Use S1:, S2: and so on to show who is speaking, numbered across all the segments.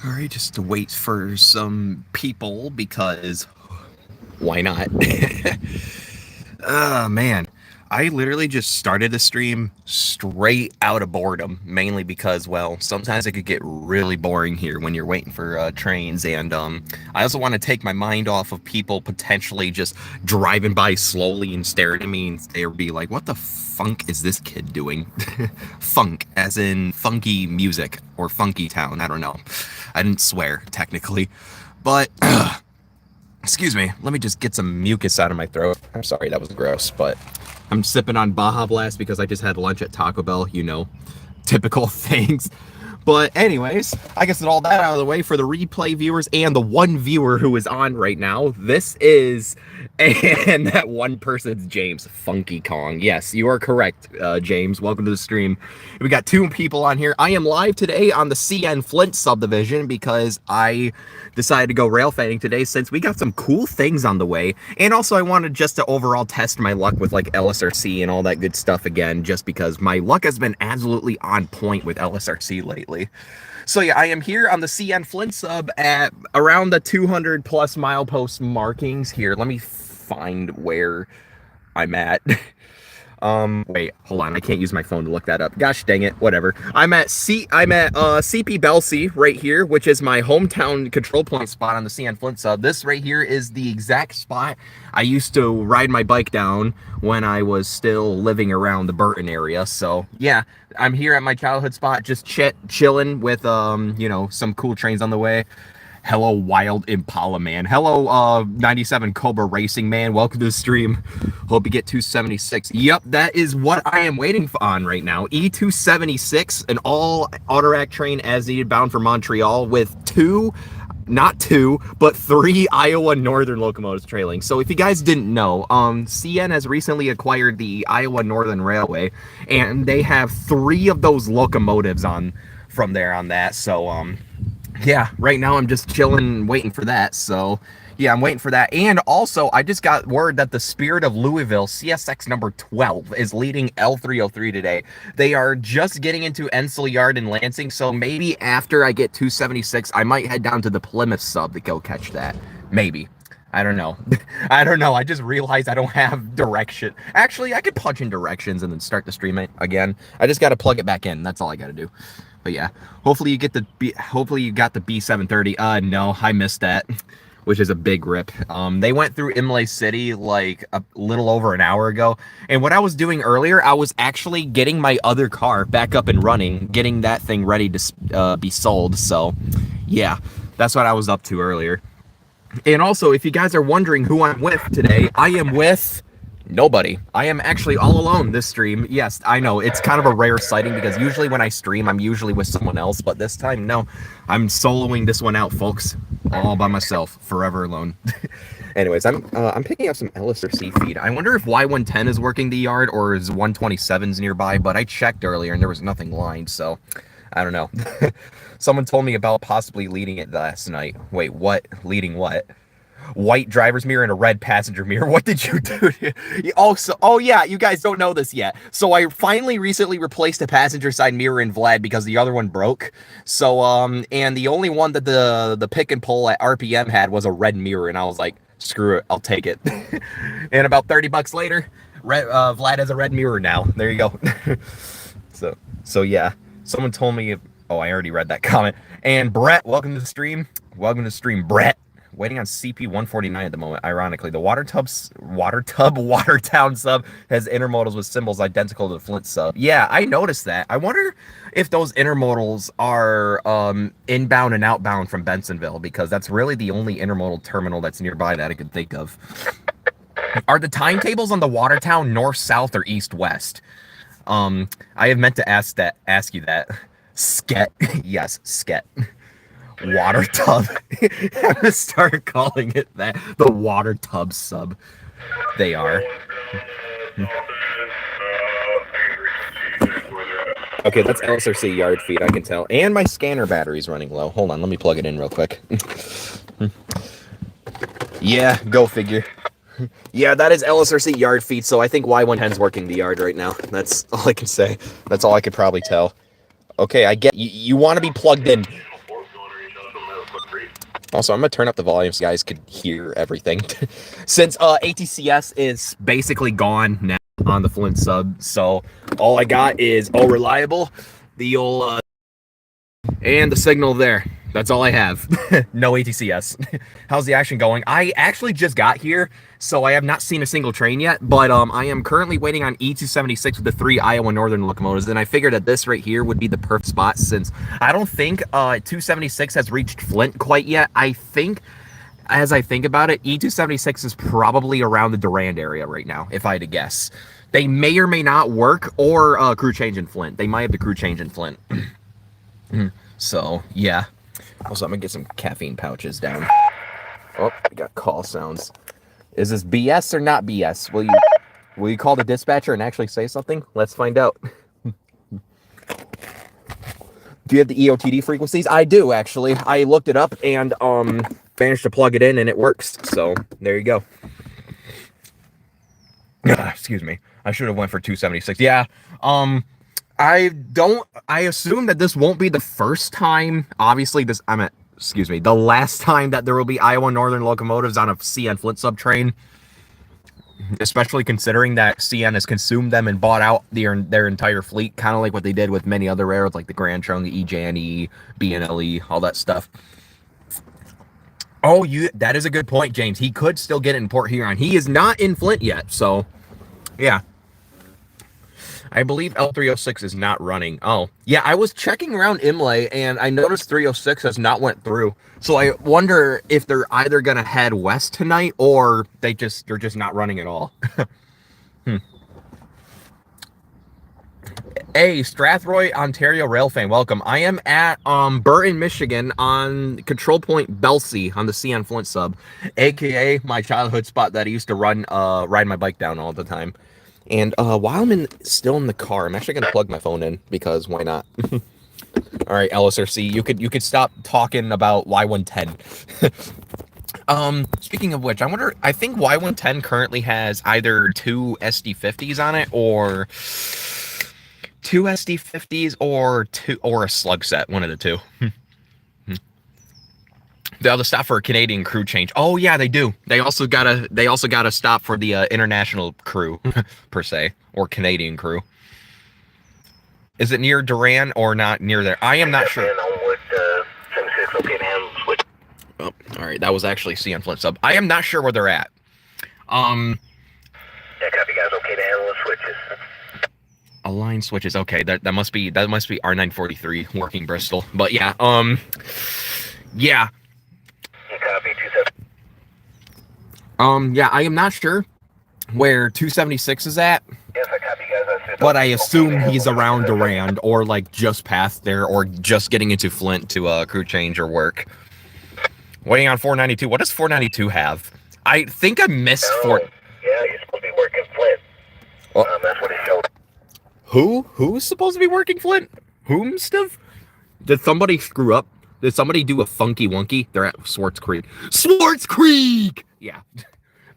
S1: All right, just to wait for some people because why not? Oh man, I literally just started the stream straight out of boredom, mainly because, well, sometimes it could get really boring here when you're waiting for trains, and I also want to take my mind off of people potentially just driving by slowly and staring at me, and they'll be like, "What the funk is this kid doing?" Funk, as in funky music or funky town. I don't know. I didn't swear technically, but. Excuse me, let me just get some mucus out of my throat. I'm sorry, that was gross, but I'm sipping on Baja Blast because I just had lunch at Taco Bell, you know, typical things. But anyways, I guess with all that out of the way, for the replay viewers and the one viewer who is on right now, this is, and that one person's James, Funky Kong. Yes, you are correct, James. Welcome to the stream. We got two people on here. I am live today on the CN Flint subdivision because I decided to go railfanning today since we got some cool things on the way. And also I wanted just to overall test my luck with like LSRC and all that good stuff again, just because my luck has been absolutely on point with LSRC lately. So yeah, I am here on the CN Flint sub at around the 200 plus milepost markings here. Let me find where I'm at. Wait, hold on. I can't use my phone to look that up. Gosh dang it. Whatever. I'm at CP Belsey right here, which is my hometown control point spot on the CN Flint sub. This right here is the exact spot I used to ride my bike down when I was still living around the Burton area. So yeah, I'm here at my childhood spot, just chilling with you know, some cool trains on the way. Hello, Wild Impala Man. Hello, 97 Cobra Racing Man. Welcome to the stream. Hope you get 276. Yep, that is what I am waiting on right now. E276, an all Autorac train as needed, bound for Montreal with not two, but three Iowa Northern locomotives trailing. So if you guys didn't know, CN has recently acquired the Iowa Northern Railway, and they have three of those locomotives on from there on that. So, yeah, right now I'm just chilling, waiting for that. So, yeah, I'm waiting for that. And also, I just got word that the Spirit of Louisville, CSX number 12, is leading L303 today. They are just getting into Ensel Yard in Lansing, so maybe after I get 276, I might head down to the Plymouth sub to go catch that. Maybe. I don't know. I don't know. I just realized I don't have direction. Actually, I could punch in directions and then start the stream again. I just got to plug it back in. That's all I got to do. But yeah, hopefully you get the hopefully you got the B730. No, I missed that, which is a big rip. They went through Imlay City like a little over an hour ago, and what I was doing earlier, I was actually getting my other car back up and running, getting that thing ready to be sold. So yeah, that's what I was up to earlier. And also, if you guys are wondering who I'm with today, I am with nobody. I am actually all alone this stream. Yes, I know, it's kind of a rare sighting because usually when I stream, I'm usually with someone else, but this time, no. I'm soloing this one out, folks. All by myself, forever alone. Anyways, I'm picking up some LSRC feed. I wonder if Y110 is working the yard or is 127s nearby, but I checked earlier and there was nothing lined, so I don't know. Someone told me about possibly leading it last night. Wait, what? Leading what? White driver's mirror and a red passenger mirror. What did you do? Oh yeah, you guys don't know this yet. So I finally recently replaced a passenger side mirror in Vlad because the other one broke. So and the only one that the pick and pull at RPM had was a red mirror, and I was like, screw it, I'll take it. And about 30 bucks later, Vlad has a red mirror now. There you go. So yeah, someone told me. Oh, I already read that comment. And Brett, welcome to the stream. Welcome to the stream, Brett. Waiting on CP 149 at the moment. Ironically, the Watertown sub has intermodals with symbols identical to the Flint sub. Yeah, I noticed that. I wonder if those intermodals are inbound and outbound from Bensonville, because that's really the only intermodal terminal that's nearby that I could think of. Are the timetables on the Watertown north, south, or east, west? I have meant to ask you that. Sket. Yes, Sket. Water tub. I'm gonna start calling it that. The water tub sub. They are. Okay, that's LSRC yard feed, I can tell. And my scanner battery's running low. Hold on, let me plug it in real quick. Yeah, go figure. Yeah, that is LSRC yard feed, so I think Y110's working the yard right now. That's all I can say. That's all I could probably tell. Okay, I get you want to be plugged in. Also, I'm gonna turn up the volume so you guys could hear everything. Since ATCS is basically gone now on the Flint sub, so all I got is all reliable, the old and the signal there. That's all I have. No ATCS. How's the action going? I actually just got here, so I have not seen a single train yet, but I am currently waiting on E276 with the 3 Iowa Northern locomotives, and I figured that this right here would be the perfect spot since I don't think 276 has reached Flint quite yet. I think, as I think about it, E276 is probably around the Durand area right now, if I had to guess. They may or may not work, or crew change in Flint. They might have the crew change in Flint. So, yeah. Also, I'm gonna get some caffeine pouches down. Oh, we got call sounds. Is this BS or not BS? Will you call the dispatcher and actually say something? Let's find out. Do you have the EOTD frequencies? I do, actually. I looked it up and managed to plug it in and it works. So, there you go. Excuse me. I should have went for 276. Yeah. I assume that this won't be the first time, obviously the last time that there will be Iowa Northern locomotives on a CN Flint sub train, especially considering that CN has consumed them and bought out their entire fleet, kind of like what they did with many other railroads like the Grand Trunk, the EJ&E, BNLE, all that stuff. Oh, that is a good point, James. He could still get it in Port Huron. He is not in Flint yet, so yeah. I believe L306 is not running. Oh, yeah, I was checking around Imlay, and I noticed 306 has not went through. So I wonder if they're either going to head west tonight, or they're just not running at all. Hey, Strathroy, Ontario Railfan, welcome. I am at Burton, Michigan on Control Point Belsey on the CN Flint sub, aka my childhood spot that I used to ride my bike down all the time. And while I'm still in the car, I'm actually gonna plug my phone in because why not? All right, LSRC, you could stop talking about Y110. Speaking of which, I think Y110 currently has either 2 SD50s on it or 2 SD50s or a slug set, one of the two. They'll have to stop for a Canadian crew change. Oh yeah, they do. They also gotta stop for the international crew, per se, or Canadian crew. Is it near Durand or not near there? I am not sure. Oh, all right, that was actually CN Flint sub. I am not sure where they're at.
S2: Yeah, copy guys. Okay to handle the switches.
S1: Align switches. Okay, that must be R943 working Bristol. But yeah, yeah.
S2: Copy
S1: 270. Yeah, I am not sure where 276 is at.
S2: Yes, I copy guys.
S1: But I assume he's around Durand or like just past there or just getting into Flint to crew change or work. Waiting on 492. What does 492 have? I think I missed
S2: Yeah, you're supposed to be working Flint.
S1: Oh.
S2: That's what it showed.
S1: Who's supposed to be working Flint? Whomstuff? Did somebody screw up? Did somebody do a funky wonky? They're at Swartz Creek. Swartz Creek! Yeah.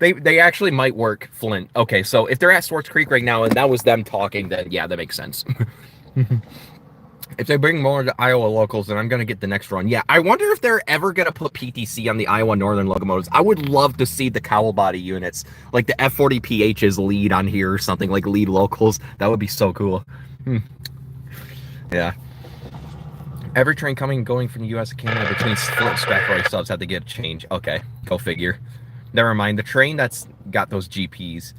S1: They actually might work Flint. Okay, so if they're at Swartz Creek right now and that was them talking, then yeah, that makes sense. If they bring more to Iowa locals, then I'm going to get the next run. Yeah, I wonder if they're ever going to put PTC on the Iowa Northern locomotives. I would love to see the cowl body units, like the F40PH's lead on here or something, like lead locals. That would be so cool. Yeah. Every train coming and going from the U.S. to Canada between Flint and Strathroy subs had to get a change. Okay, go figure. Never mind. The train that's got those GPs,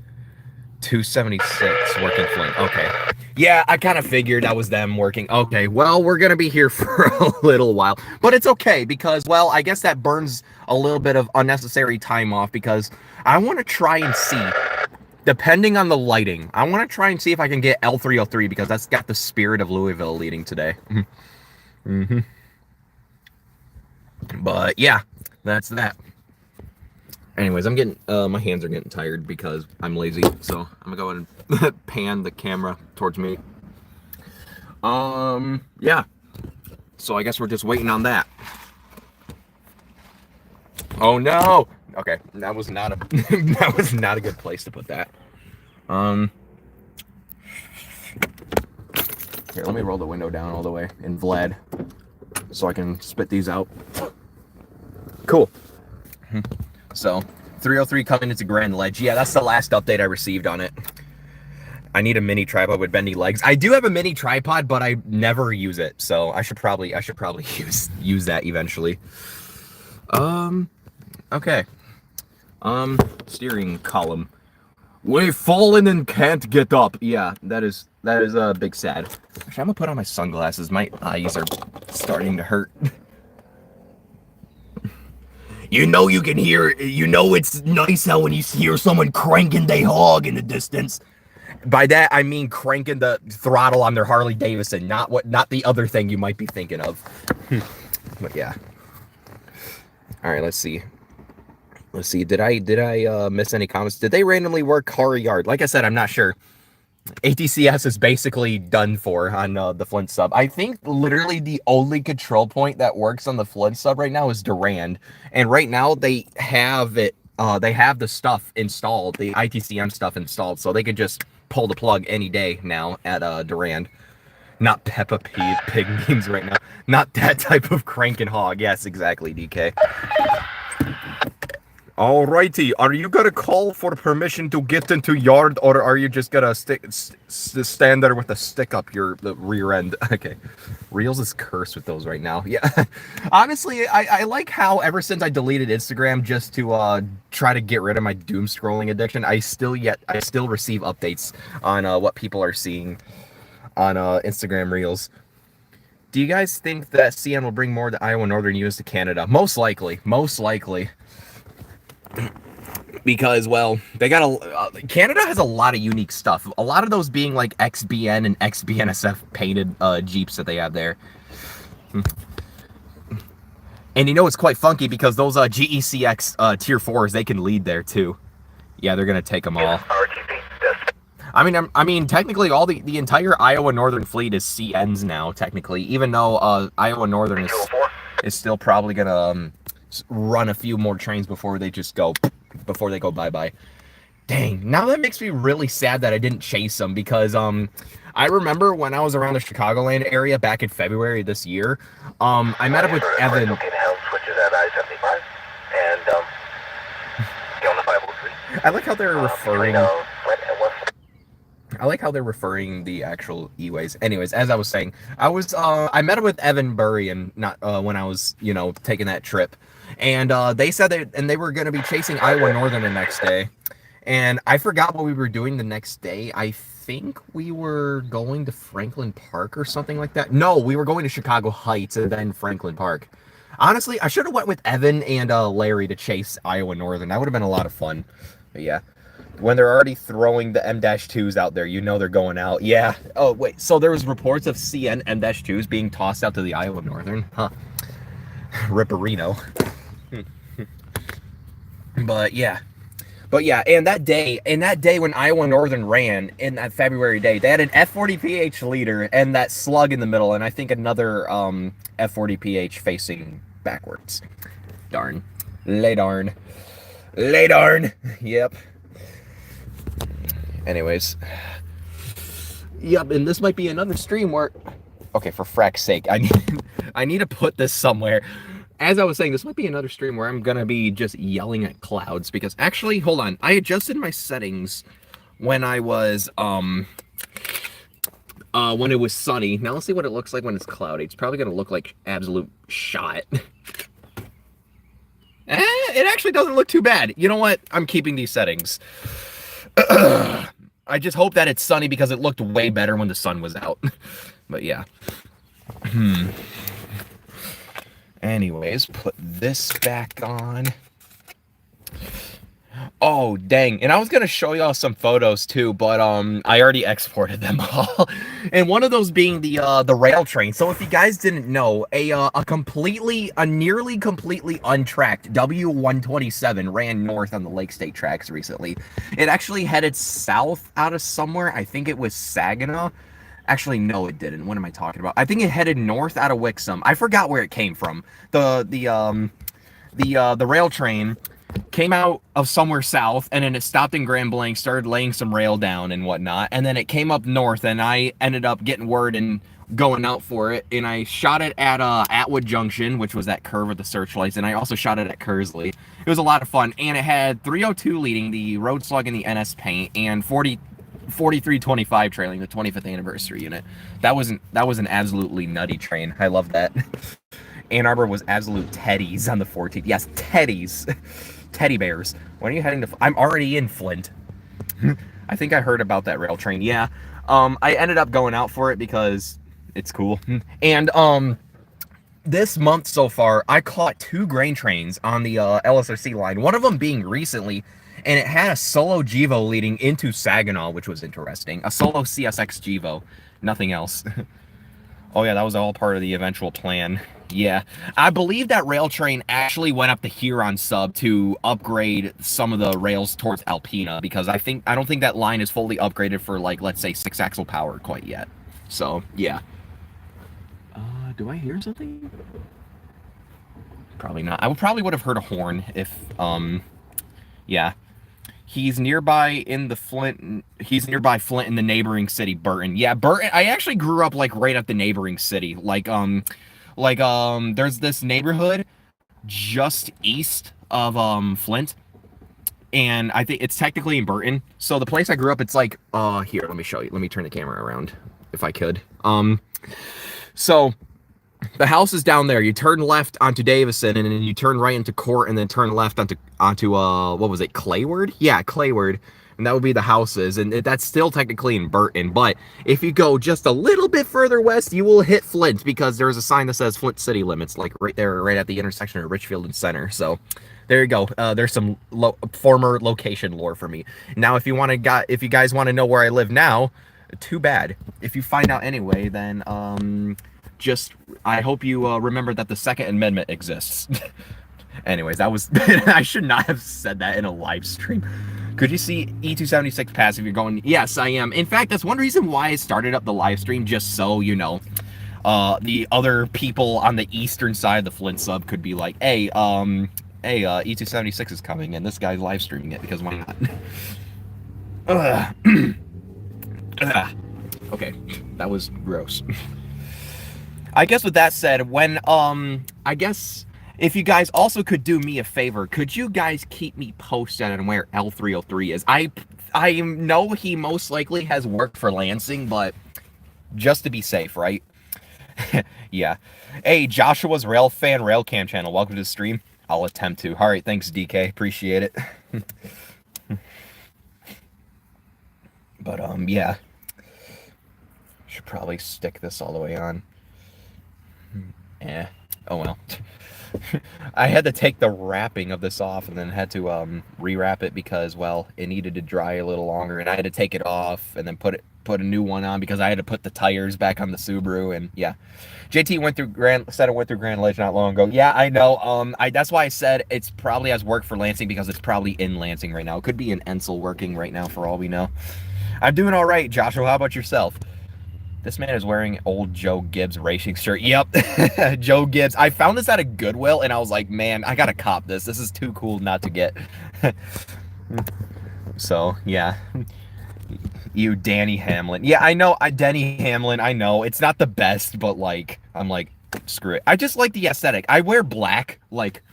S1: 276 working Flint. Okay. Yeah, I kind of figured that was them working. Okay, well, we're going to be here for a little while. But it's okay because, well, I guess that burns a little bit of unnecessary time off because I want to try and see, depending on the lighting, I want to try and see if I can get L303 because that's got the Spirit of Louisville leading today. But, yeah, that's that. Anyways, I'm getting, my hands are getting tired because I'm lazy, so I'm gonna go ahead and pan the camera towards me. Yeah. So I guess we're just waiting on that. Oh no! Okay, that was not a, that was not a good place to put that. Here, let me roll the window down all the way in Vlad so I can spit these out. Cool. So 303 coming into Grand Ledge. Yeah, that's the last update I received on it. I need a mini tripod with bendy legs. I do have a mini tripod, but I never use it, so I should probably use that eventually. Okay. Steering column. We've fallen and can't get up. Yeah, that is a big sad. Actually, I'm gonna put on my sunglasses. My eyes are starting to hurt. You know you can hear. You know it's nice how when you hear someone cranking their hog in the distance. By that I mean cranking the throttle on their Harley Davidson, not the other thing you might be thinking of. But yeah. All right, let's see. Did I miss any comments? Did they randomly work car yard? Like I said, I'm not sure. ATCS is basically done for on the Flint sub. I think literally the only control point that works on the Flint sub right now is Durand, and right now they have it. They have the stuff installed, the ITCM stuff installed, so they could just pull the plug any day now at Durand. Not Peppa Pig memes right now. Not that type of crank and hog. Yes, exactly, DK. Alrighty, are you gonna call for permission to get into yard, or are you just gonna stand there with a stick up the rear end? Okay, Reels is cursed with those right now. Yeah, honestly, I like how ever since I deleted Instagram just to try to get rid of my doom scrolling addiction, I still receive updates on what people are seeing on Instagram Reels. Do you guys think that CN will bring more of the Iowa Northern units to Canada? Most likely. Because, well, they got Canada has a lot of unique stuff. A lot of those being like XBN and XBNSF painted Jeeps that they have there. And you know it's quite funky because those GECX tier 4s, they can lead there too. Yeah, they're gonna take them all. I mean, technically, all the entire Iowa Northern fleet is CNs now. Technically, even though Iowa Northern is still probably gonna run a few more trains before they go bye-bye. Dang, now that makes me really sad that I didn't chase them, because I remember when I was around the Chicagoland area back in February this year, I met up with Evan. I like how they're referring. I like how they're referring the actual E-ways. Anyways, as I was saying, I met up with Evan Burry and not when I was taking that trip, and they said they were going to be chasing Iowa Northern the next day, and I forgot what we were doing the next day. I think we were going to Franklin Park or something like that. No, we were going to Chicago Heights and then Franklin Park. Honestly, I should have went with Evan and Larry to chase Iowa Northern. That would have been a lot of fun. But yeah. When they're already throwing the M-2s out there, they're going out. Yeah. Oh, wait. So there was reports of CN M-2s being tossed out to the Iowa Northern? Huh. Ripperino. But yeah, and that day when Iowa Northern ran, in that February day, they had an F40PH leader and that slug in the middle, and I think another F40PH facing backwards. Darn. Lay darn. Yep. Anyways. Yep, and this might be another stream where... Okay, for frack's sake, I need to put this somewhere. As I was saying, this might be another stream where I'm going to be just yelling at clouds, because actually, hold on, I adjusted my settings when I was, when it was sunny. Now let's see what it looks like when it's cloudy. It's probably going to look like absolute shot. It actually doesn't look too bad. You know what? I'm keeping these settings. I just hope that it's sunny, because it looked way better when the sun was out. But yeah. Anyways, put this back on. Oh, dang. And I was going to show y'all some photos too, but I already exported them all. And one of those being the rail train. So if you guys didn't know, a nearly completely untracked W127 ran north on the Lake State tracks recently. It actually headed south out of somewhere. I think it was Saginaw. Actually, no, it didn't. What am I talking about? I think it headed north out of Wixom. I forgot where it came from. The rail train came out of somewhere south, and then it stopped in Grand Blanc, started laying some rail down and whatnot, and then it came up north, and I ended up getting word, and going out for it, and I shot it at Atwood Junction, which was that curve with the searchlights, and I also shot it at Kursley. It was a lot of fun, and it had 302 leading, the Road Slug and the NS Paint, and 4325 trailing the 25th anniversary unit. That was an absolutely nutty train. I love that. Ann Arbor was absolute teddies on the 14th. Yes, teddies. Teddy bears. When are you heading to... I'm already in Flint. I think I heard about that rail train. Yeah. I ended up going out for it because it's cool. And this month so far, I caught 2 grain trains on the LSRC line. One of them being recently, and it had a solo GEVO leading into Saginaw, which was interesting. A solo CSX GEVO. Nothing else. Oh yeah, that was all part of the eventual plan. Yeah, I believe that rail train actually went up the Huron sub to upgrade some of the rails towards Alpena, because I don't think that line is fully upgraded for, like, let's say 6-axle power quite yet. So yeah. Do I hear something? Probably not. I probably would have heard a horn if yeah. He's nearby in the Flint. He's nearby Flint in the neighboring city, Burton. Yeah, Burton. I actually grew up like right at the neighboring city. There's this neighborhood just east of Flint, and I think it's technically in Burton. So the place I grew up, it's like here. Let me show you. Let me turn the camera around if I could. So the house is down there. You turn left onto Davison, and then you turn right into Court, and then turn left onto what was it, Clayward? Yeah, Clayward. And that would be the houses, and that's still technically in Burton. But if you go just a little bit further west, you will hit Flint, because there's a sign that says Flint city limits, like right there, right at the intersection of Richfield and Center. So there you go. There's some former location lore for me. Now, if you guys want to know where I live now, too bad. If you find out anyway, then I hope you remember that the Second Amendment exists. Anyways, that was... I should not have said that in a live stream. Could you see E276 pass if you're going... Yes, I am. In fact, that's one reason why I started up the live stream, just so, you know, the other people on the eastern side of the Flint sub could be like, hey, E276 is coming, and this guy's live streaming it, because why not? Okay, that was gross. I guess with that said, when, I guess if you guys also could do me a favor, could you guys keep me posted on where L303 is? I know he most likely has worked for Lansing, but just to be safe, right? Yeah. Hey, Joshua's Railfan Railcam channel. Welcome to the stream. I'll attempt to. All right, thanks, DK. Appreciate it. But, yeah. Should probably stick this all the way on. Eh. Oh well. I had to take the wrapping of this off and then had to rewrap it because, well, it needed to dry a little longer, and I had to take it off and then put a new one on because I had to put the tires back on the Subaru. And yeah, JT went through Grand Ledge not long ago. Yeah, I know. That's why I said it's probably has worked for Lansing, because it's probably in Lansing right now. It could be in Ensel working right now for all we know. I'm doing all right, Joshua. How about yourself? This man is wearing old Joe Gibbs racing shirt. Yep, Joe Gibbs. I found this at a Goodwill, and I was like, man, I gotta cop this. This is too cool not to get. So, yeah. You, Danny Hamlin. Yeah, I know, Denny Hamlin, I know. It's not the best, but, like, I'm like, screw it. I just like the aesthetic. I wear black, like,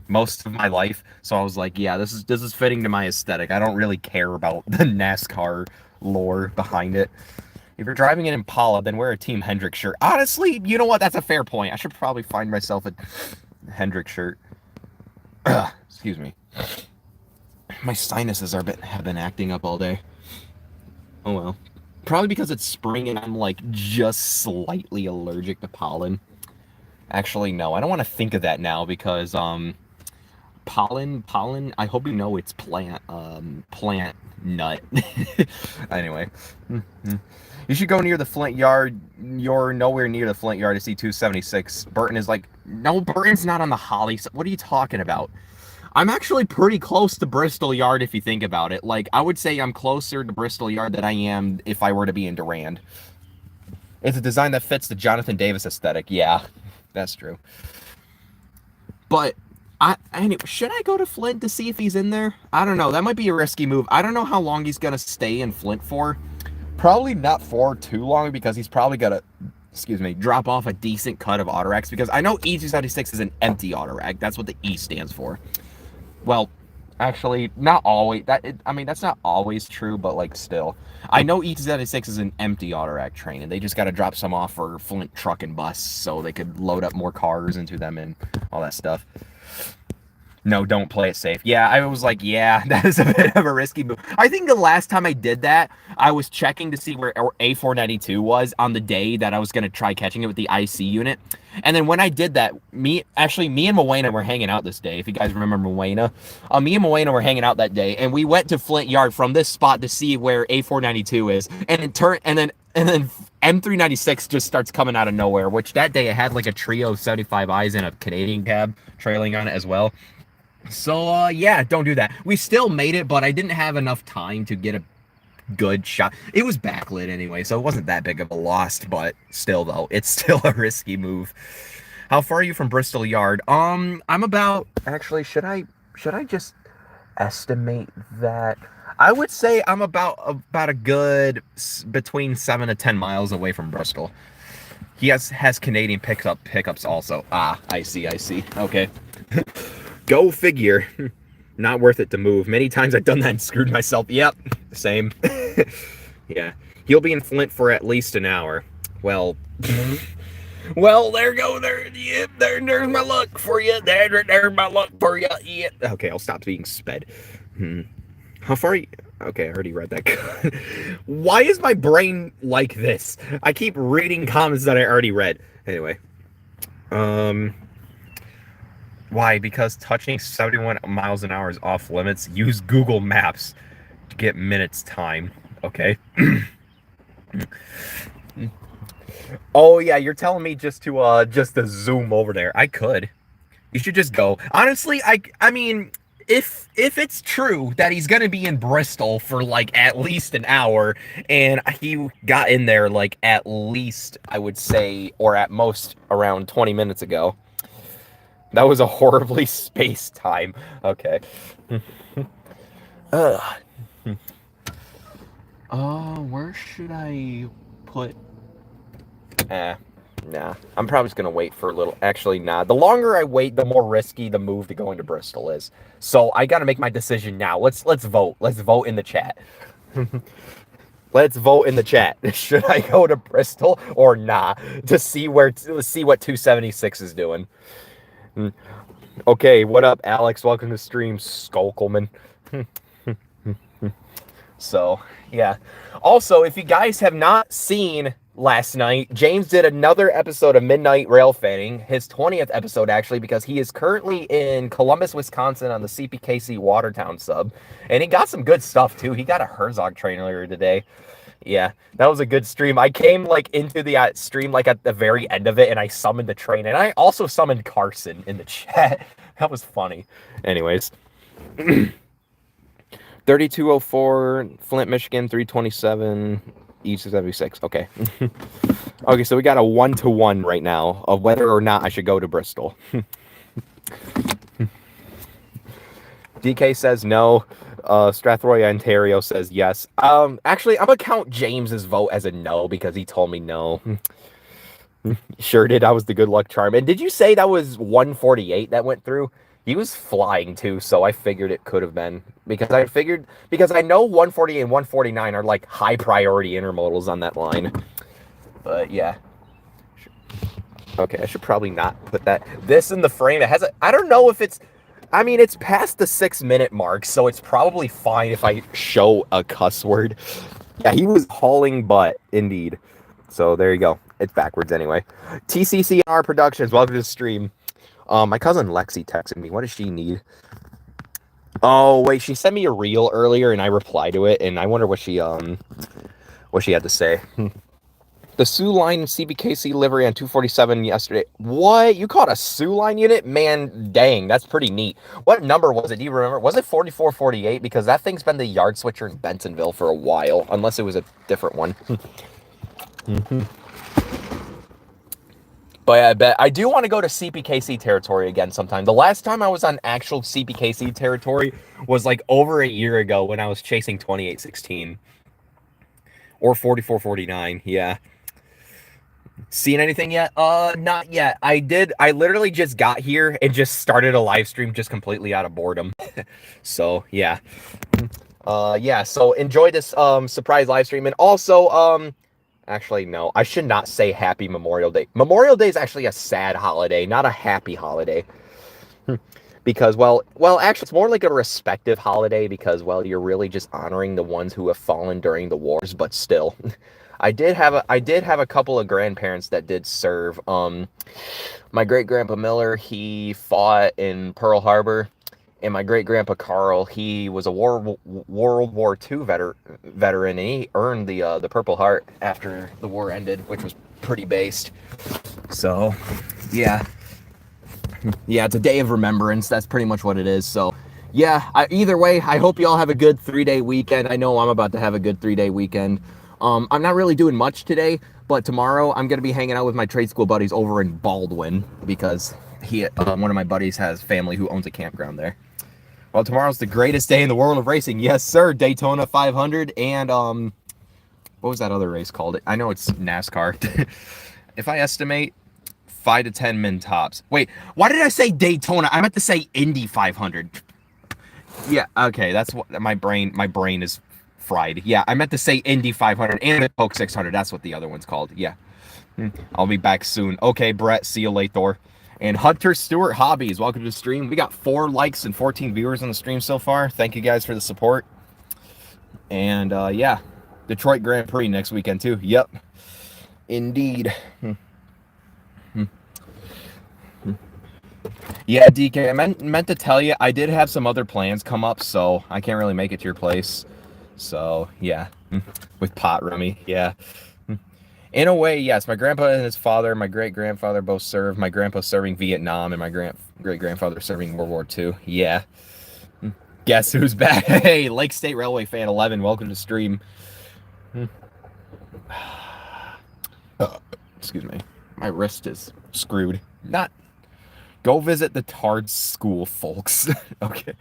S1: most of my life, so I was like, yeah, this is fitting to my aesthetic. I don't really care about the NASCAR lore behind it. If you're driving an Impala, then wear a Team Hendrick shirt. Honestly, you know what? That's a fair point. I should probably find myself a Hendrick shirt. Excuse me. My sinuses have been acting up all day. Oh well. Probably because it's spring and I'm like just slightly allergic to pollen. Actually, no. I don't want to think of that now because pollen, I hope you know it's plant nut. Anyway. You should go near the Flint yard. You're nowhere near the Flint yard to see 276. Burton is like, no, Burton's not on the Holly. What are you talking about? I'm actually pretty close to Bristol yard if you think about it. Like, I would say I'm closer to Bristol yard than I am if I were to be in Durand. It's a design that fits the Jonathan Davis aesthetic. Yeah, that's true. But anyway, should I go to Flint to see if he's in there? I don't know. That might be a risky move. I don't know how long he's going to stay in Flint for. Probably not for too long because he's probably got to excuse me, drop off a decent cut of auto racks, because I know E276 is an empty auto rack. That's what the E stands for. Well, actually, not always. I mean, that's not always true, but like still. I know E276 is an empty auto rack train, and they just got to drop some off for Flint truck and bus so they could load up more cars into them and all that stuff. No, don't play it safe. Yeah, I was like, yeah, that is a bit of a risky move. I think the last time I did that, I was checking to see where A492 was on the day that I was going to try catching it with the IC unit. And then when I did that, me and Moena were hanging out this day. If you guys remember Moena, me and Moena were hanging out that day, and we went to Flint Yard from this spot to see where A492 is. And then M396 just starts coming out of nowhere, which that day it had like a trio of 75 eyes and a Canadian cab trailing on it as well. So, yeah, don't do that. We still made it, but I didn't have enough time to get a good shot. It was backlit anyway, so it wasn't that big of a loss, but still, though, it's still a risky move. How far are you from Bristol Yard? I'm about, actually, should I just estimate that? I would say I'm about a good between 7 to 10 miles away from Bristol. He has Canadian pickups also. Ah, I see. Okay. Go figure. Not worth it to move. Many times I've done that and screwed myself. Yep, same. Yeah. He'll be in Flint for at least an hour. Well, there's my luck for you. There's my luck for you. Yeah. Okay, I'll stop being sped. How far are you? Okay, I already read that. Why is my brain like this? I keep reading comments that I already read. Anyway. Why? Because touching 71 miles an hour is off limits. Use Google Maps to get minutes time. Okay. Oh yeah, you're telling me just to zoom over there. I could. You should just go. Honestly, I mean, if it's true that he's gonna be in Bristol for like at least an hour, and he got in there like at least, I would say, or at most around 20 minutes ago. That was a horribly spaced time. Okay. Where should I put? Nah. I'm probably just gonna wait for a little. Actually, nah. The longer I wait, the more risky the move to going to Bristol is. So I gotta make my decision now. Let's vote. Let's vote in the chat. Let's vote in the chat. Should I go to Bristol or not? To see what 276 is doing. Okay, what up, Alex? Welcome to the stream, Skulkelman. So, yeah. Also, if you guys have not seen last night, James did another episode of Midnight Railfanning, his 20th episode, actually, because he is currently in Columbus, Wisconsin on the CPKC Watertown sub. And he got some good stuff, too. He got a Herzog train earlier today. Yeah, that was a good stream. I came like into the stream like at the very end of it, and I summoned the train, and I also summoned Carson in the chat. That was funny. Anyways, 3204 Flint, Michigan, 327 E276. Okay. Okay, so we got a 1-to-1 right now of whether or not I should go to Bristol. DK says no. Strathroy, Ontario says yes. Actually, I'm gonna count James's vote as a no because he told me no. Sure did. I was the good luck charm. And did you say that was 148 that went through? He was flying too, so I figured it could have been because I know 148 and 149 are like high priority intermodals on that line. But yeah. Okay, I should probably not put this in the frame. It has I don't know if it's. I mean, it's past the 6-minute mark, so it's probably fine if I show a cuss word. Yeah, he was hauling butt, indeed. So there you go. It's backwards anyway. TCCR Productions, welcome to the stream. My cousin Lexi texted me. What does she need? Oh, wait, she sent me a reel earlier, and I replied to it, and I wonder what she had to say. The Sioux Line CBKC livery on 247 yesterday. What? You caught a Sioux Line unit? Man, dang, that's pretty neat. What number was it? Do you remember? Was it 4448? Because that thing's been the yard switcher in Bentonville for a while, unless it was a different one. But I bet I do want to go to CPKC territory again sometime. The last time I was on actual CPKC territory was like over a year ago when I was chasing 2816. Or 4449, yeah. Seen anything yet? Not yet. I literally just got here and just started a live stream just completely out of boredom. So yeah. Yeah, so enjoy this surprise live stream. And also, actually no, I should not say happy Memorial Day. Memorial Day is actually a sad holiday, not a happy holiday. Because well actually it's more like a respective holiday because well you're really just honoring the ones who have fallen during the wars, but still. I did have a couple of grandparents that did serve. My great grandpa Miller, he fought in Pearl Harbor, and my great grandpa Carl, he was a World War II veteran, and he earned the Purple Heart after the war ended, which was pretty based. So yeah. Yeah, it's a day of remembrance. That's pretty much what it is. So, yeah, either way, I hope you all have a good 3-day weekend. I know I'm about to have a good 3-day weekend. I'm not really doing much today, but tomorrow I'm going to be hanging out with my trade school buddies over in Baldwin because one of my buddies has family who owns a campground there. Well, tomorrow's the greatest day in the world of racing. Yes, sir. Daytona 500 and, what was that other race called? I know it's NASCAR. If I estimate 5 to 10 min tops. Wait, why did I say Daytona? I meant to say Indy 500. Yeah, okay, that's what my brain is fried. Yeah, I meant to say Indy 500 and the Coke 600. That's what the other one's called. Yeah. I'll be back soon. Okay, Brett, see you later. And Hunter Stewart Hobbies, welcome to the stream. We got 4 likes and 14 viewers on the stream so far. Thank you guys for the support. And yeah, Detroit Grand Prix next weekend too. Yep. Indeed. Yeah, DK, I meant to tell you, I did have some other plans come up, so I can't really make it to your place. So, yeah, with pot rummy, yeah. In a way, yes, my grandpa and his father, my great-grandfather both served. My grandpa serving Vietnam, and my great-grandfather serving World War II. Yeah. Guess who's back? Hey, Lake State Railway fan 11, welcome to stream. Excuse me. My wrist is screwed. Not... Go visit the Tard School, folks. Okay.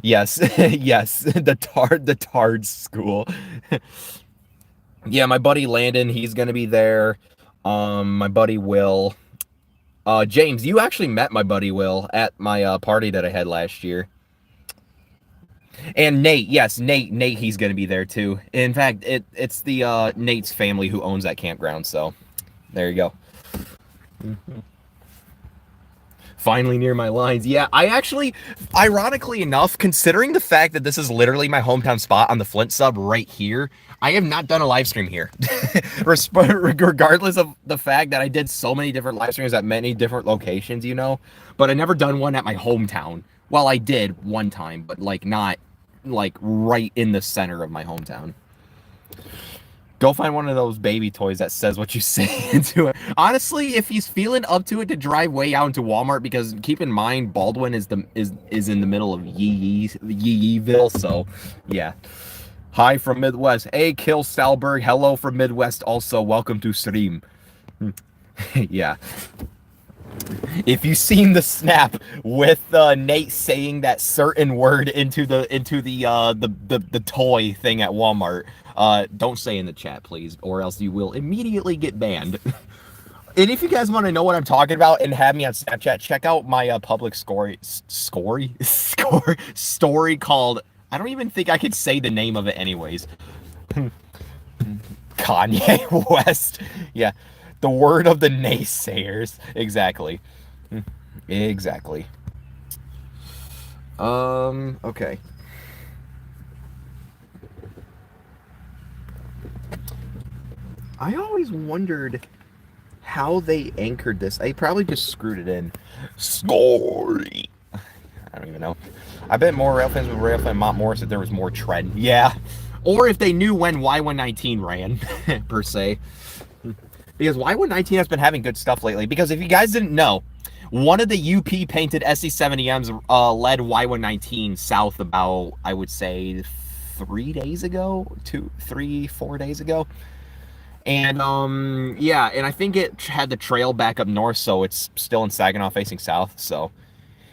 S1: Yes, yes, the Tard School. Yeah, my buddy Landon, he's gonna be there. My buddy Will. James, you actually met my buddy Will at my party that I had last year. And Nate, yes, Nate, he's gonna be there too. In fact, it's the Nate's family who owns that campground. So, there you go. Finally near my lines. Yeah, I actually, ironically enough, considering the fact that this is literally my hometown spot on the Flint sub right here, I have not done a live stream here. Regardless of the fact that I did so many different live streams at many different locations, you know, but I never done one at my hometown. Well, I did one time, but like not like right in the center of my hometown. Go find one of those baby toys that says what you say into it. Honestly, if he's feeling up to it, to drive way out into Walmart, because keep in mind Baldwin is in the middle of Yeeville, so yeah. Hi from Midwest. Hey, Kill Stalberg. Hello from Midwest. Also, welcome to stream. Yeah. If you've seen the snap with Nate saying that certain word into the toy thing at Walmart, don't say in the chat, please, or else you will immediately get banned. And if you guys want to know what I'm talking about and have me on Snapchat, check out my public story called, I don't even think I could say the name of it anyways. Kanye West. Yeah. The word of the naysayers. Exactly. Exactly. Okay. I always wondered how they anchored this. I probably just screwed it in. Story. I don't even know. I bet more Railfans would Railfan Mont Morris if there was more tread. Yeah. Or if they knew when Y119 ran, per se. Because Y119 has been having good stuff lately. Because if you guys didn't know, one of the UP painted SC70Ms led Y119 south about, I would say, 3 days ago? 2, 3, 4 days ago. And, yeah, and I think it had the trail back up north, so it's still in Saginaw facing south, so...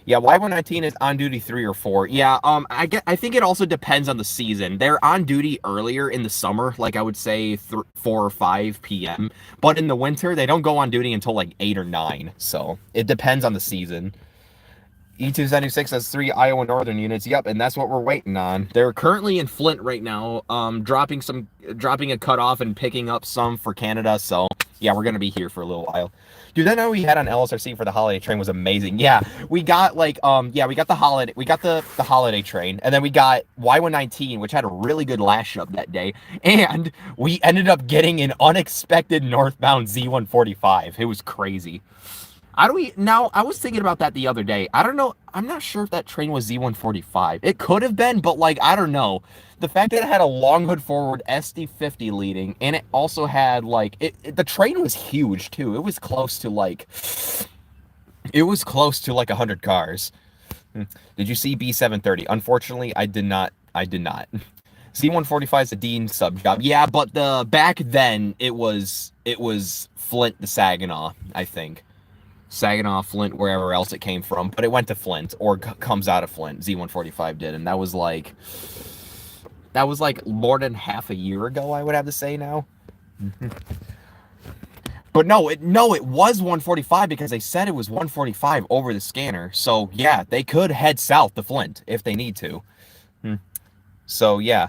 S1: Yeah, Y119 is on duty 3 or 4. Yeah, I think it also depends on the season. They're on duty earlier in the summer, like I would say 4 or 5 p.m. But in the winter, they don't go on duty until like 8 or 9. So it depends on the season. E276 has 3 Iowa Northern units. Yep, and that's what we're waiting on. They're currently in Flint right now, dropping a cutoff and picking up some for Canada. So yeah, we're gonna be here for a little while. Dude, that night we had on LSRC for the holiday train was amazing. Yeah, we got like we got the holiday train, and then we got Y119, which had a really good Lashup that day, and we ended up getting an unexpected northbound Z145. It was crazy. I was thinking about that the other day. I don't know. I'm not sure if that train was Z145. It could have been, but like, I don't know. The fact that it had a long hood forward SD50 leading, and it also had like, the train was huge too. It was close to like 100 cars. Did you see B730? Unfortunately, I did not. Z145 is a Dean sub job. Yeah, but back then it was Flint to Saginaw, I think. Saginaw, Flint, wherever else it came from, but it went to Flint, or comes out of Flint. Z145 did, and that was like more than half a year ago, I would have to say now. But no, it was 145 because they said it was 145 over the scanner. So yeah, they could head south to Flint if they need to. So yeah,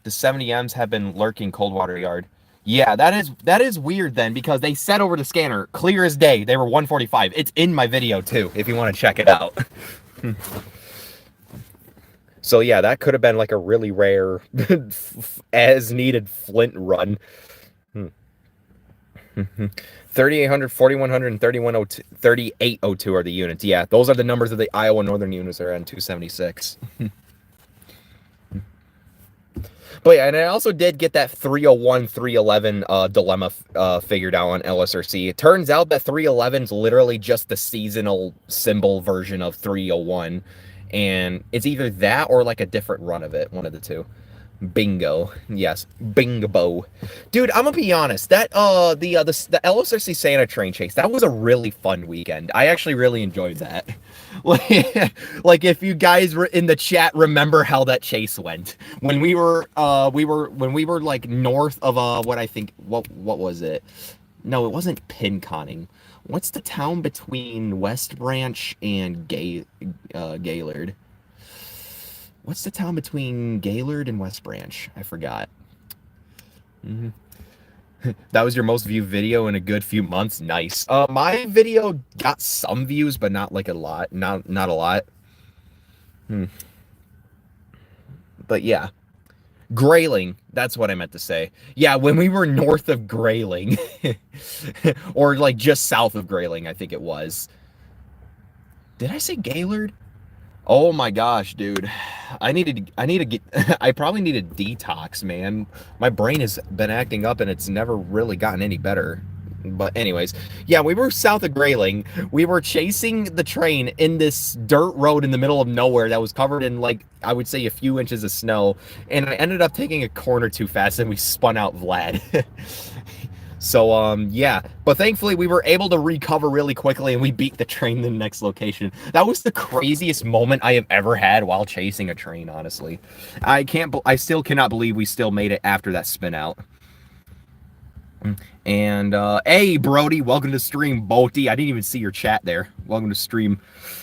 S1: the 70Ms have been lurking Coldwater Yard. Yeah, that is weird then, because they said over the scanner, clear as day, they were 145. It's in my video too, if you want to check it out. So yeah, that could have been like a really rare as needed Flint run. 3800, 4100, and 3802 are the units. Yeah, those are the numbers of the Iowa Northern units that are on 276. But yeah, and I also did get that 301, 311 dilemma figured out on LSRC. It turns out that 311 is literally just the seasonal symbol version of 301. And it's either that or like a different run of it, one of the two. Bingo. Yes, bingo. Dude, I'm gonna be honest. That the LSRC Santa train chase, that was a really fun weekend. I actually really enjoyed that. Like if you guys were in the chat, remember how that chase went when we were like north of what was it? No, it wasn't Pinconning. What's the town between West Branch and Gaylord? What's the town between Gaylord and West Branch? I forgot. That was your most viewed video in a good few months. Nice. My video got some views, but not like a lot. Not a lot. But yeah. Grayling. That's what I meant to say. Yeah, when we were north of Grayling. Or like just south of Grayling, I think it was. Did I say Gaylord? Oh my gosh, dude. I probably need a detox, man. My brain has been acting up and it's never really gotten any better. But anyways, yeah, we were south of Grayling. We were chasing the train in this dirt road in the middle of nowhere that was covered in, like, I would say a few inches of snow. And I ended up taking a corner too fast and we spun out Vlad. So, yeah, but thankfully we were able to recover really quickly and we beat the train to the next location. That was the craziest moment I have ever had while chasing a train, honestly. I still cannot believe we still made it after that spin out. And, hey, Brody, welcome to stream, Bolty. I didn't even see your chat there. Welcome to stream.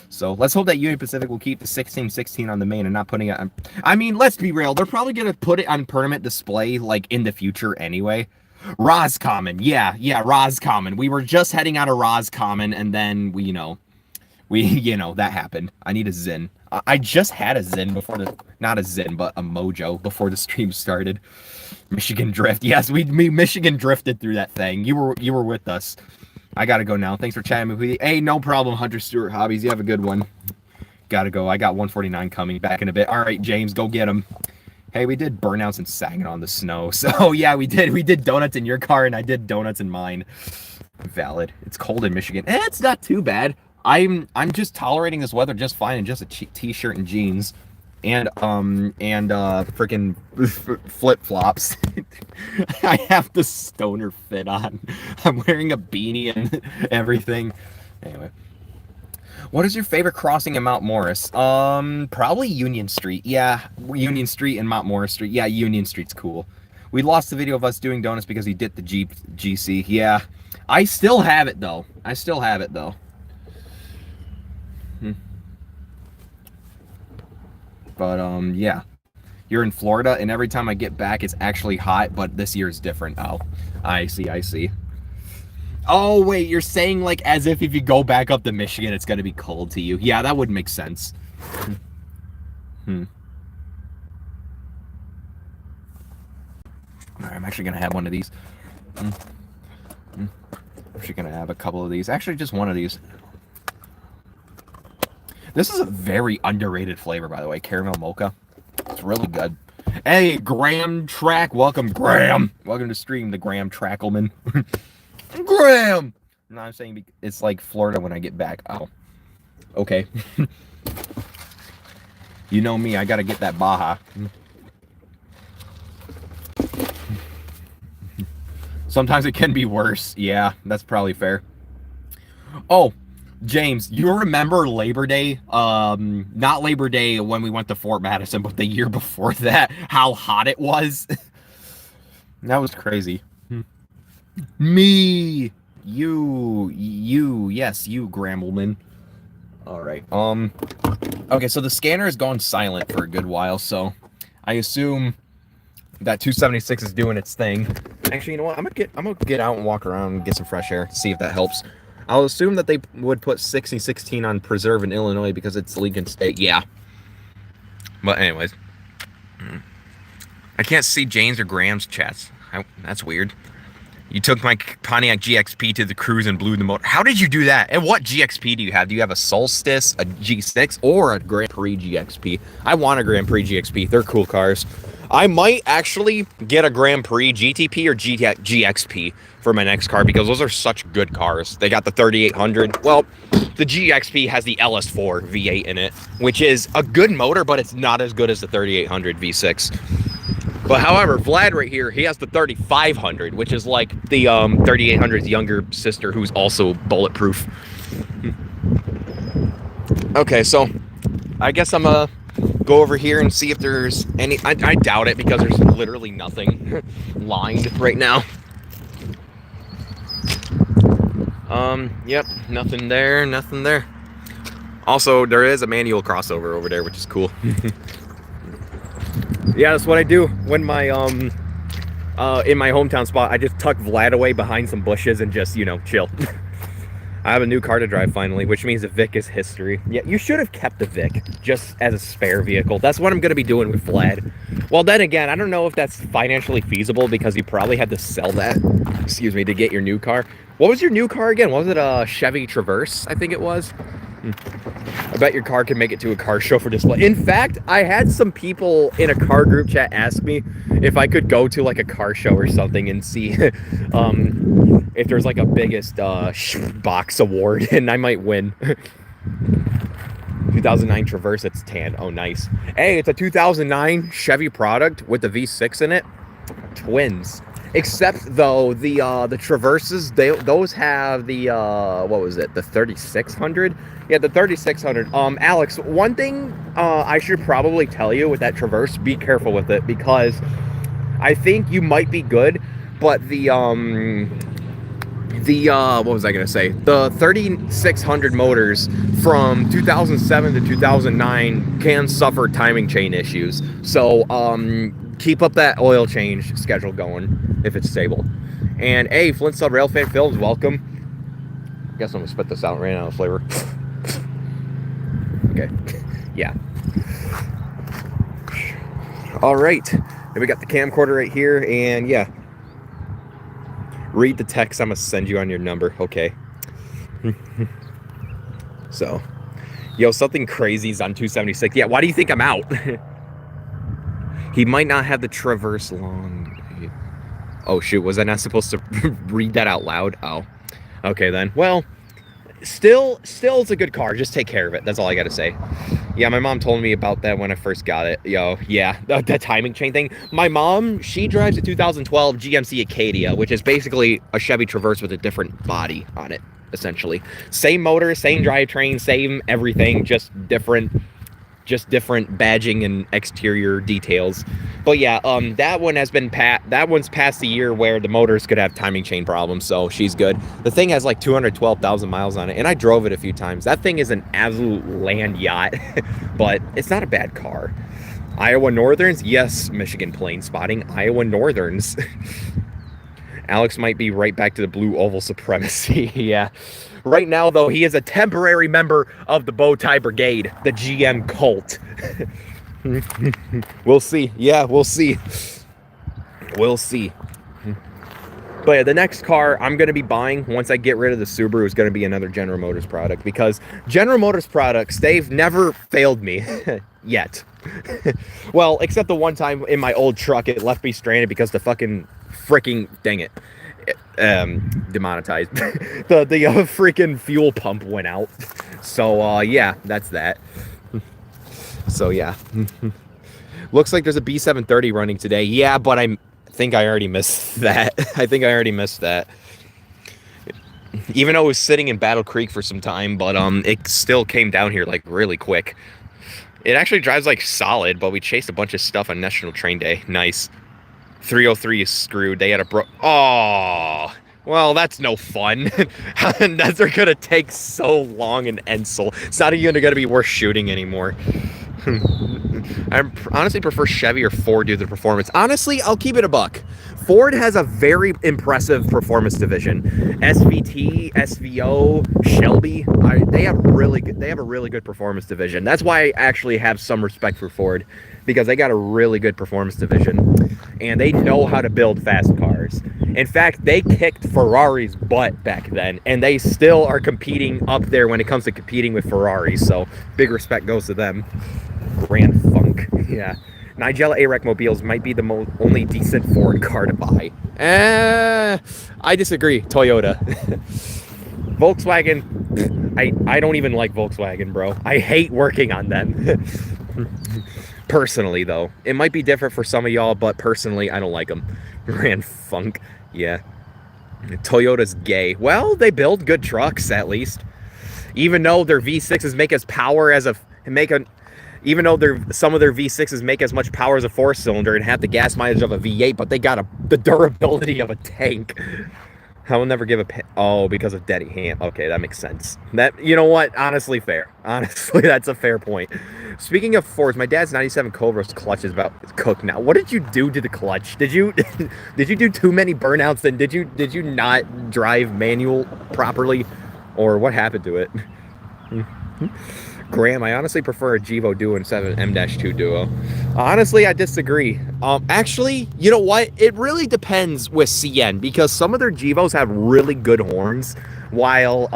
S1: So let's hope that Union Pacific will keep the 1616 on the main and not putting it on. I mean, let's be real. They're probably going to put it on permanent display, like, in the future anyway. Roscommon, yeah, Roscommon. We were just heading out of Roscommon, and then that happened. I need a Zin. I just had a Zin before not a Zin, but a Mojo before the stream started. Michigan Drift, yes, we Michigan drifted through that thing. You were with us. I gotta go now. Thanks for chatting with me. Hey, no problem, Hunter Stewart Hobbies. You have a good one. Gotta go. I got 149 coming back in a bit. All right, James, go get him. Hey, we did burnouts and Saginaw on the snow. So yeah, we did donuts in your car and I did donuts in mine. Valid. It's cold in Michigan. It's not too bad. I'm just tolerating this weather just fine in just a t-shirt and jeans and freaking flip-flops. I have the stoner fit on. I'm wearing a beanie and everything. Anyway. What is your favorite crossing in Mount Morris? Probably Union Street. Yeah, Union Street and Mount Morris Street. Yeah, Union Street's cool. We lost the video of us doing donuts because he did the GC. Yeah, I still have it though. I still have it though. But yeah. You're in Florida, and every time I get back, it's actually hot, but this year is different. Oh, I see, I see. Oh, wait, you're saying like as if you go back up to Michigan, it's going to be cold to you. Yeah, that would make sense. All right, I'm actually going to have one of these. I'm actually going to have a couple of these. Actually, just one of these. This is a very underrated flavor, by the way, caramel mocha. It's really good. Hey, Graham Track. Welcome, Graham. Welcome to stream, the Graham Trackelman. Graham! No, I'm saying it's like Florida when I get back. Oh. Okay. You know me, I gotta get that Baja. Sometimes it can be worse. Yeah, that's probably fair. Oh, James, you remember Labor Day? Not Labor Day when we went to Fort Madison, but the year before that, how hot it was? That was crazy. Me, yes, you, Grambleman. All right. Okay, so the scanner has gone silent for a good while, so I assume that 276 is doing its thing. Actually, you know what? I'm gonna get out and walk around and get some fresh air, see if that helps. I'll assume that they would put 6016 on Preserve in Illinois because it's Lincoln State. Yeah. But anyways, I can't see James or Graham's chats. That's weird. You took my Pontiac GXP to the cruise and blew the motor. How did you do that? And what GXP do you have? Do you have a Solstice, a G6, or a Grand Prix GXP? I want a Grand Prix GXP. They're cool cars. I might actually get a Grand Prix GTP or GXP for my next car because those are such good cars. They got the 3800. Well, the GXP has the LS4 V8 in it, which is a good motor, but it's not as good as the 3800 V6. But however, Vlad right here, he has the 3500, which is like the 3800's younger sister, who's also bulletproof. Okay, so I guess I'm gonna go over here and see if there's any. I doubt it because there's literally nothing lined right now. Yep, nothing there, nothing there. Also, there is a manual crossover over there, which is cool. Yeah, that's what I do when my in my hometown spot. I just tuck Vlad away behind some bushes and just, you know, chill. I have a new car to drive finally, which means the Vic is history. Yeah, you should have kept the Vic just as a spare vehicle. That's what I'm going to be doing with Vlad. Well, then again, I don't know if that's financially feasible because you probably had to sell that, excuse me, to get your new car. What was your new car again? Was it a Chevy Traverse? I think it was. I bet your car can make it to a car show for display. In fact, I had some people in a car group chat ask me if I could go to like a car show or something and see if there's like a biggest box award, and I might win. 2009 Traverse, it's tan. Oh, nice. Hey, it's a 2009 Chevy product with the V6 in it. Twins. Except though the Traverses, those have the what was it, the 3600? Yeah, the 3600. Alex, one thing I should probably tell you with that Traverse, be careful with it because I think you might be good, but the what was I gonna say? The 3600 motors from 2007 to 2009 can suffer timing chain issues. So keep up that oil change schedule going if it's stable. And hey, Flint Sub Railfan Films, welcome. Guess I'm gonna spit this out right now, flavor. Okay, yeah. All right, and we got the camcorder right here, and yeah. Read the text I'm gonna send you on your number, okay? So, yo, something crazy's on 276. Yeah, why do you think I'm out? He might not have the Traverse long. Oh shoot, was I not supposed to read that out loud? Oh, okay then. Well, still it's a good car. Just take care of it. That's all I gotta say. Yeah, my mom told me about that when I first got it. Yo, yeah, the timing chain thing. My mom, she drives a 2012 GMC Acadia, which is basically a Chevy Traverse with a different body on it. essentially. Same motor, same drivetrain, same everything, just different badging and exterior details. But yeah, that one has been that one's past the year where the motors could have timing chain problems, so she's good. The thing has like 212,000 miles on it, and I drove it a few times. That thing is an absolute land yacht, but it's not a bad car. Iowa Northerns, yes. Michigan Plain spotting. Iowa Northerns. Alex might be right back to the blue oval supremacy. Yeah. Right now, though, he is a temporary member of the Bowtie Brigade, the GM cult. We'll see. Yeah, we'll see. We'll see. But yeah, the next car I'm going to be buying once I get rid of the Subaru is going to be another General Motors product, because General Motors products, they've never failed me yet. Well, except the one time in my old truck, it left me stranded because the fucking freaking, dang it, demonetized. the freaking fuel pump went out. So yeah, that's that. So yeah. Looks like there's a B730 running today. Yeah, but I think I already missed that. I think I already missed that. Even though it was sitting in Battle Creek for some time, but it still came down here like really quick. It actually drives like solid, but we chased a bunch of stuff on National Train Day. Nice. 303 is screwed. They had a oh, well, that's no fun. They're gonna take so long in Ensel. It's not even gonna be worth shooting anymore. I honestly prefer Chevy or Ford due to the performance. Honestly, I'll keep it a buck. Ford has a very impressive performance division. SVT, SVO, Shelby, they have a really good performance division. That's why I actually have some respect for Ford, because they got a really good performance division, and they know how to build fast cars. In fact, they kicked Ferrari's butt back then, and they still are competing up there when it comes to competing with Ferrari. So big respect goes to them. Grand Funk, yeah. Nigella AREC mobiles might be the only decent Ford car to buy. I disagree. Toyota. Volkswagen, I don't even like Volkswagen, bro. I hate working on them. Personally, though. It might be different for some of y'all, but personally, I don't like them. Grand Funk, yeah. Toyota's gay. Well, they build good trucks, at least. Even though their V6s make as power as even though some of their V6s make as much power as a 4-cylinder and have the gas mileage of a V8, but they got the durability of a tank. I will never give because of Denny Ham. Okay, that makes sense. That, you know what? Honestly, fair. Honestly, that's a fair point. Speaking of Fords, my dad's 97 Cobra's clutch is about cooked now. What did you do to the clutch? Did you do too many burnouts? And did you not drive manual properly, or what happened to it? Graham, I honestly prefer a Gevo Duo instead of an M-2 Duo. Honestly, I disagree. Actually, you know what? It really depends with CN, because some of their Gevos have really good horns, while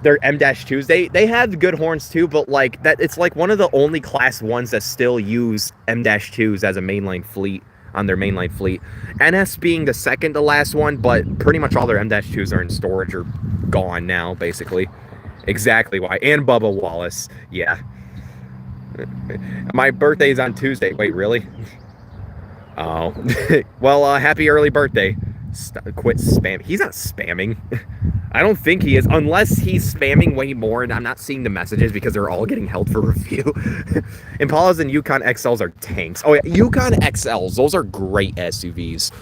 S1: their M-2s, they have good horns too, but like that, it's like one of the only Class 1s that still use M-2s as a mainline fleet, on their mainline fleet. NS being the second to last one, but pretty much all their M-2s are in storage or gone now, basically. Exactly why. And Bubba Wallace. Yeah. My birthday's on Tuesday. Wait, really? Oh. Well, happy early birthday. Quit spamming. He's not spamming. I don't think he is. Unless he's spamming way more, and I'm not seeing the messages because they're all getting held for review. Impalas and Yukon XLs are tanks. Oh, yeah. Yukon XLs. Those are great SUVs.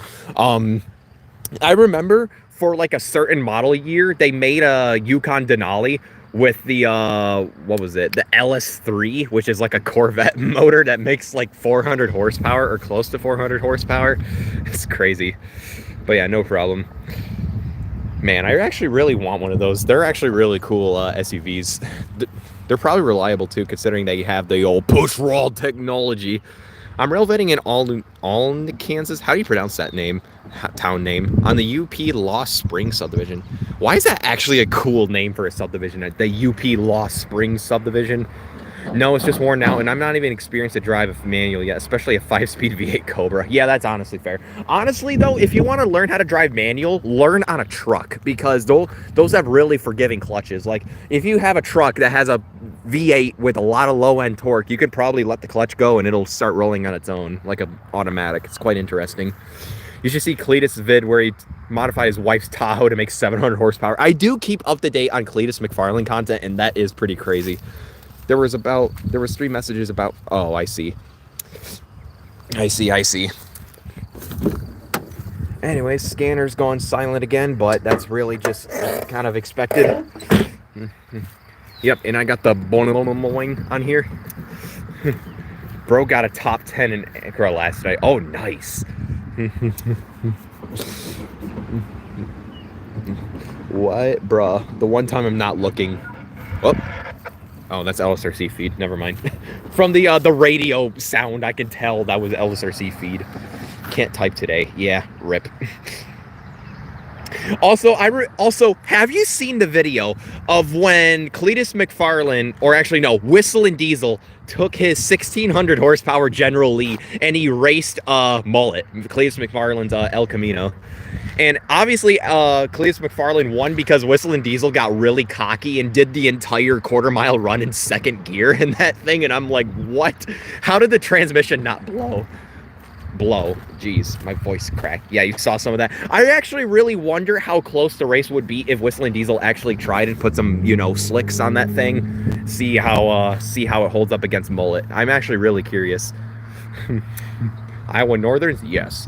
S1: I remember for like a certain model year, they made a Yukon Denali with the what was it, the LS3, which is like a Corvette motor that makes like 400 horsepower or close to 400 horsepower. It's crazy, but yeah, no problem. Man, I actually really want one of those. They're actually really cool SUVs. They're probably reliable too, considering they have the old push rod technology. I'm railvetting in Aln, Kansas. How do you pronounce that name? Town name on the UP Lost Springs subdivision. Why is that actually a cool name for a subdivision? The UP Lost Springs subdivision. No, it's just worn out, and I'm not even experienced to drive a manual yet, especially a 5-speed V8 Cobra. Yeah, that's honestly fair. Honestly, though, if you want to learn how to drive manual, learn on a truck, because those have really forgiving clutches. Like, if you have a truck that has a V8 with a lot of low-end torque, you could probably let the clutch go, and it'll start rolling on its own, like a automatic. It's quite interesting. You should see Cletus' vid where he modified his wife's Tahoe to make 700 horsepower. I do keep up to date on Cletus McFarlane content, and that is pretty crazy. There was 3 messages about, oh, I see. I see. Anyways, scanner's gone silent again, but that's really just kind of expected. Yep, and I got the boing on here. Bro got a top 10 in Acro last night. Oh, nice. What, bruh? The one time I'm not looking. Oh, that's LSRC feed. Never mind. From the radio sound, I can tell that was LSRC feed. Can't type today. Yeah, rip. Also, have you seen the video of when Cletus McFarlane, or actually no, Whistle and Diesel took his 1600 horsepower General Lee and he raced Mullet, Cletus McFarlane's El Camino. And obviously, Cletus McFarlane won because Whistle and Diesel got really cocky and did the entire quarter-mile run in 2nd gear in that thing. And I'm like, what? How did the transmission not blow? Jeez, my voice cracked. Yeah, you saw some of that. I actually really wonder how close the race would be if Whistle and Diesel actually tried and put some, slicks on that thing. See how it holds up against Mullet. I'm actually really curious. Iowa Northerns? Yes.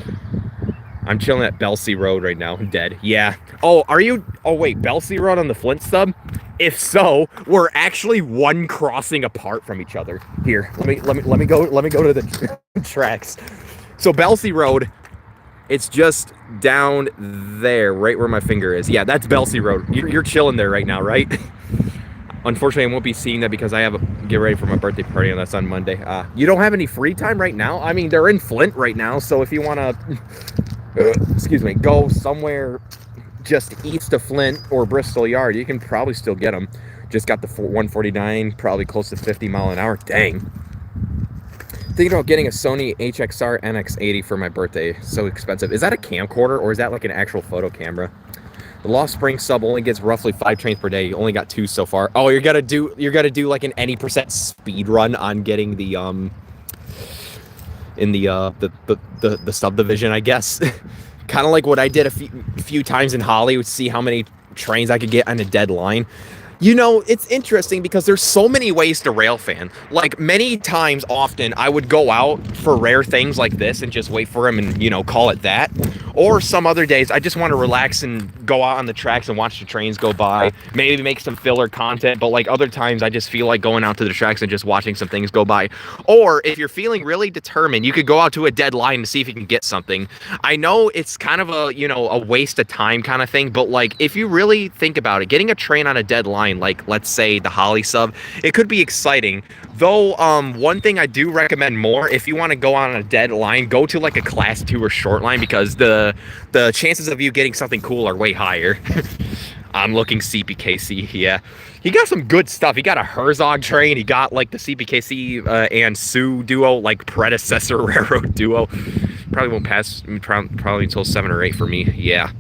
S1: I'm chilling at Belsey Road right now. I'm dead. Yeah. Oh, are you? Oh, wait. Belsey Road on the Flint stub? If so, we're actually one crossing apart from each other. Here, let me go to the tracks. So Belsey Road, it's just down there, right where my finger is. Yeah, that's Belsey Road. You're chilling there right now, right? Unfortunately, I won't be seeing that because I have a get ready for my birthday party, and that's on Monday. You don't have any free time right now? I mean, they're in Flint right now, so if you want to, excuse me, go somewhere just east of Flint or Bristol Yard, you can probably still get them. Just got the 149, probably close to 50 mile an hour. Dang. Thinking about getting a Sony HXR NX80 for my birthday. So expensive. Is that a camcorder or is that like an actual photo camera? The Lost Spring sub only gets roughly 5 trains per day. You only got 2 so far. Oh, you're gonna do like an any percent speed run on getting the in the subdivision, I guess. Kind of like what I did a few times in Hollywood, see how many trains I could get on a dead line. It's interesting because there's so many ways to railfan. Like, many times, often, I would go out for rare things like this and just wait for them and, call it that. Or some other days, I just want to relax and go out on the tracks and watch the trains go by. Maybe make some filler content. But, like, other times, I just feel like going out to the tracks and just watching some things go by. Or, if you're feeling really determined, you could go out to a dead line to see if you can get something. I know it's kind of a waste of time kind of thing. But, like, if you really think about it, getting a train on a dead line, like let's say the Holly sub, it could be exciting. Though one thing I do recommend more, if you want to go on a dead line, go to like a class 2 or short line, because the chances of you getting something cool are way higher. I'm looking CPKC. Yeah, he got some good stuff. He got a Herzog train. He got like the CPKC and Sioux duo, like predecessor railroad duo. Probably won't pass probably until 7 or 8 for me. Yeah.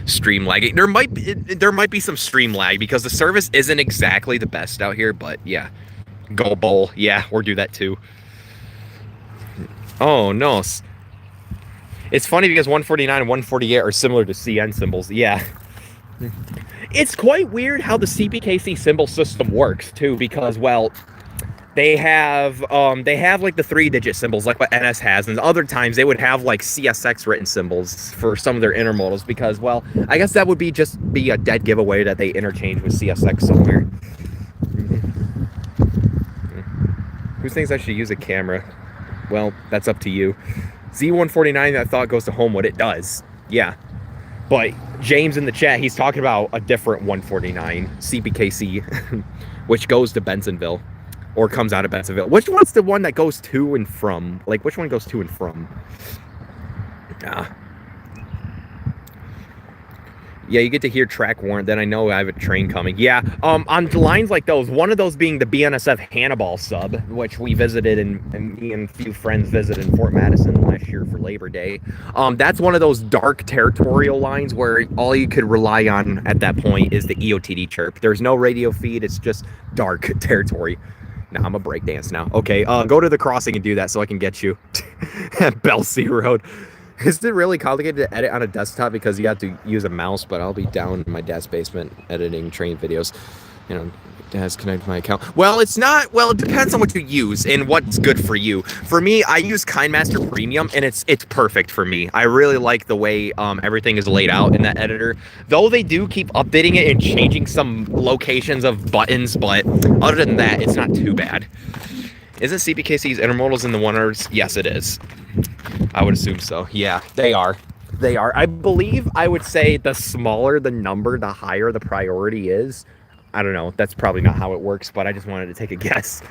S1: Stream lagging. There might be some stream lag because the service isn't exactly the best out here, but yeah. Go Bowl. Yeah, or do that too. Oh no. It's funny because 149 and 148 are similar to CN symbols. Yeah. It's quite weird how the CPKC symbol system works too, because, well, they have like the 3-digit symbols like what NS has, and other times they would have like CSX written symbols for some of their intermodals, because, well, I guess that would be a dead giveaway that they interchange with CSX somewhere. Who thinks I should use a camera? Well, that's up to you. Z149, I thought, goes to Homewood. It does. Yeah. But James in the chat, he's talking about a different 149, CPKC, which goes to Bensonville. Or comes out of Bensonville. Which one's the one that goes to and from? Like, which one goes to and from? Yeah, you get to hear track warrant, then I know I have a train coming. Yeah, on lines like those, one of those being the BNSF Hannibal sub, which we visited, and me and a few friends visited in Fort Madison last year for Labor Day. That's one of those dark territorial lines where all you could rely on at that point is the EOTD chirp. There's no radio feed, it's just dark territory. Now I'm a breakdance now. Okay, go to the crossing and do that so I can get you. Belsey Road. Is it really complicated to edit on a desktop because you have to use a mouse? But I'll be down in my dad's basement editing train videos. You know, dad's connected my account. Well, it's not. Well, it depends on what you use and what's good for you. For me, I use KineMaster Premium, and it's perfect for me. I really like the way everything is laid out in that editor. Though they do keep updating it and changing some locations of buttons, but other than that, it's not too bad. Is it CPKC's intermodals in the 100s? Yes, it is. I would assume so. Yeah, they are. They are. I believe I would say the smaller the number, the higher the priority is. I don't know. That's probably not how it works, but I just wanted to take a guess.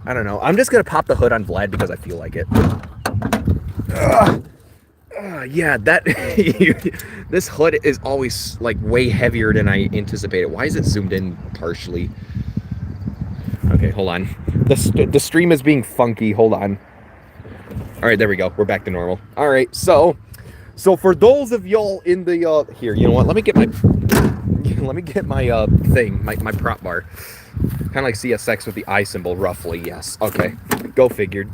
S1: I don't know. I'm just going to pop the hood on Vlad because I feel like it. Yeah, that this hood is always like way heavier than I anticipated. Why is it zoomed in partially? Okay, hold on. The stream is being funky. Hold on. All right, there we go. We're back to normal. All right, so for those of y'all in the here, you know what? Let me get my thing, my prop bar. Kind of like CSX with the I symbol, roughly. Yes. Okay. Go figured.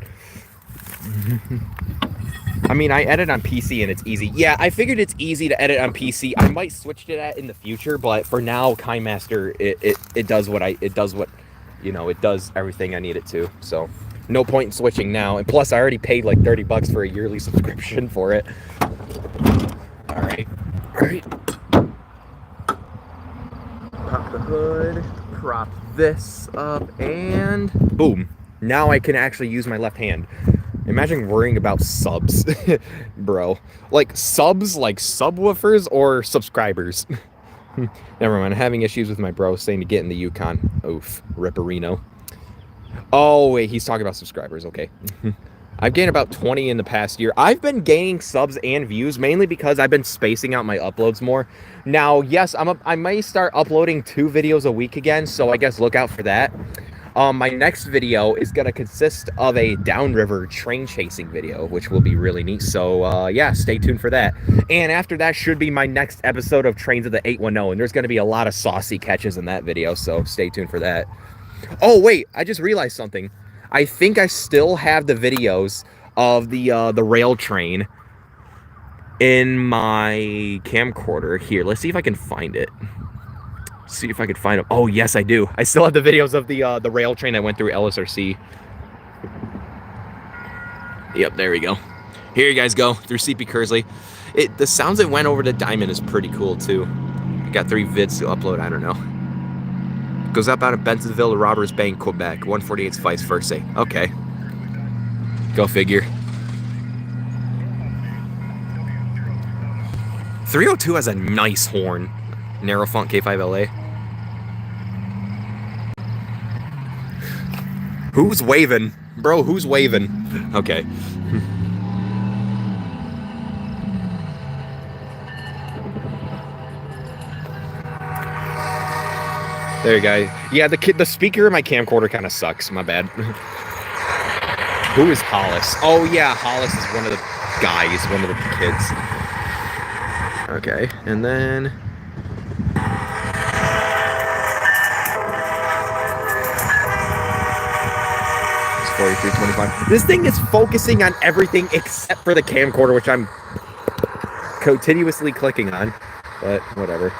S1: I mean, I edit on PC and it's easy. Yeah, I figured it's easy to edit on PC. I might switch to that in the future, but for now, KineMaster it does what you know, it does everything I need it to. So no point in switching now. And plus, I already paid like $30 for a yearly subscription for it. All right. Pop the hood, prop this up, and boom. Now I can actually use my left hand. Imagine worrying about subs, bro. Like subs, like subwoofers or subscribers. Never mind, I'm having issues with my bro saying to get in the Yukon. Oof, Ripperino. Oh, wait, he's talking about subscribers, okay. I've gained about 20 in the past year. I've been gaining subs and views, mainly because I've been spacing out my uploads more. Now, yes, I may start uploading 2 videos a week again, so I guess look out for that. My next video is going to consist of a downriver train chasing video, which will be really neat. So, yeah, stay tuned for that. And after that should be my next episode of Trains of the 810, and there's going to be a lot of saucy catches in that video, so stay tuned for that. Oh, wait, I just realized something. I think I still have the videos of the rail train in my camcorder. Here, let's see if I can find it. See if I could find them. Oh, yes, I do. I still have the videos of the rail train that went through LSRC. Yep, there we go. Here you guys go, through CP Kursley. The sounds that went over to Diamond is pretty cool, too. I got 3 vids to upload, I don't know. Goes up out of Bentonville to Robbers Bank, Quebec. 148's Vice Versa. Okay. Go figure. 302 has a nice horn. Narrow font K5LA. Who's waving? Bro, who's waving? Okay. There you go. Yeah, the speaker in my camcorder kind of sucks. My bad. Who is Hollis? Oh yeah, Hollis is one of the guys, one of the kids. Okay, and then 4325. This thing is focusing on everything except for the camcorder, which I'm continuously clicking on, but whatever.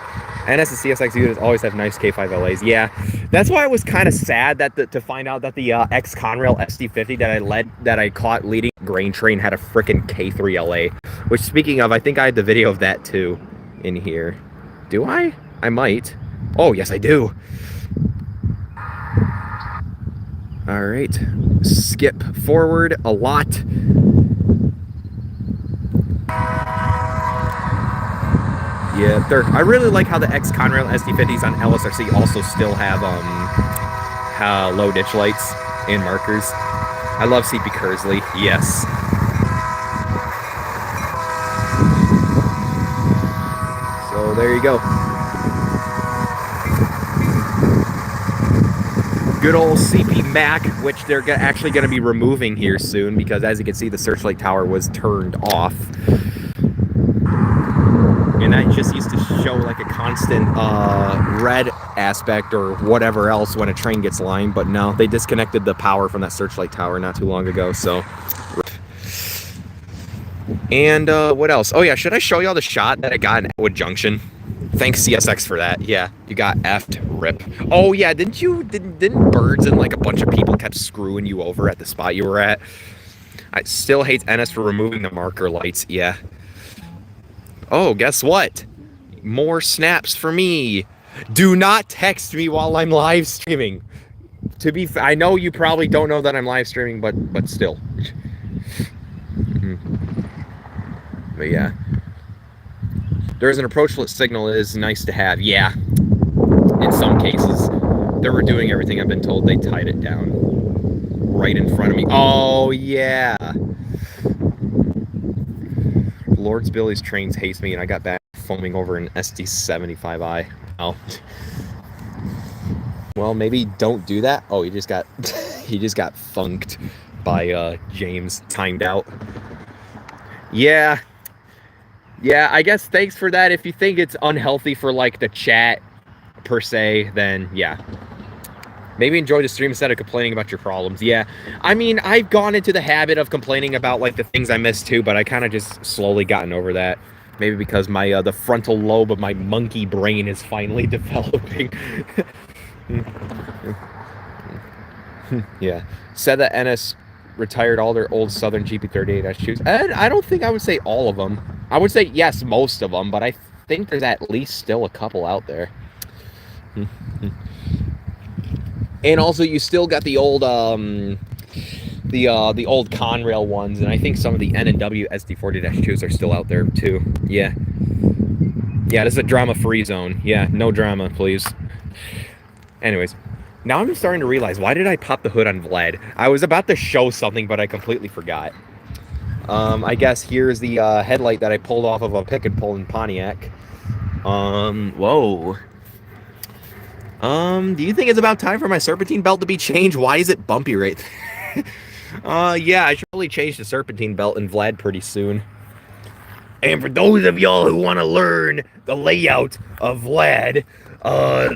S1: NS and CSX units always have nice K5LAs. Yeah, that's why I was kind of sad that to find out that the X Conrail SD50 that I caught leading grain train had a freaking K3LA. Which, speaking of, I think I had the video of that too in here. Do I? I might. Oh yes, I do. All right, skip forward a lot. Yeah, I really like how the X Conrail SD50s on LSRC also still have low ditch lights and markers. I love CP Kursley. Yes. So there you go. Good old CP Mac, which they're actually going to be removing here soon because, as you can see, the searchlight tower was turned off. And that just used to show like a constant red aspect or whatever else when a train gets lined. But no, they disconnected the power from that searchlight tower not too long ago. So And what else? Oh yeah, should I show y'all the shot that I got in Atwood Junction? Thanks CSX for that. Yeah, you got effed. Rip. Oh yeah, didn't birds and like a bunch of people kept screwing you over at the spot you were at? I still hate NS for removing the marker lights. Yeah. Oh, guess what? More snaps for me. Do not text me while I'm live streaming. I know you probably don't know that I'm live streaming, but still. But yeah, there's an approachless signal. It is nice to have. Yeah, in some cases, they were doing everything I've been told. They tied it down right in front of me. Oh yeah. Lord's Billy's trains hates me, and I got back foaming over an SD75i. Oh. Well, maybe don't do that. Oh, he just got funked by James, timed out. Yeah, I guess thanks for that. If you think it's unhealthy for like the chat per se, then yeah, maybe enjoy the stream instead of complaining about your problems. Yeah, I mean, I've gone into the habit of complaining about like the things I miss too, but I kind of just slowly gotten over that. Maybe because my the frontal lobe of my monkey brain is finally developing. Yeah, said that NS retired all their old Southern GP38 shoes. And I don't think I would say all of them. I would say yes, most of them, but I think there's at least still a couple out there. And also, you still got the old the old Conrail ones, and I think some of the N&W SD40-2s are still out there too. Yeah, this is a drama-free zone. Yeah, no drama, please. Anyways, now I'm starting to realize, why did I pop the hood on Vlad? I was about to show something, but I completely forgot. I guess here's the headlight that I pulled off of a pick and pull in Pontiac. Whoa. Do you think it's about time for my serpentine belt to be changed? Why is it bumpy right there? Yeah, I should probably change the serpentine belt in Vlad pretty soon. And for those of y'all who want to learn the layout of Vlad,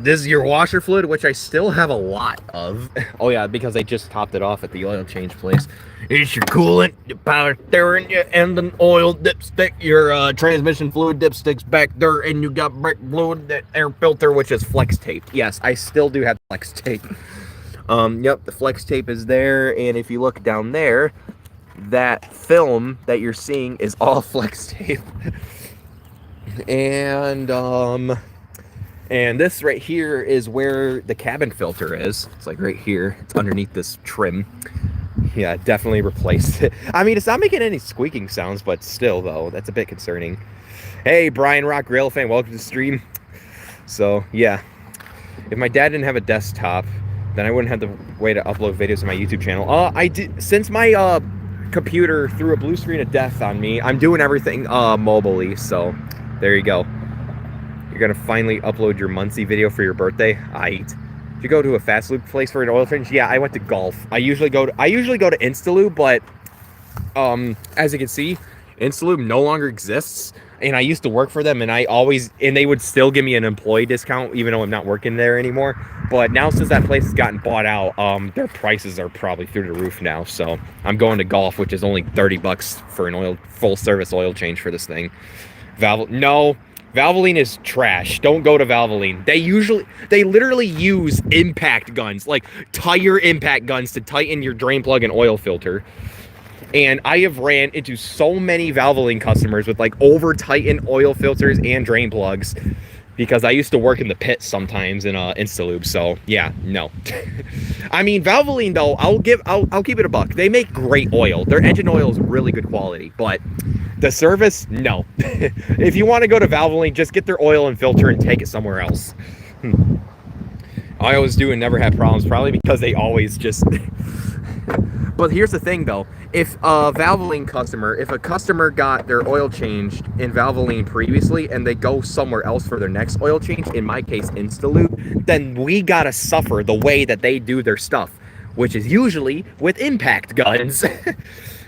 S1: this is your washer fluid, which I still have a lot of. Oh yeah, because I just topped it off at the oil change place. It's your coolant, your power steering, and an oil dipstick. Your transmission fluid dipstick's back there, and you got brake fluid, that air filter, which is flex tape. Yes, I still do have flex tape. Yep, the flex tape is there, and if you look down there, that film that you're seeing is all flex tape. And this right here is where the cabin filter is. It's like right here. It's underneath this trim. Yeah, definitely replaced it. I mean, it's not making any squeaking sounds, but still, though, that's a bit concerning. Hey, Brian Rock Railfan, welcome to the stream. So, yeah. If my dad didn't have a desktop, then I wouldn't have the way to upload videos to my YouTube channel. I did, since my computer threw a blue screen of death on me, I'm doing everything mobilely, so there you go. You're gonna finally upload your Muncie video for your birthday. Did you go to a fast lube place for an oil change? Yeah, I went to Golf. I usually go to Instalube, but as you can see, Instalube no longer exists. And I used to work for them, and they would still give me an employee discount even though I'm not working there anymore. But now, since that place has gotten bought out, their prices are probably through the roof now. So I'm going to Golf, which is only $30 for an full service oil change for this thing. Valvoline is trash. Don't go to Valvoline. They literally use impact guns, like tire impact guns, to tighten your drain plug and oil filter. And I have ran into so many Valvoline customers with like over tightened oil filters and drain plugs, because I used to work in the pit sometimes in Instalube. So yeah, no. I mean, Valvoline though, I'll keep it a buck. They make great oil. Their engine oil is really good quality, but the service, no. If you want to go to Valvoline, just get their oil and filter and take it somewhere else. I always do and never have problems, probably because they always just... But here's the thing though, if a customer got their oil changed in Valvoline previously and they go somewhere else for their next oil change, in my case Instalube, then we gotta suffer the way that they do their stuff, which is usually with impact guns.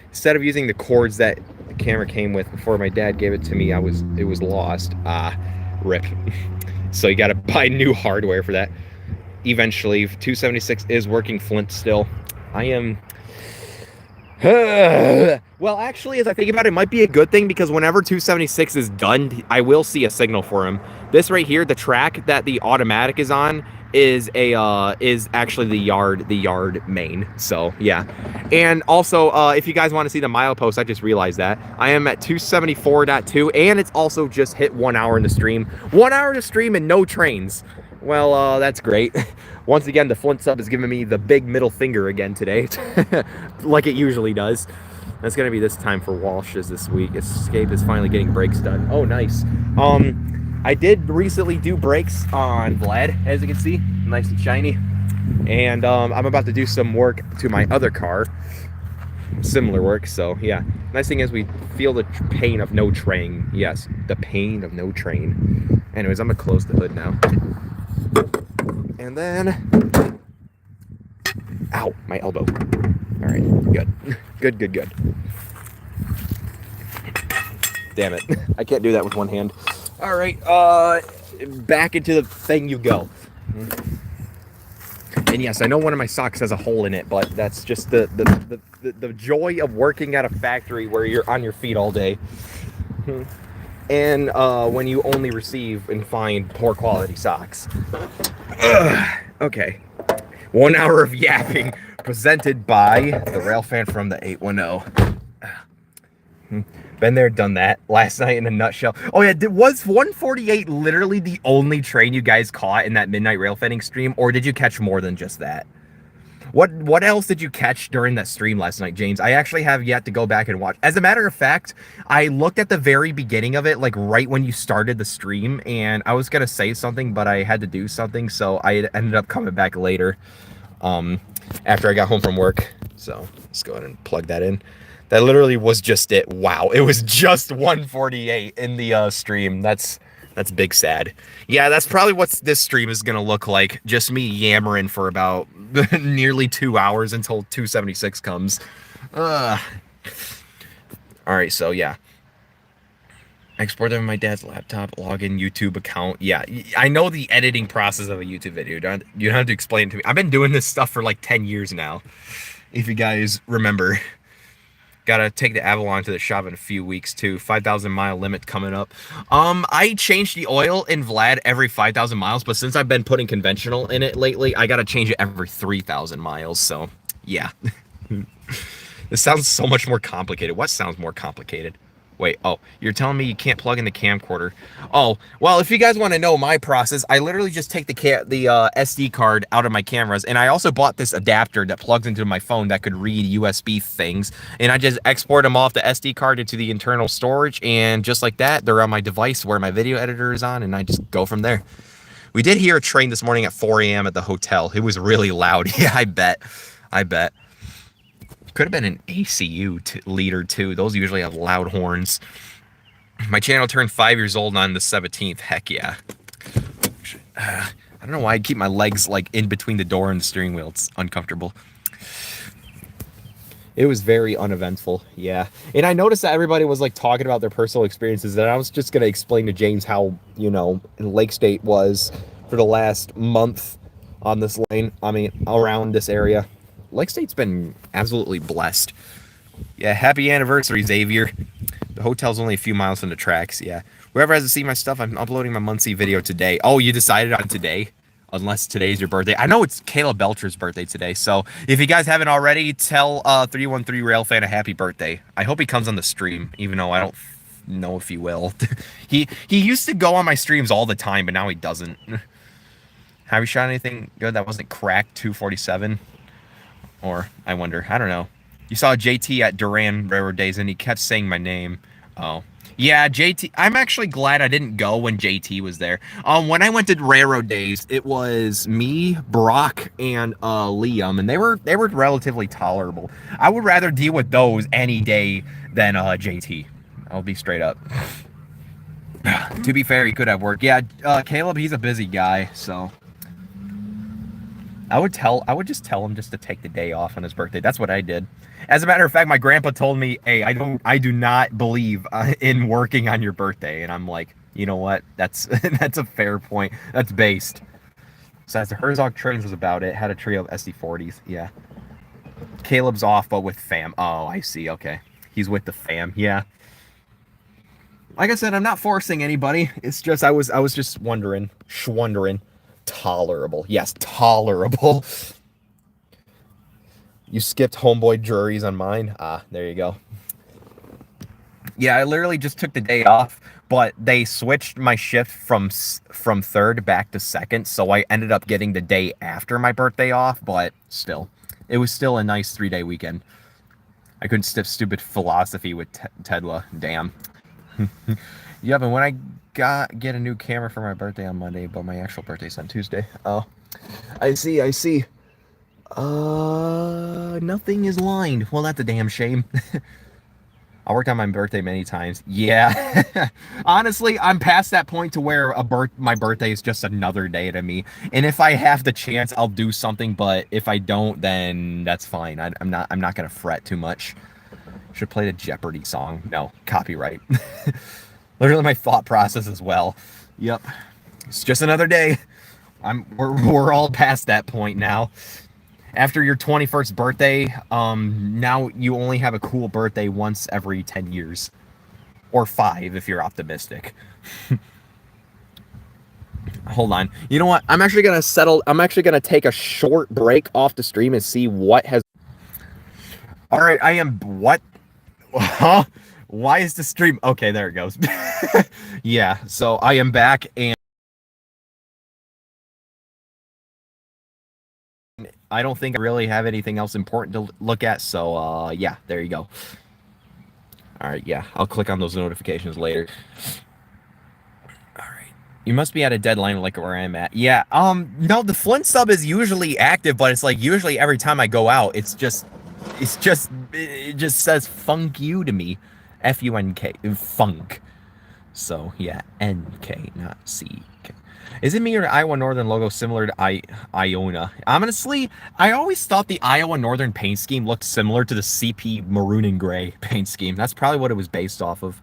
S1: Instead of using the cords that the camera came with before my dad gave it to me, it was lost. Rip. So you gotta buy new hardware for that. Eventually, 276 is working Flint still. Well, actually, as I think about it, it might be a good thing because whenever 276 is done, I will see a signal for him. This right here, the track that the automatic is on, is actually the yard main. So yeah, and also if you guys want to see the milepost, I just realized that I am at 274.2, and it's also just hit 1 hour in the stream. 1 hour in the stream and no trains. Well, that's great. Once again, the Flint sub is giving me the big middle finger again today, like it usually does. That's gonna be this time for Walsh's this week. Escape is finally getting brakes done. Oh, nice. I did recently do brakes on Vlad, as you can see, nice and shiny. And I'm about to do some work to my other car, similar work. So yeah, nice thing is we feel the pain of no train. Yes, the pain of no train. Anyways, I'm gonna close the hood now. And then, ow, my elbow. All right, good. Good. Damn it, I can't do that with one hand. All right, back into the thing you go. And yes, I know one of my socks has a hole in it, but that's just the joy of working at a factory where you're on your feet all day. And when you only receive and find poor quality socks. Okay. 1 hour of yapping presented by the Railfan from the 810. Been there, done that. Last night in a nutshell. Oh yeah, was 148 literally the only train you guys caught in that midnight railfanning stream, or did you catch more than just that? What else did you catch during that stream last night, James? I actually have yet to go back and watch. As a matter of fact, I looked at the very beginning of it, like right when you started the stream, and I was gonna say something, but I had to do something, so I ended up coming back later, after I got home from work. So let's go ahead and plug that in. That literally was just it. Wow, it was just 148 in the stream. That's big sad. Yeah, that's probably what this stream is gonna look like. Just me yammering for about nearly 2 hours until 276 comes. All right, so yeah. Export them on my dad's laptop, log in YouTube account. Yeah, I know the editing process of a YouTube video. You don't have to explain it to me. I've been doing this stuff for like 10 years now, if you guys remember. Gotta take the Avalon to the shop in a few weeks too. 5,000 mile limit coming up. I change the oil in Vlad every 5,000 miles, but since I've been putting conventional in it lately, I gotta change it every 3,000 miles. So yeah, this sounds so much more complicated. What sounds more complicated? Wait, oh, you're telling me you can't plug in the camcorder? Oh, well, if you guys want to know my process, I literally just take the SD card out of my cameras, and I also bought this adapter that plugs into my phone that could read USB things, and I just export them off the SD card into the internal storage, and just like that, they're on my device where my video editor is on, and I just go from there. We did hear a train this morning at 4 a.m. at the hotel. It was really loud. Yeah, I bet. Could have been an ACU leader too. Those usually have loud horns. My channel turned 5 years old on the 17th. Heck yeah. I don't know why I keep my legs like in between the door and the steering wheel. It's uncomfortable. It was very uneventful, yeah. And I noticed that everybody was like talking about their personal experiences, and I was just gonna explain to James how, you know, Lake State was for the last month on this lane. I mean, around this area. Lake State's been absolutely blessed. Yeah, happy anniversary, Xavier. The hotel's only a few miles from the tracks, yeah. Whoever hasn't seen my stuff, I'm uploading my monthly video today. Oh, you decided on today? Unless today's your birthday. I know it's Caleb Belcher's birthday today, so if you guys haven't already, tell 313 Railfan a happy birthday. I hope he comes on the stream, even though I don't know if he will. He used to go on my streams all the time, but now he doesn't. Have you shot anything good that wasn't cracked 247? Or, I wonder, I don't know. You saw JT at Duran Railroad Days, and he kept saying my name. Oh. Yeah, JT, I'm actually glad I didn't go when JT was there. When I went to Railroad Days, it was me, Brock, and Liam, and they were relatively tolerable. I would rather deal with those any day than JT. I'll be straight up. To be fair, he could have work. Yeah, Caleb, he's a busy guy, so... I would just tell him just to take the day off on his birthday. That's what I did. As a matter of fact, my grandpa told me, hey, I do not believe in working on your birthday. And I'm like, you know what? That's a fair point. That's based. So as the Herzog trains was about it, had a trio of SD40s. Yeah. Caleb's off, but with fam. Oh, I see. Okay. He's with the fam. Yeah. Like I said, I'm not forcing anybody. It's just I was just wondering. Schwondering. Tolerable. Yes, tolerable. You skipped homeboy juries on mine. Ah, there you go. Yeah, I literally just took the day off, but they switched my shift from third back to second, so I ended up getting the day after my birthday off, but still. It was still a nice 3-day weekend. I couldn't stiff stupid philosophy with Tedla. Damn. Yeah, but when I get a new camera for my birthday on Monday, but my actual birthday's on Tuesday. Oh. I see. Nothing is lined. Well, that's a damn shame. I worked on my birthday many times. Yeah. Honestly, I'm past that point to where my birthday is just another day to me. And if I have the chance, I'll do something, but if I don't, then that's fine. I'm not going to fret too much. Should play the Jeopardy song. No, copyright. Literally my thought process as well. Yep. It's just another day. We're all past that point now. After your 21st birthday, now you only have a cool birthday once every 10 years. Or 5 if you're optimistic. Hold on. You know what? I'm actually going to take a short break off the stream and see what has... Alright, I am... What? Huh? Why is the stream... Okay, there it goes. Yeah, so I am back, and I don't think I really have anything else important to look at, so, yeah, there you go. Alright, yeah, I'll click on those notifications later. Alright. You must be at a deadline like where I'm at. Yeah, no, the Flint sub is usually active, but it's like usually every time I go out, it just says funk you to me. F-U-N-K, funk. So, yeah, N-K, not C-K. Is it me or the Iowa Northern logo similar to Iona? Honestly, I always thought the Iowa Northern paint scheme looked similar to the CP Maroon and Gray paint scheme. That's probably what it was based off of.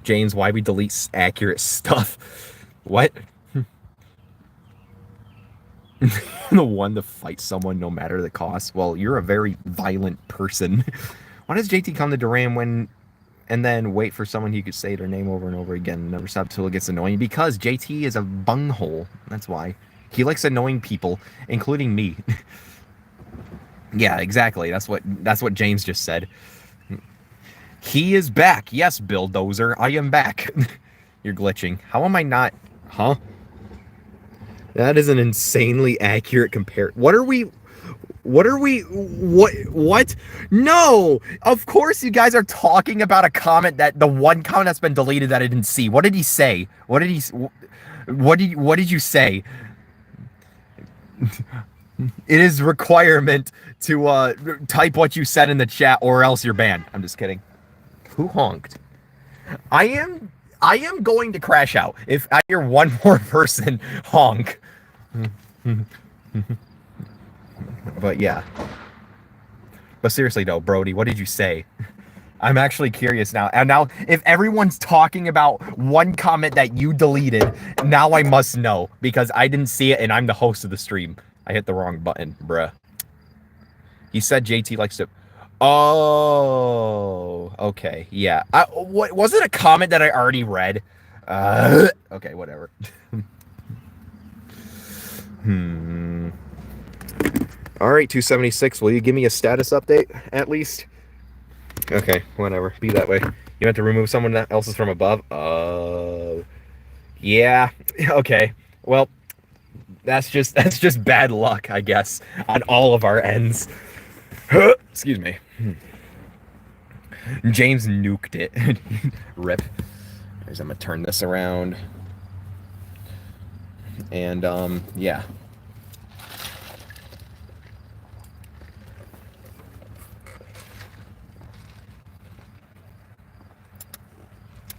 S1: James, why we delete accurate stuff? What? The one to fight someone no matter the cost. Well, you're a very violent person. Why does JT come to Duran and then wait for someone he could say their name over and over again, never stop till it gets annoying? Because JT is a bunghole. That's why. He likes annoying people, including me. Yeah, exactly. That's what James just said. He is back. Yes, Bulldozer. I am back. You're glitching. How am I not? Huh? That is an insanely accurate compare. What? No! Of course you guys are talking about a comment the one comment that's been deleted that I didn't see. What did he say? What did you say? It is requirement to type what you said in the chat or else you're banned. I'm just kidding. Who honked? I am going to crash out if I hear one more person honk. But yeah. But seriously though, Brody, what did you say? I'm actually curious now. And now, if everyone's talking about one comment that you deleted, now I must know because I didn't see it and I'm the host of the stream. I hit the wrong button, bruh. He said JT likes to... Oh, okay, yeah. What was it? A comment that I already read? Okay, whatever. All right, 276. Will you give me a status update at least? Okay, whatever. Be that way. You have to remove someone else's from above. Yeah. Okay. Well, that's just bad luck, I guess, on all of our ends. Excuse me. James nuked it. Rip. I'm gonna turn this around. And yeah.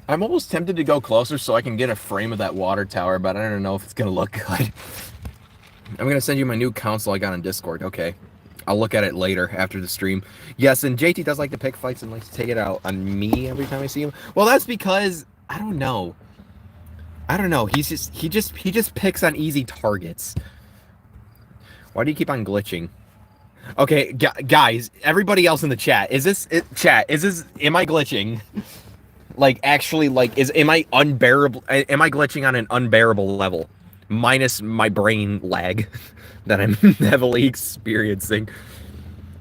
S1: I'm almost tempted to go closer so I can get a frame of that water tower, but I don't know if it's gonna look good. I'm gonna send you my new console I got on Discord. Okay. I'll look at it later after the stream. Yes, and JT does like to pick fights and likes to take it out on me every time I see him. Well, that's because I don't know. He just picks on easy targets. Why do you keep on glitching? Okay, guys, everybody else in the chat, is this chat? Is this? Am I glitching? Like, actually, like, am I unbearable? Am I glitching on an unbearable level, minus my brain lag that I'm heavily experiencing?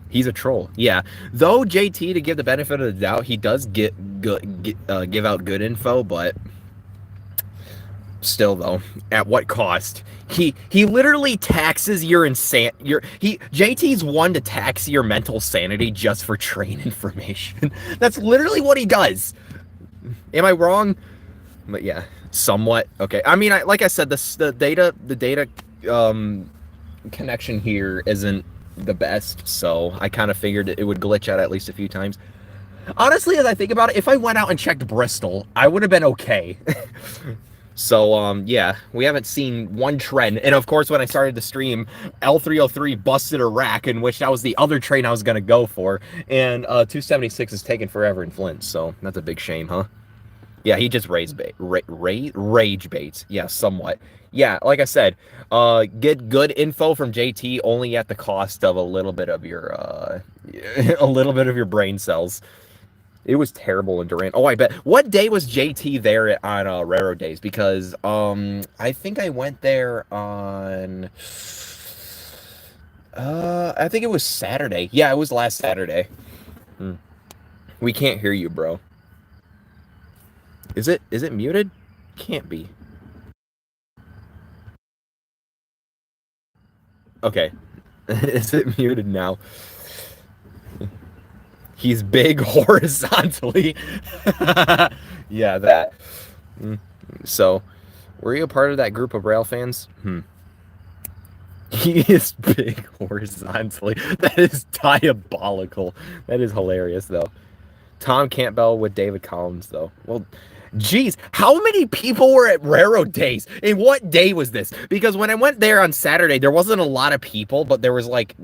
S1: He's a troll. Yeah. Though JT, to give the benefit of the doubt, he does give out good info, but still though, at what cost? He literally taxes your JT's one to tax your mental sanity just for train information. That's literally what he does. Am I wrong? But yeah, somewhat. Okay. I mean, like I said, the data connection here isn't the best, so I kind of figured it would glitch out at least a few times. Honestly, as I think about it, if I went out and checked Bristol, I would have been okay. So, yeah, we haven't seen one trend. And of course, when I started the stream, L303 busted a rack, in which that was the other train I was going to go for. And 276 is taking forever in Flint, so that's a big shame, huh? Yeah, he just rage baits. Yeah, somewhat. Yeah, like I said, get good info from JT only at the cost of a little bit of your a little bit of your brain cells. It was terrible in Durant. Oh, I bet. What day was JT there on Railroad Days? Because I think I went there on I think it was Saturday. Yeah, it was last Saturday. We can't hear you, bro. Is it muted? Can't be. Okay. Is it muted now? He's big horizontally. Yeah, that. So, were you a part of that group of rail fans? He is big horizontally. That is diabolical. That is hilarious, though. Tom Campbell with David Collins, though. Well, geez, how many people were at Railroad Days? And what day was this? Because when I went there on Saturday, there wasn't a lot of people, but there was like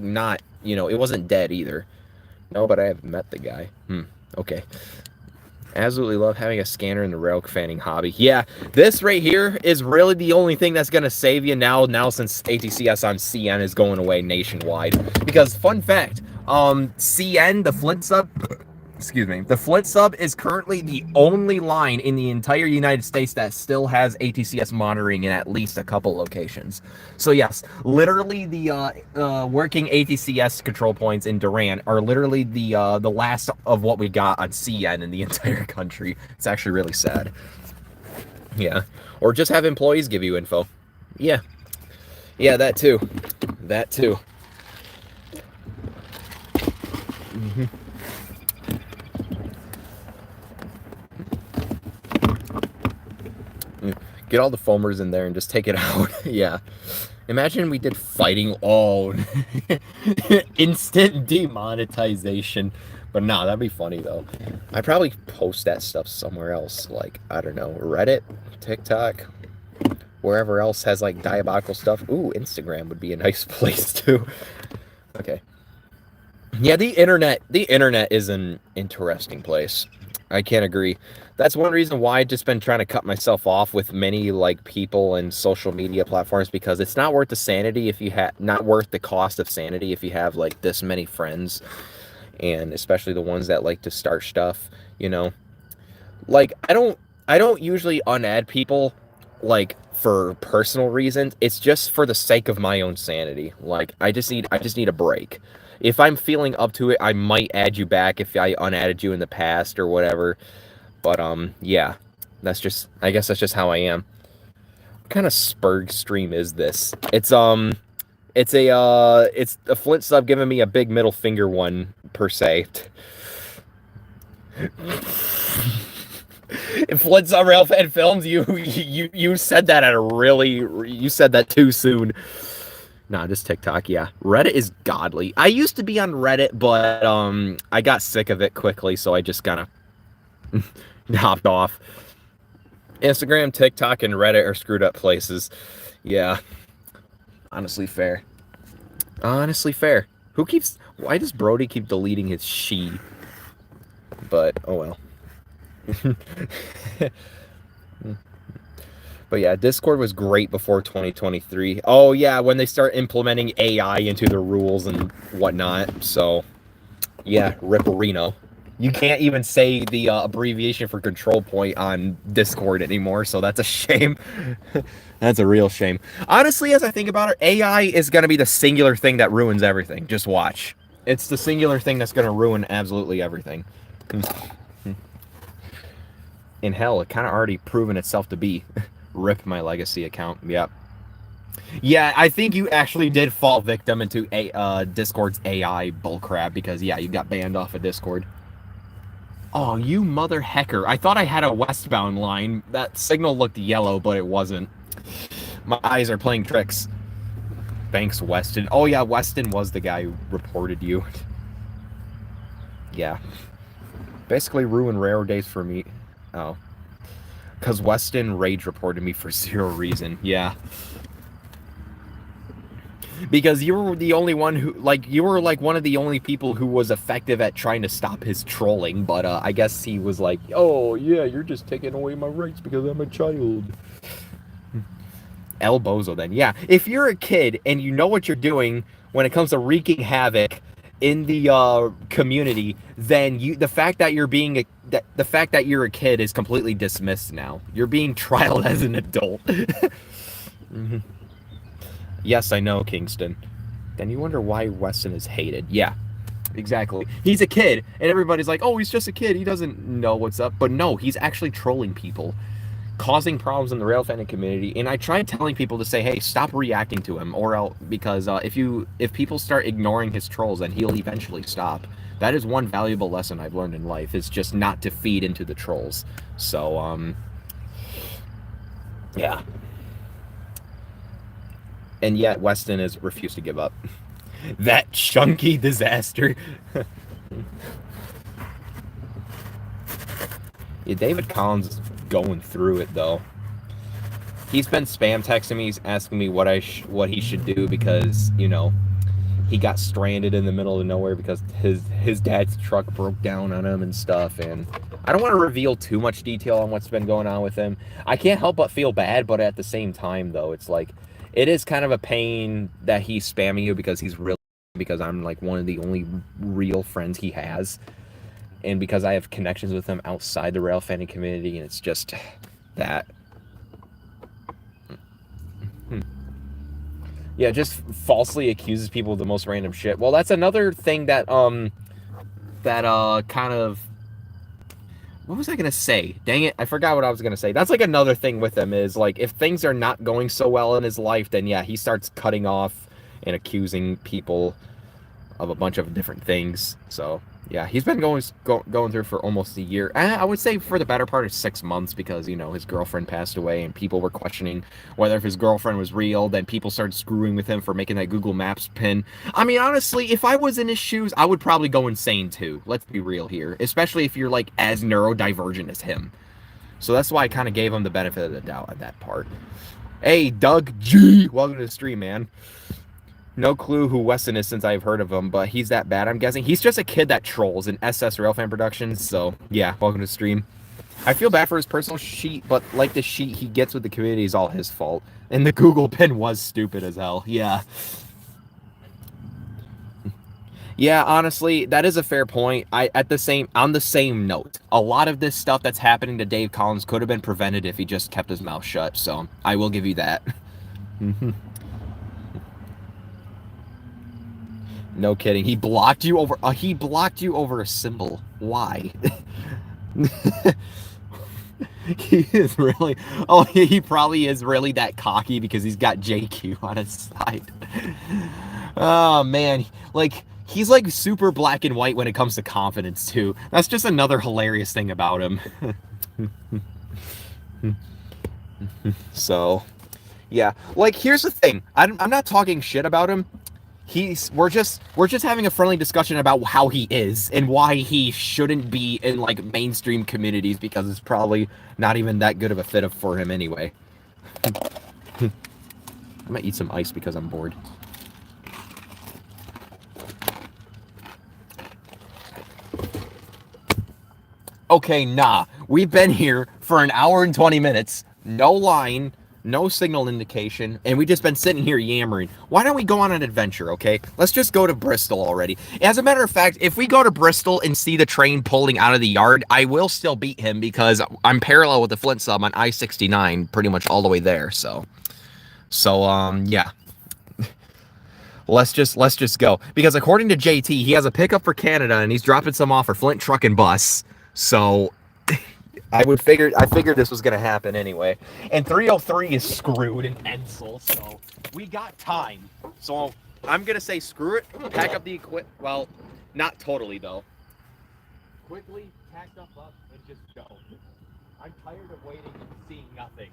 S1: not, you know, it wasn't dead either. No, but I have met the guy. Okay. Absolutely love having a scanner in the Railfanning hobby. Yeah, this right here is really the only thing that's going to save you now since ATCS on CN is going away nationwide. Because, fun fact, CN, the Flint sub, excuse me, the Flint sub is currently the only line in the entire United States that still has ATCS monitoring in at least a couple locations. So yes, literally the working ATCS control points in Durant are literally the last of what we got on CN in the entire country. It's actually really sad. Yeah, or just have employees give you info. Yeah, that too. That too. Get all the foamers in there and just take it out. Yeah. Imagine we did fighting all instant demonetization. But nah, that'd be funny though. I'd probably post that stuff somewhere else. Like, I don't know, Reddit, TikTok, wherever else has like diabolical stuff. Ooh, Instagram would be a nice place too. Okay. Yeah, the internet is an interesting place. I can't agree. That's one reason why I've just been trying to cut myself off with many like people and social media platforms, because it's not worth the sanity if you have not worth the cost of sanity if you have like this many friends, and especially the ones that like to start stuff, you know. Like I don't usually unadd people like for personal reasons. It's just for the sake of my own sanity. Like I just need a break. If I'm feeling up to it, I might add you back if I unadded you in the past or whatever. But yeah, I guess that's just how I am. What kind of Spurg stream is this? It's it's a Flint sub giving me a big middle finger one per se. In Flint sub Railfan films, you said that you said that too soon. Nah, just TikTok, yeah. Reddit is godly. I used to be on Reddit, but I got sick of it quickly, so I just kind of hopped off. Instagram, TikTok, and Reddit are screwed up places. Yeah. Honestly fair. Honestly fair. Why does Brody keep deleting his she? But, oh well. But yeah, Discord was great before 2023. Oh yeah, when they start implementing AI into the rules and whatnot. So yeah, Ripperino. You can't even say the abbreviation for control point on Discord anymore, so that's a shame. That's a real shame. Honestly, as I think about it, AI is going to be the singular thing that ruins everything. Just watch. It's the singular thing that's going to ruin absolutely everything. In hell, it kind of already proven itself to be. Rip my legacy account. Yep. Yeah, I think you actually did fall victim into Discord's AI bullcrap because, yeah, you got banned off of Discord. Oh, you mother hecker. I thought I had a westbound line. That signal looked yellow, but it wasn't. My eyes are playing tricks. Thanks, Weston. Oh, yeah, Weston was the guy who reported you. Yeah. Basically ruined rare days for me. Oh. Because Weston rage reported me for zero reason. Yeah. Because you were the only one who, like, you were, like, one of the only people who was effective at trying to stop his trolling, but, I guess he was like, oh, yeah, you're just taking away my rights because I'm a child. El Bozo, then. Yeah, if you're a kid and you know what you're doing when it comes to wreaking havoc in the, community, then the fact that you're being the fact that you're a kid is completely dismissed now. You're being trialed as an adult. Mm-hmm. Yes, I know, Kingston. Then you wonder why Weston is hated. Yeah, exactly. He's a kid, and everybody's like, oh, he's just a kid. He doesn't know what's up. But no, he's actually trolling people, causing problems in the Railfanning community. And I tried telling people to say, hey, stop reacting to him, or else, because if people start ignoring his trolls, then he'll eventually stop. That is one valuable lesson I've learned in life, is just not to feed into the trolls. So, yeah. And yet Weston has refused to give up. That chunky disaster. Yeah, David Collins is going through it though. He's been spam texting me, asking me what he should do because, you know, he got stranded in the middle of nowhere because his dad's truck broke down on him and stuff. And I don't want to reveal too much detail on what's been going on with him. I can't help but feel bad, but at the same time though, it's like, it is kind of a pain that he's spamming you because because I'm like one of the only real friends he has. And because I have connections with him outside the Railfanning community, and it's just that. Yeah, just falsely accuses people of the most random shit. Well, that's another thing that, kind of, what was I going to say? Dang it, I forgot what I was going to say. That's like another thing with him is, like, if things are not going so well in his life, then yeah, he starts cutting off and accusing people of a bunch of different things. So, yeah, he's been going through for almost a year. I would say for the better part of 6 months because, you know, his girlfriend passed away and people were questioning whether if his girlfriend was real. Then people started screwing with him for making that Google Maps pin. I mean, honestly, if I was in his shoes, I would probably go insane too. Let's be real here. Especially if you're, like, as neurodivergent as him. So that's why I kind of gave him the benefit of the doubt at that part. Hey, Doug G! Welcome to the stream, man. No clue who Weston is since I've heard of him, but he's that bad, I'm guessing. He's just a kid that trolls in SS Railfan Productions, so yeah, welcome to the stream. I feel bad for his personal sheet, but like the sheet he gets with the community is all his fault. And the Google pin was stupid as hell, yeah. Yeah, honestly, that is a fair point. On the same note, a lot of this stuff that's happening to Dave Collins could have been prevented if he just kept his mouth shut, so I will give you that. No kidding. He blocked you over a symbol. Why? He is really, he probably is really that cocky because he's got JQ on his side. Oh man, like he's like super black and white when it comes to confidence too. That's just another hilarious thing about him. So, yeah, like here's the thing. I'm not talking shit about him. We're just having a friendly discussion about how he is and why he shouldn't be in like mainstream communities because it's probably not even that good of a fit for him anyway. I might eat some ice because I'm bored. Okay, nah. We've been here for an hour and 20 minutes. No line. no signal indication, and we just been sitting here yammering. Why don't we go on an adventure, okay? Let's just go to Bristol already. As a matter of fact, if we go to Bristol and see the train pulling out of the yard, I will still beat him because I'm parallel with the Flint sub on I-69 pretty much all the way there, so yeah. Let's just go. Because according to JT, he has a pickup for Canada and he's dropping some off for Flint truck and bus. So I figured this was gonna happen anyway. And 303 is screwed in Edsel, so we got time. So I'm gonna say screw it, pack up the equipment. Well, not totally though. Quickly pack stuff up and just go. I'm tired of waiting and seeing nothing.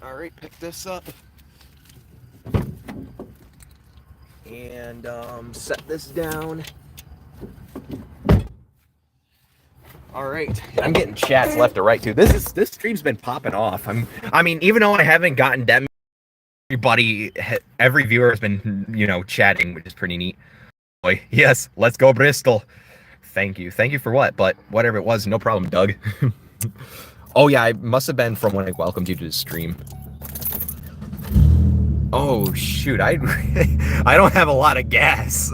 S1: All right, pick this up. And set this down. All right, I'm getting chats left to right too. This stream's been popping off. I mean, even though I haven't gotten that many, every viewer has been, chatting, which is pretty neat. Boy, yes, let's go Bristol. Thank you for what? But whatever it was, no problem, Doug. Oh yeah, I must have been from when I welcomed you to the stream. Oh shoot, I don't have a lot of gas.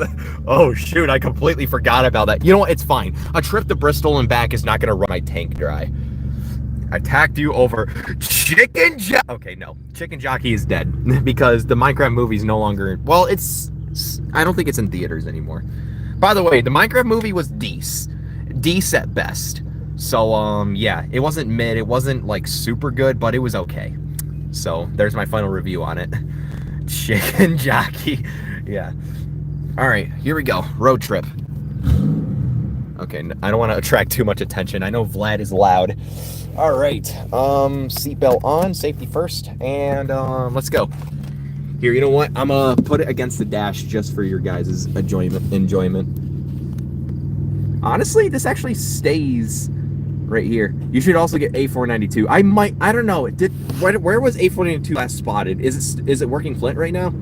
S1: Oh shoot, I completely forgot about that. You know what, it's fine. A trip to Bristol and back is not gonna run my tank dry. I attacked you over Chicken Jockey. Okay, no. Chicken Jockey is dead because the Minecraft movie is no longer, well, I don't think it's in theaters anymore. By the way, the Minecraft movie was decent at best. So yeah, it wasn't mid, it wasn't like super good, but it was okay. So there's my final review on it. Chicken Jockey. Yeah. All right, here we go. Road trip. Okay, I don't want to attract too much attention. I know Vlad is loud. All right. Seatbelt on, safety first, and let's go. Here, you know what? I'm gonna put it against the dash just for your guys' enjoyment. Honestly, this actually stays right here. You should also get A492. I don't know. Where was A492 last spotted? Is it working Flint right now?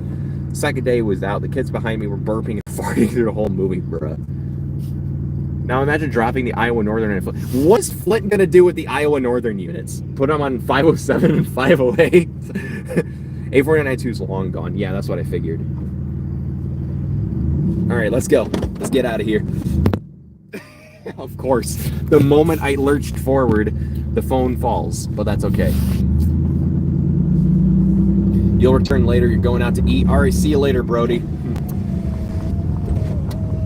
S1: Second day was out. The kids behind me were burping and farting through the whole movie, bruh. Now imagine dropping the Iowa Northern and Flint. What's Flint gonna do with the Iowa Northern units? Put them on 507 and 508? A492 is long gone. Yeah, that's what I figured. All right, let's go. Let's get out of here. Of course, the moment I lurched forward, the phone falls, but that's okay. You'll return later. You're going out to eat. All right, see you later, Brody.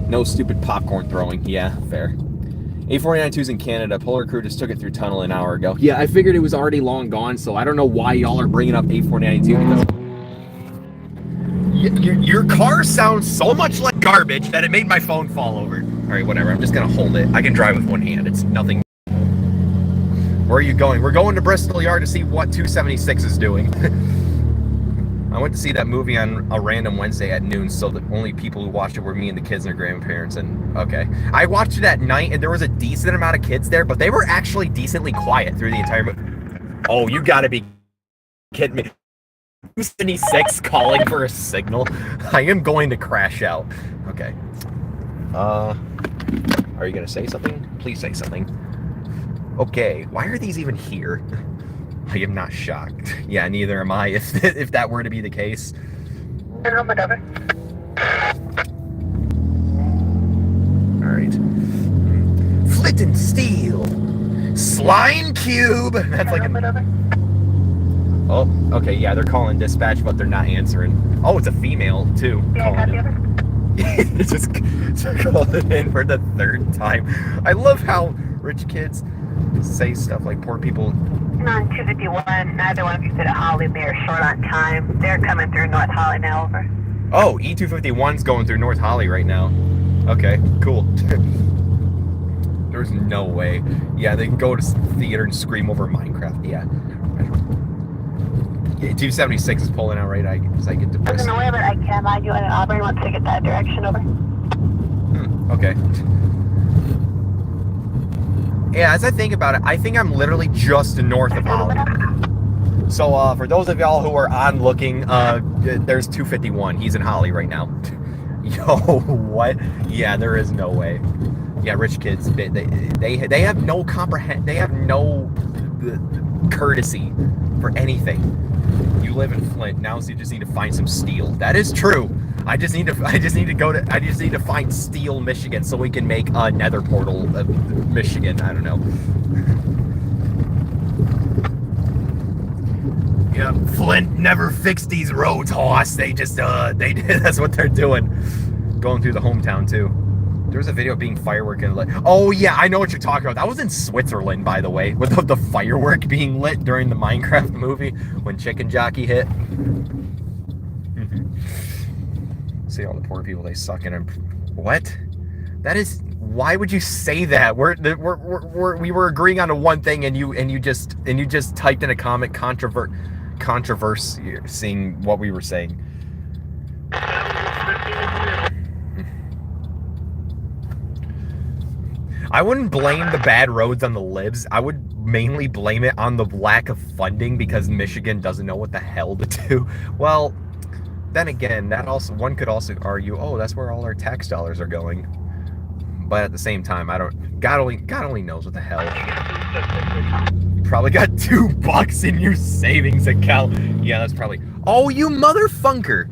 S1: No stupid popcorn throwing. Yeah, fair. A492's in Canada. Polar Crew just took it through tunnel an hour ago. Yeah, I figured it was already long gone, so I don't know why y'all are bringing up A492 because your car sounds so much like garbage that it made my phone fall over. All right, whatever. I'm just gonna hold it. I can drive with one hand. It's nothing. Where are you going? We're going to Bristol Yard to see what 276 is doing. I went to see that movie on a random Wednesday at noon, so the only people who watched it were me and the kids and their grandparents. And okay, I watched it at night, and there was a decent amount of kids there, but they were actually decently quiet through the entire movie. Oh, you gotta be kidding me! 276 calling for a signal. I am going to crash out. Okay. Are you gonna say something? Please say something. Okay. Why are these even here? I am not shocked. Yeah, neither am I, if that were to be the case.
S2: Whatever.
S1: Alright. Flint and Steel. Slime Cube. That's like a... Oh, okay, yeah, they're calling dispatch, but they're not answering. Oh, it's a female, too. Calling in. Just calling in for the third time. I love how rich kids say stuff like poor people.
S2: On 251, neither one of you sit at Holly. They are short on time. They're coming through North Holly now, over.
S1: Oh, E251's going through North Holly right now. Okay, cool. There's no way. Yeah, they can go to theater and scream over Minecraft. Yeah. 276 is pulling out right as I get to Bristol.
S2: There's no way, but I can find you in Auburn once I get that direction, over.
S1: Okay. Yeah, as I think about it, I think I'm literally just north of Holly. So for those of y'all who are on looking, there's 251. He's in Holly right now. Yo, what? Yeah, there is no way. Yeah, rich kids, they have no they have no courtesy for anything. You live in Flint now, so you just need to find some steel. That is true. I just need to find steel, Michigan, so we can make a nether portal of Michigan. I don't know. Yeah, Flint never fixed these roads, Hoss. They just that's what they're doing. Going through the hometown too. There was a video being firework and lit. Oh yeah, I know what you're talking about. That was in Switzerland, by the way, with the firework being lit during the Minecraft movie when Chicken Jockey hit. See all the poor people, they suck in. What? That is. Why would you say that? We were agreeing on a one thing, and you just typed in a comment controversy seeing what we were saying. I wouldn't blame the bad roads on the libs. I would mainly blame it on the lack of funding because Michigan doesn't know what the hell to do. Well, then again, one could also argue, oh, that's where all our tax dollars are going. But at the same time, God only knows what the hell. You probably got $2 in your savings account. Yeah, that's probably. Oh, you motherfunker!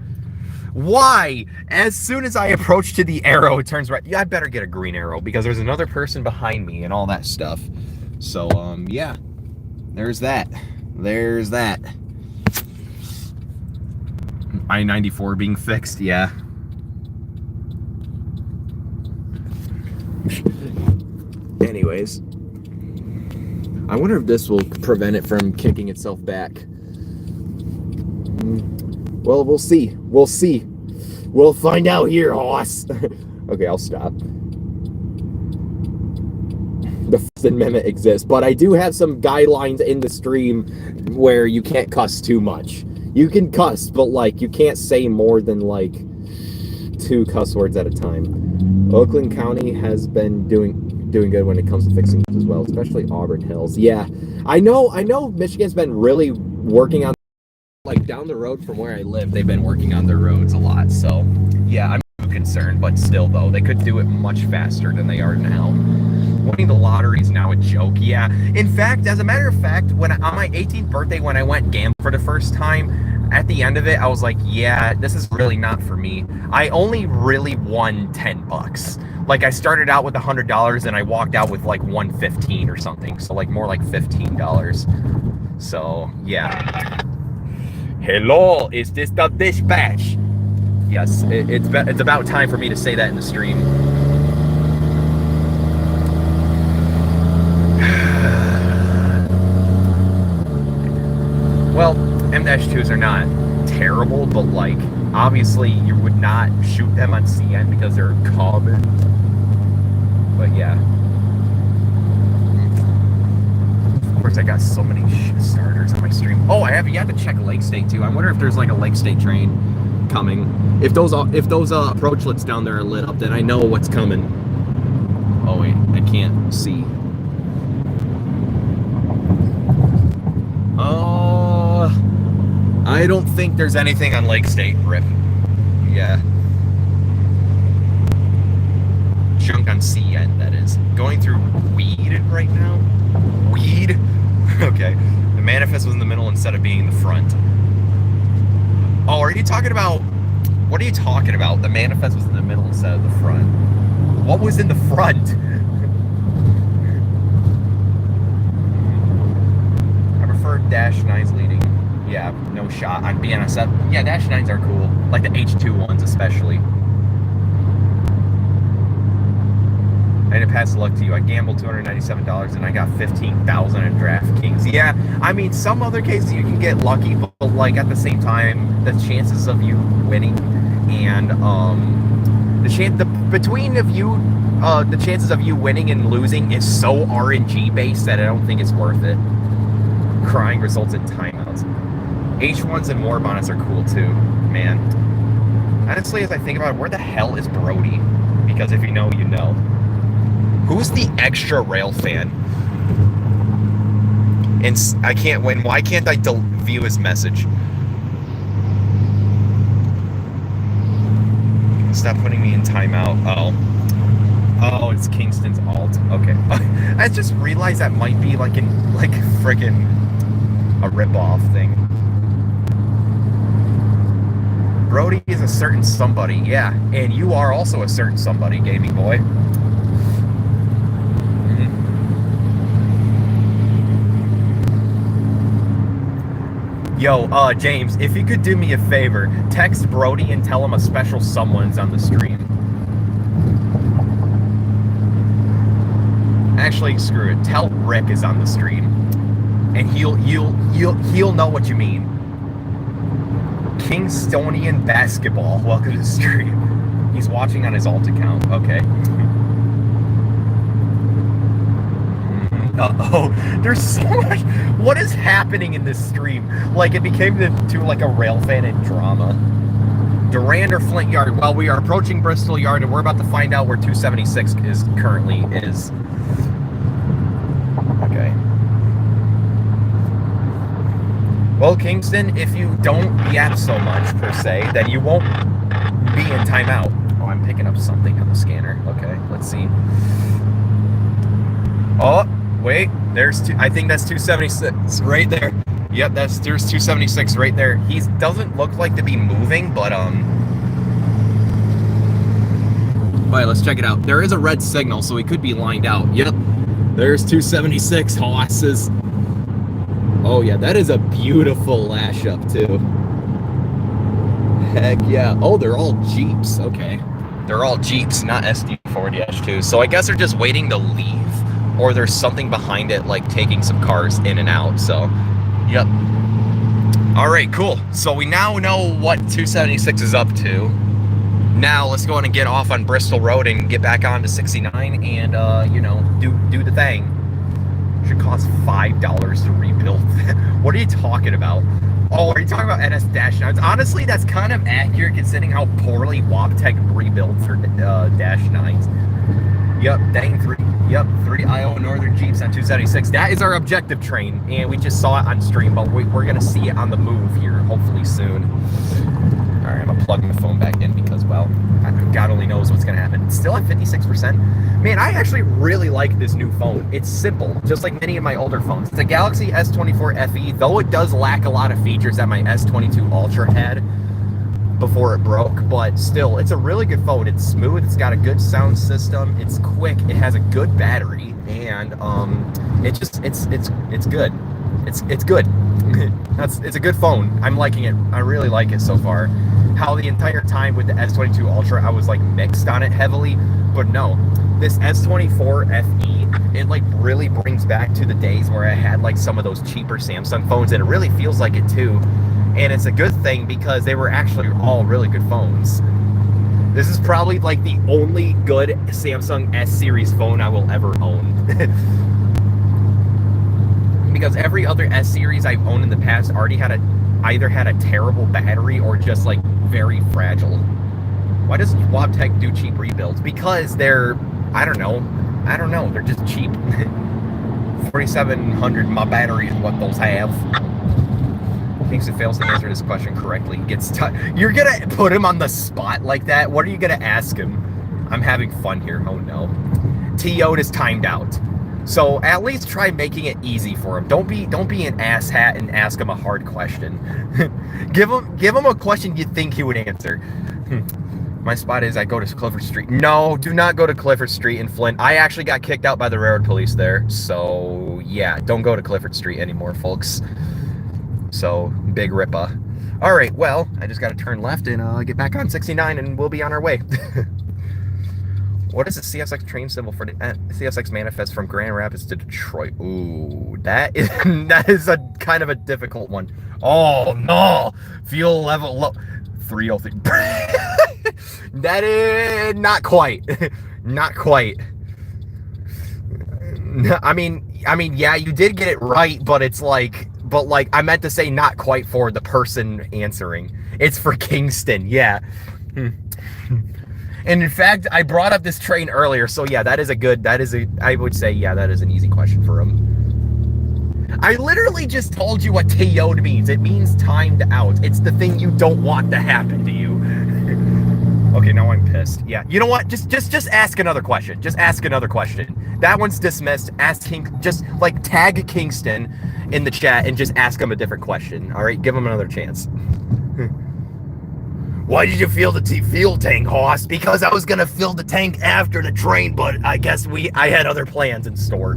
S1: Why? As soon as I approach to the arrow, it turns right. Yeah, I better get a green arrow because there's another person behind me and all that stuff. So, yeah. There's that. There's that. I-94 being fixed, yeah. Anyways. I wonder if this will prevent it from kicking itself back. Well, we'll see. We'll see. We'll find out here, Hoss. Okay, I'll stop. The First Amendment exists, but I do have some guidelines in the stream where you can't cuss too much. You can cuss, but like you can't say more than like 2 cuss words at a time. Oakland County has been doing good when it comes to fixing this as well, especially Auburn Hills. Yeah, I know Michigan's been really working on. Like down the road from where I live, they've been working on their roads a lot. So yeah, I'm concerned, but still though, they could do it much faster than they are now. Winning the lottery is now a joke. Yeah, in fact, as a matter of fact, when on my 18th birthday, when I went gambling for the first time, at the end of it, I was like, yeah, this is really not for me. I only really won $10. Like I started out with $100 and I walked out with like $115 or something. So like more like $15. So yeah. Hello, is this the dispatch? Yes, it's about time for me to say that in the stream. Well, M-2s are not terrible, but like, obviously you would not shoot them on CN because they're common. But yeah. Of course, I got so many starters on my stream. Oh, I have yet to check Lake State too. I wonder if there's like a Lake State train coming. If those approachlets down there are lit up, then I know what's coming. Oh wait, I can't see. I don't think there's anything on Lake State, Rip. Yeah. Junk on CN, that is. Going through weed right now? Weed? Okay. The manifest was in the middle instead of being in the front. Oh, are you talking about... What are you talking about? The manifest was in the middle instead of the front. What was in the front? I prefer Dash 9's leading. Yeah, no shot. On BNSF. Yeah, Dash 9s are cool. Like the H2 ones especially. I didn't pass the luck to you. I gambled $297 and I got $15,000 in DraftKings. Yeah, I mean, some other cases you can get lucky, but like at the same time, the chances of you winning and the chances of you winning and losing is so RNG based that I don't think it's worth it. Crying results in timeouts. H1s and war bonnets are cool too, man. Honestly, as I think about it, where the hell is Brody? Because if you know, you know. Who's the extra Railfan? And I can't win. Why can't I view his message? stop putting me in timeout. Oh, it's Kingston's alt. Okay. I just realized that might be like friggin' a rip-off thing. Brody is a certain somebody, yeah. And you are also a certain somebody, gaming boy. Yo, James, if you could do me a favor, text Brody and tell him a special someone's on the stream. Actually, screw it. Tell Rick is on the stream, and he'll know what you mean. Kingstonian Basketball, welcome to the stream. He's watching on his alt account. Okay. Uh-oh, there's so much. What is happening in this stream? Like, it became to like a Railfanning drama. Durand or Flint Yard? Well, we are approaching Bristol Yard, and we're about to find out where 276 currently is. Okay. Well, Kingston, if you don't yap so much, per se, then you won't be in timeout. Oh, I'm picking up something on the scanner. Okay, let's see. Oh, wait, I think that's 276 right there. Yep, there's 276 right there. He doesn't look like to be moving, but all right, let's check it out. There is a red signal, so he could be lined out. Yep, there's 276 horses. Oh yeah, that is a beautiful Lashup too. Heck yeah. Oh, they're all Jeeps. Okay, they're all Jeeps, not SD4-2. So I guess they're just waiting to leave, or there's something behind it, like taking some cars in and out. So, yep. All right, cool. So we now know what 276 is up to. Now let's go on and get off on Bristol Road and get back on to 69 and you know, do the thing. Should cost $5 to rebuild. What are you talking about? Oh, are you talking about NS-9s? Honestly, that's kind of accurate considering how poorly Waptec rebuilds their Dash 9s. Yep, dang, three Iowa Northern Jeeps on 276. That is our objective train, and we just saw it on stream, but we're gonna see it on the move here, hopefully soon. All right, I'm gonna plug my phone back in because, well, God only knows what's gonna happen. It's still at 56%. Man, I actually really like this new phone. It's simple, just like many of my older phones. It's a Galaxy S24 FE, though it does lack a lot of features that my S22 Ultra had before it broke, but still, it's a really good phone. It's smooth, it's got a good sound system, it's quick, it has a good battery, and it's good. It's good. It's a good phone. I'm liking it. I really like it so far. How the entire time with the S22 Ultra, I was like mixed on it heavily, but no, this S24 FE, it like really brings back to the days where I had like some of those cheaper Samsung phones, and it really feels like it too. And it's a good thing because they were actually all really good phones. This is probably like the only good Samsung S-series phone I will ever own. Because every other S-series I've owned in the past already had either had a terrible battery or just like very fragile. Why does Waptec do cheap rebuilds? Because they're, I don't know, they're just cheap. 4700 my battery is what those have. Kingston fails to answer this question correctly. You're gonna put him on the spot like that? What are you gonna ask him? I'm having fun here. Oh no. T.O.'d is timed out. So at least try making it easy for him. Don't be an asshat and ask him a hard question. give him a question you think he would answer. My spot is I go to Clifford Street. No, do not go to Clifford Street in Flint. I actually got kicked out by the railroad police there. So yeah, don't go to Clifford Street anymore, folks. So big rippa. All right, well, I just got to turn left and get back on 69 and we'll be on our way. What is the CSX train symbol for the CSX manifest from Grand Rapids to Detroit? Ooh, that is a kind of a difficult one. Oh no, fuel level low, 303. That is not quite, not quite. I mean, yeah, you did get it right, but it's like, I meant to say not quite for the person answering. It's for Kingston, yeah. And in fact, I brought up this train earlier, so yeah, I would say, yeah, that is an easy question for him. I literally just told you what T.O.'d means. It means timed out. It's the thing you don't want to happen to you. Okay, now I'm pissed. Yeah, you know what? Just ask another question. Just ask another question. That one's dismissed. Just like tag Kingston in the chat and just ask him a different question. All right, give him another chance. Why did you fill the fuel tank, Hoss? Because I was gonna fill the tank after the train, but I guess I had other plans in store.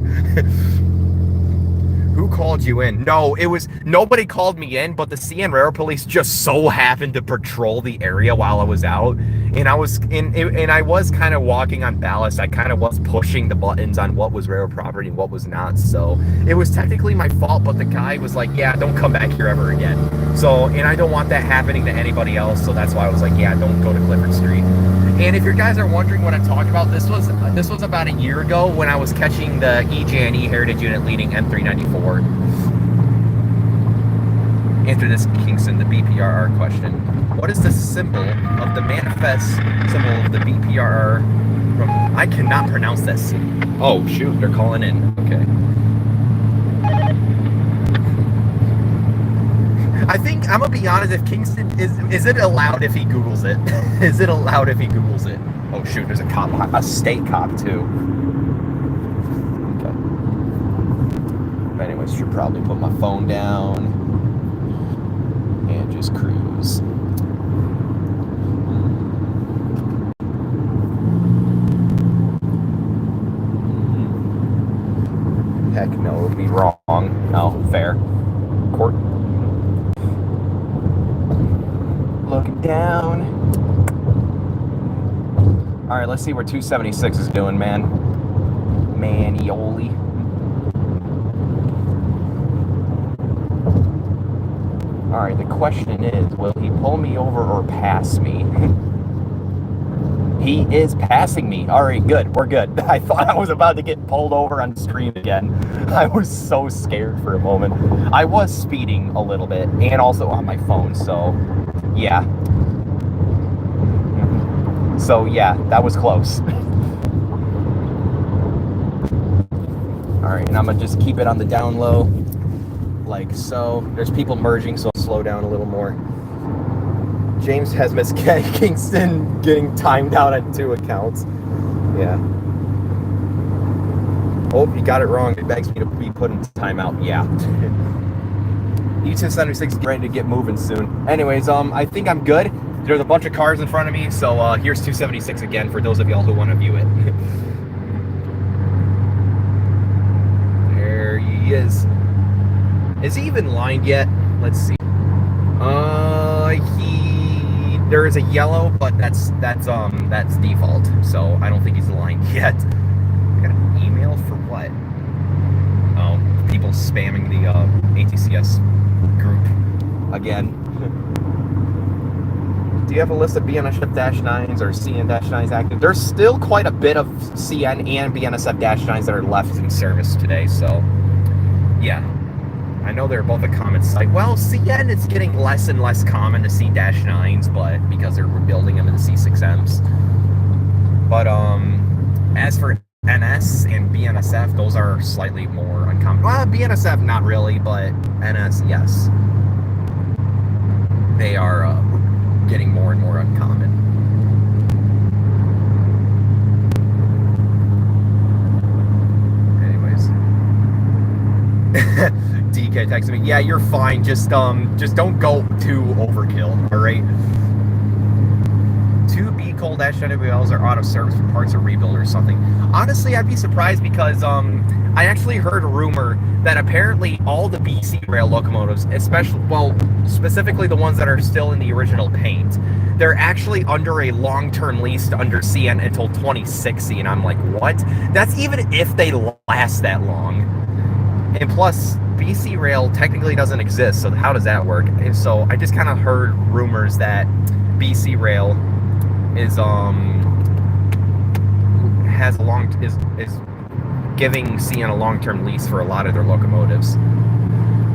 S1: Who called you in? No, nobody called me in, but the CN Railroad Police just so happened to patrol the area while I was out, and I was kind of walking on ballast. I kind of was pushing the buttons on what was railroad property and what was not. So it was technically my fault, but the guy was like, "Yeah, don't come back here ever again." So, and I don't want that happening to anybody else. So that's why I was like, "Yeah, don't go to Clifford Street." And if you guys are wondering what I'm talking about, this was about a year ago when I was catching the EJ&E Heritage Unit leading M394. Answer this, Kingston, the BPRR question. What is the symbol of the manifest symbol of the BPRR from... I cannot pronounce that city. Oh, shoot, they're calling in. Okay. I think, I'm gonna be honest, if Kingston, is it allowed if he Googles it? Is it allowed if he Googles it? Oh shoot, there's a cop, a state cop too. Okay. But anyways, should probably put my phone down and just cruise. Heck no, it would be wrong. No, fair. Court. Looking down. All right, let's see where 276 is doing, man. Manioli. All right, the question is, will he pull me over or pass me? He is passing me. All right, good. We're good. I thought I was about to get pulled over on stream again. I was so scared for a moment. I was speeding a little bit and also on my phone, so yeah. So yeah, that was close. All right, and I'm gonna just keep it on the down low, like so. There's people merging, so I'll slow down a little more. James has Miss Kingston getting timed out on 2 accounts. Yeah. Oh, you got it wrong. It begs me to be put in timeout. Yeah. U276 is ready to get moving soon. Anyways, I think I'm good. There's a bunch of cars in front of me, so here's 276 again for those of y'all who want to view it. There he is. Is he even lined yet? Let's see. There is a yellow, but that's default, so I don't think he's aligned yet. I got an email for what? Oh, people spamming the ATCS group again. Do you have a list of BNSF-9s or CN-9s active? There's still quite a bit of CN and BNSF-9s that are left in service today, so yeah. I know they're both a common site. Well, CN is getting less and less common to see -9s, but because they're rebuilding them in the C6Ms. But as for NS and BNSF, those are slightly more uncommon. Well, BNSF not really, but NS, yes. They are getting more and more uncommon. DK texted me, yeah, you're fine, just don't go too overkill, alright? 2 B-Coal -NWLs are out of service for parts of rebuild or something. Honestly, I'd be surprised because I actually heard a rumor that apparently all the BC Rail locomotives, specifically the ones that are still in the original paint, they're actually under a long-term lease under CN until 2060, and I'm like, what? That's even if they last that long. And plus, BC Rail technically doesn't exist, so how does that work? And so I just kind of heard rumors that BC Rail is is giving CN a long-term lease for a lot of their locomotives.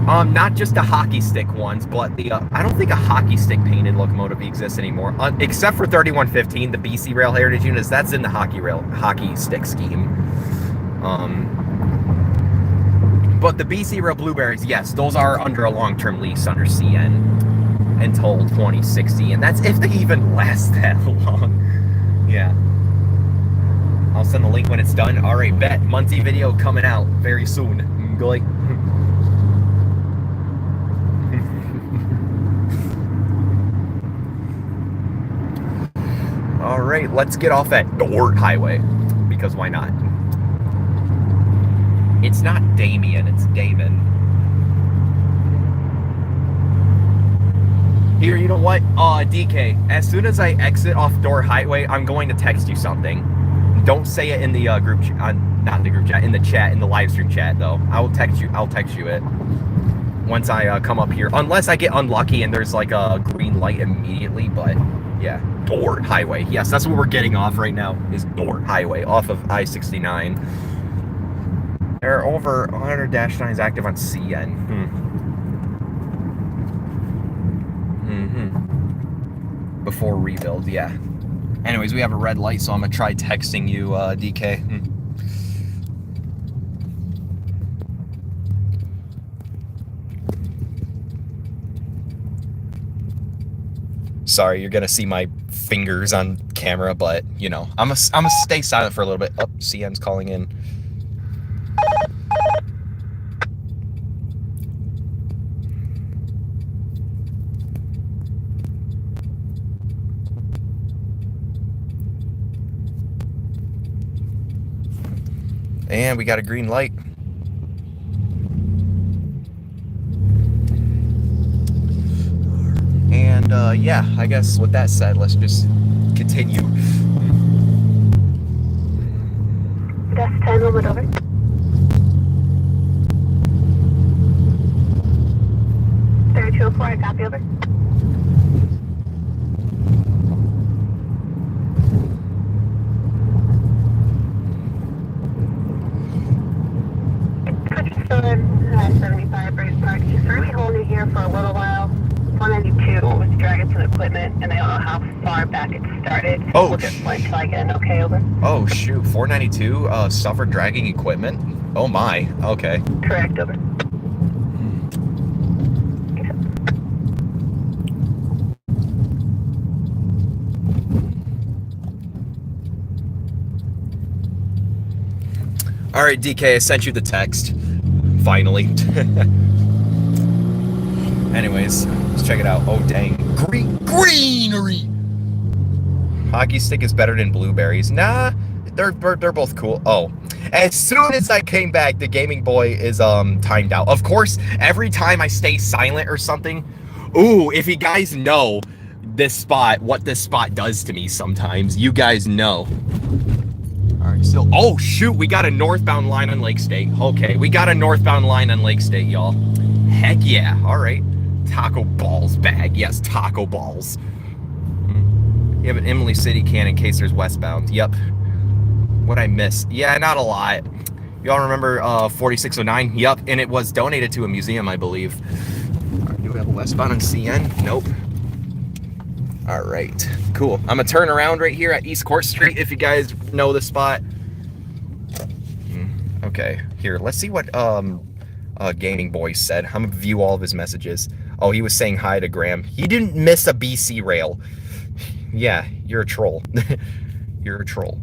S1: Not just the hockey stick ones, but the I don't think a hockey stick painted locomotive exists anymore, except for 3115, the BC Rail Heritage Units. That's in the hockey stick scheme. But the BC Rail Blueberries, yes, those are under a long-term lease under CN. until 2060, and that's if they even last that long. Yeah. I'll send the link when it's done. All right, bet. Muncie video coming out very soon. Go. All right, let's get off that Dort Highway, because why not? It's not Damien, it's Damon. Here, you know what? DK, as soon as I exit off Dort Highway, I'm going to text you something. Don't say it in the group chat, not in the group chat, in the chat, in the live stream chat, though. I'll text you it once I come up here. Unless I get unlucky and there's like a green light immediately, but yeah. Dort Highway. Yes, that's what we're getting off right now, is Dort Highway, off of I-69. There are over 100-9s active on CN. Before rebuild, yeah. Anyways, we have a red light, so I'm gonna try texting you, DK. Sorry, you're gonna see my fingers on camera, but you know, I'm gonna stay silent for a little bit. Oh, CN's calling in. And we got a green light. And yeah, I guess with that said, let's just continue.
S2: That's 10, limit over. I copy, over. Still 75 Brace Park. He's really holding here for a little while. 192 was dragging some equipment, and they don't know how far back it started.
S1: Oh,
S2: we'll just wait until I get an okay, over.
S1: Oh, shoot. 492 suffered dragging equipment? Oh, my. Okay.
S2: Correct, over.
S1: All right, DK, I sent you the text. Finally. Anyways, let's check it out. Oh, dang. Greenery! Hockey stick is better than blueberries. Nah, they're both cool. Oh, as soon as I came back, the Gaming Boy is timed out. Of course, every time I stay silent or something, ooh, if you guys know this spot, what this spot does to me sometimes, you guys know. All right, so, oh shoot, we got a northbound line on Lake State. Okay, we got a northbound line on Lake State, y'all. Heck yeah, all right. Taco balls bag, yes, taco balls. You have an Emily City can in case there's westbound. Yep. What'd I miss? Yeah, not a lot. Y'all remember 4609? Yep, and it was donated to a museum, I believe. All right, do we have a westbound on CN? Nope. All right, cool. I'm gonna turn around right here at East Court Street if you guys know the spot. Okay, here, let's see what Gaming Boy said. I'm gonna view all of his messages. Oh, he was saying hi to Graham. He didn't miss a BC rail. Yeah, you're a troll. You're a troll.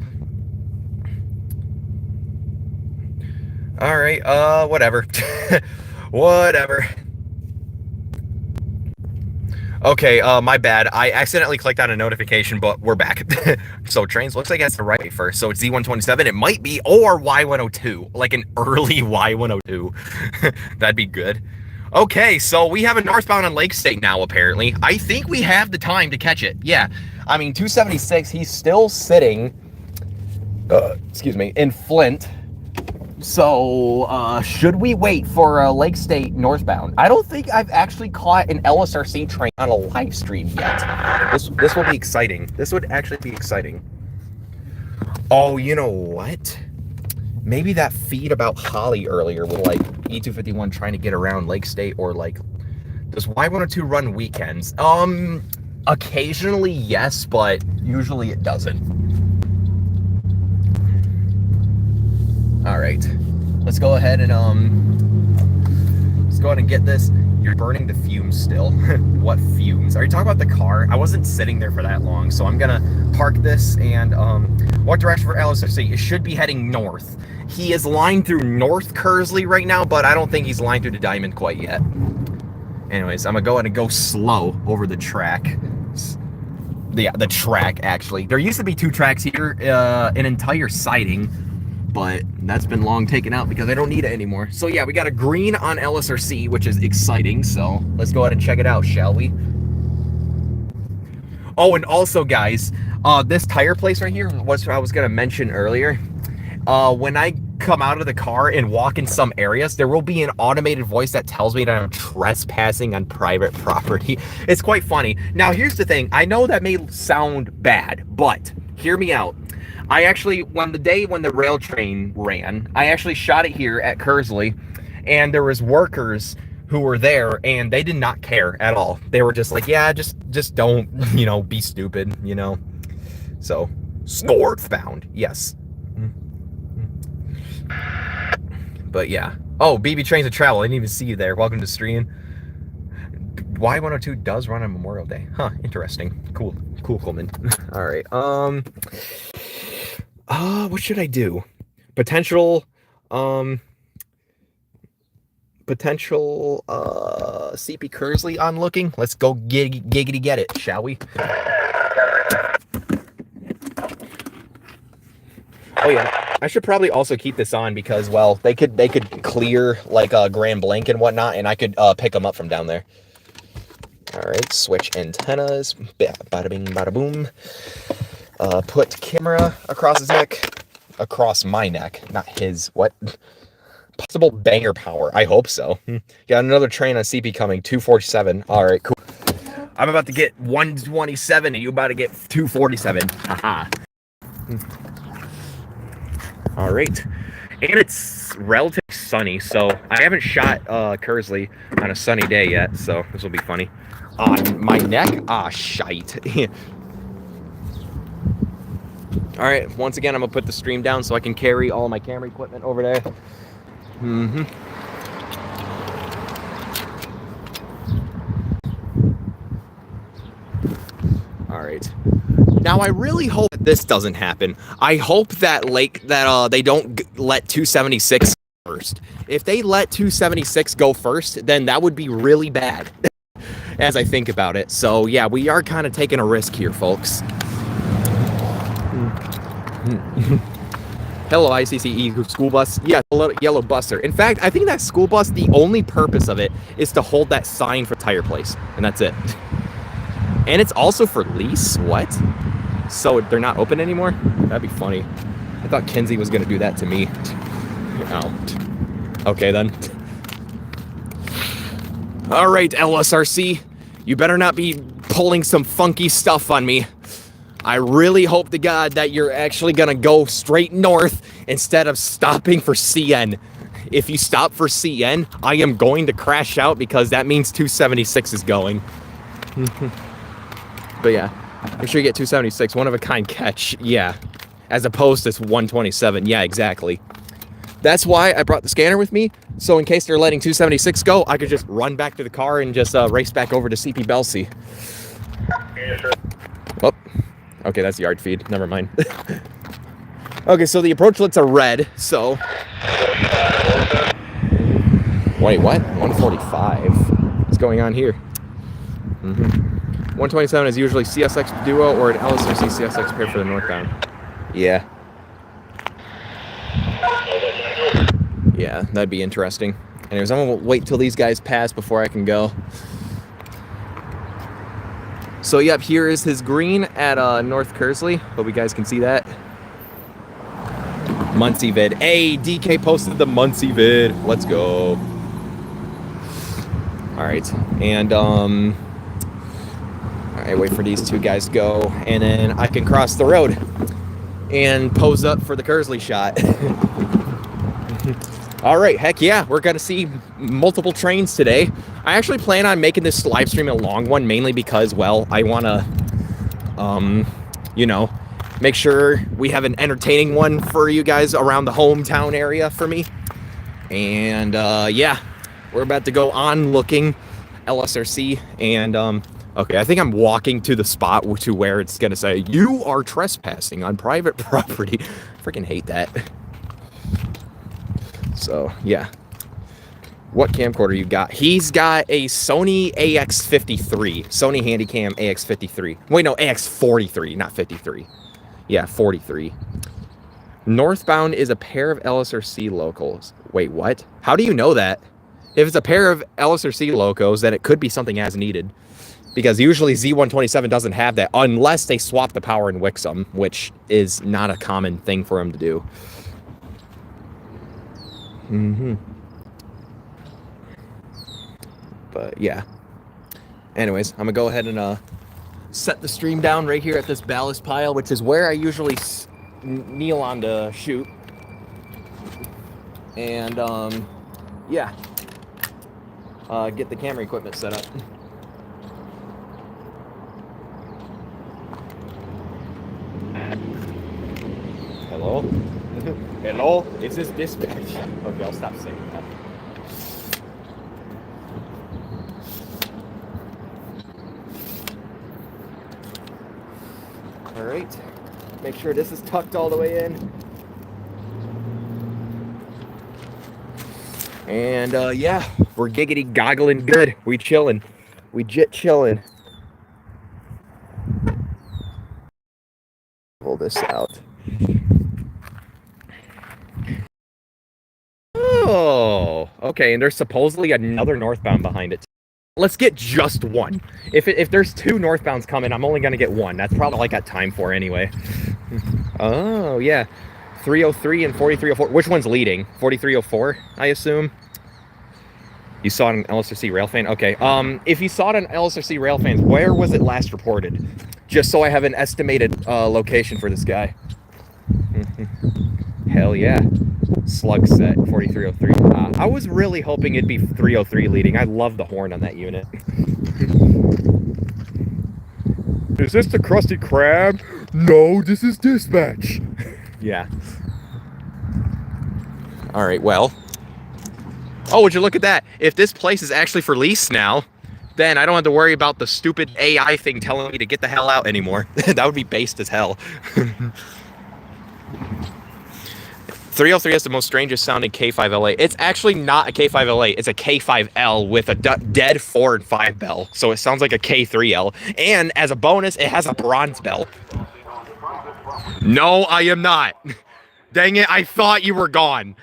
S1: All right, whatever. Whatever. Okay, my bad. I accidentally clicked on a notification, but we're back. So trains, looks like it's the right way first. So it's Z127. It might be, or Y102, like an early Y102. That'd be good. Okay, so we have a northbound on Lake State now, apparently. I think we have the time to catch it. Yeah, I mean, 276, he's still sitting, excuse me, in Flint. So, should we wait for Lake State northbound? I don't think I've actually caught an LSRC train on a live stream yet. This will be exciting. This would actually be exciting. Oh, you know what? Maybe that feed about Holly earlier with like E251 trying to get around Lake State, or like, does Y102 run weekends? Occasionally yes, but usually it doesn't. All right, let's go ahead and get this. You're burning the fumes still. What fumes? Are you talking about the car? I wasn't sitting there for that long, so I'm gonna park this and what direction for LSRC? It should be heading north. He is lined through North Kursley right now, but I don't think he's lined through the diamond quite yet. Anyways, I'm gonna go ahead and go slow over the track. The track, actually. There used to be 2 tracks here, an entire siding, but that's been long taken out because I don't need it anymore. So yeah, we got a green on LSRC, which is exciting. So let's go ahead and check it out, shall we? Oh, and also, guys, this tire place right here, what I was gonna mention earlier. When I come out of the car and walk in some areas, there will be an automated voice that tells me that I'm trespassing on private property. It's quite funny. Now, here's the thing. I know that may sound bad, but hear me out. I actually, when the rail train ran, I actually shot it here at Kursley, and there was workers who were there, and they did not care at all. They were just like, yeah, just don't, you know, be stupid, you know. So, northbound, yes. But yeah. Oh, BB Trains of Travel. I didn't even see you there. Welcome to stream. Y102 does run on Memorial Day. Huh, interesting. Cool, man. All right. What should I do? Potential CP Kursley on looking. Let's go giggity get it, shall we? Oh yeah, I should probably also keep this on because, well, they could clear like Grand Blanc and whatnot, and I could pick them up from down there. All right, switch antennas. Bada bing, bada boom. Put camera across his neck, across my neck, not his. What? Possible banger power. I hope so. Got another train on CP coming. 247. All right, cool. I'm about to get 127, and you about to get 247. Haha. All right, and it's relatively sunny, so I haven't shot Kursley on a sunny day yet, so this will be funny. On my neck? Ah, shite. All right, once again, I'm gonna put the stream down so I can carry all my camera equipment over there. All right. Now, I really hope that this doesn't happen. I hope that they don't let 276 first. If they let 276 go first, then that would be really bad, as I think about it. So, yeah, we are kind of taking a risk here, folks. Hello, ICCE school bus. Yeah, yellow buster. In fact, I think that school bus, the only purpose of it is to hold that sign for tire place, and that's it. And it's also for lease? What? So they're not open anymore? That'd be funny. I thought Kinsey was going to do that to me. Oh. Okay, then. All right, LSRC. You better not be pulling some funky stuff on me. I really hope to God that you're actually going to go straight north instead of stopping for CN. If you stop for CN, I am going to crash out because that means 276 is going. But yeah, make sure you get 276, one of a kind catch, yeah. As opposed to 127, yeah, exactly. That's why I brought the scanner with me, so in case they're letting 276 go, I could just run back to the car and just race back over to CP Belsey. Oh, okay, that's yard feed, never mind. Okay, so the approachlets are red, so... Wait, what? 145? What's going on here? 127 is usually CSX Duo or an LSRC CSX pair for the northbound. Yeah. Yeah, that'd be interesting. Anyways, I'm gonna wait till these guys pass before I can go. So, yep, here is his green at North Kursley. Hope you guys can see that. Muncie vid. Hey, DK posted the Muncie vid. Let's go. All right, and all right, wait for these two guys to go, and then I can cross the road and pose up for the Kursley shot. All right, heck yeah, we're gonna see multiple trains today. I actually plan on making this live stream a long one, mainly because, well, I wanna, you know, make sure we have an entertaining one for you guys around the hometown area for me. And yeah, we're about to go on looking LSRC, and okay, I think I'm walking to the spot to where it's gonna say you are trespassing on private property. Freaking hate that. So yeah, what camcorder you got? He's got a Sony AX53, Sony Handycam AX53. Wait, no, AX43, not 53. Yeah, 43. Northbound is a pair of LSRC locals. Wait, what? How do you know that? If it's a pair of LSRC locos, then it could be something as needed. Because usually Z127 doesn't have that unless they swap the power in Wixom, which is not a common thing for them to do. But yeah. Anyways, I'm gonna go ahead and set the stream down right here at this ballast pile, which is where I usually kneel on to shoot. And yeah. Get the camera equipment set up. Hello? Hello? Is this dispatch? Okay, I'll stop saying that. All right. Make sure this is tucked all the way in. And yeah, we're giggity goggling good. We chilling. We jit chilling. Pull this out. Oh, okay. And there's supposedly another northbound behind it. Let's get just one. If there's two northbounds coming, I'm only gonna get one. That's probably all I got time for anyway. Oh yeah, 303 and 4304. Which one's leading? 4304, I assume. You saw it on LSRC Railfan? Okay. If you saw it on LSRC Railfans, where was it last reported? Just so I have an estimated location for this guy. Hell yeah. Slug set 4303. I was really hoping it'd be 303 leading. I love the horn on that unit. Is this the Krusty Krab? No, this is dispatch. Yeah. All right, well. Oh, would you look at that? If this place is actually for lease now, then I don't have to worry about the stupid AI thing telling me to get the hell out anymore. That would be based as hell. 303 has the most strangest sounding K5LA. It's actually not a K5LA. It's a K5L with a dead 4 and 5 bell. So it sounds like a K3L. And as a bonus, it has a bronze bell. No, I am not. Dang it, I thought you were gone.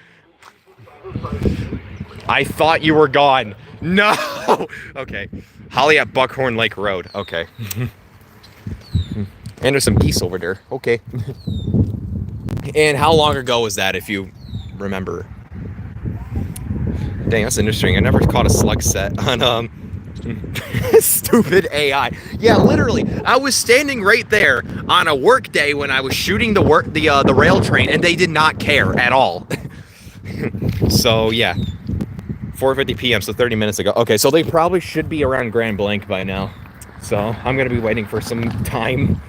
S1: I thought you were gone. No! Okay. Holly at Buckhorn Lake Road. Okay. And there's some geese over there. Okay. And how long ago was that, if you remember? Dang, that's interesting. I never caught a slug set on stupid AI. Yeah, literally, I was standing right there on a work day when I was shooting the rail train, and they did not care at all. So yeah, 4:50 p.m. so 30 minutes ago. Okay, so they probably should be around Grand Blanc by now. So I'm gonna be waiting for some time.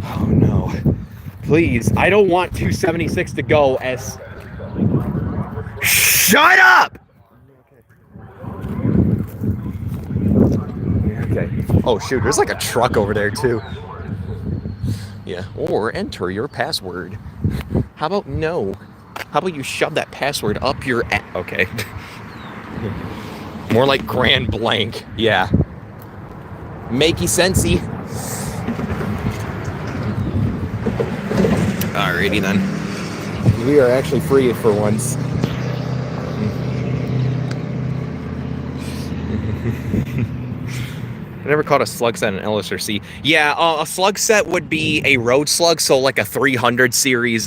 S1: Oh no. Please, I don't want 276 to go as... Shut up! Okay. Oh shoot, there's like a truck over there too. Yeah, or enter your password. How about no? How about you shove that password up your okay. More like Grand Blanc. Yeah. Makey sensey. Alrighty then. We are actually free for once. I never caught a slug set in LSRC. Yeah, a slug set would be a road slug, so like a 300 series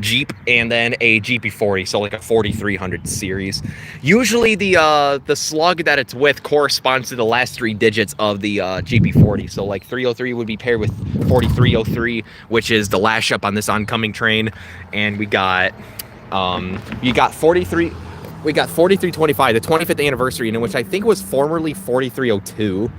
S1: Jeep, and then a GP40, so like a 4300 series. Usually the slug that it's with corresponds to the last 3 digits of the GP40. So like 303 would be paired with 4303, which is the Lashup on this oncoming train, and we got you got 43. We got 4325, the 25th anniversary, in which I think was formerly 4302.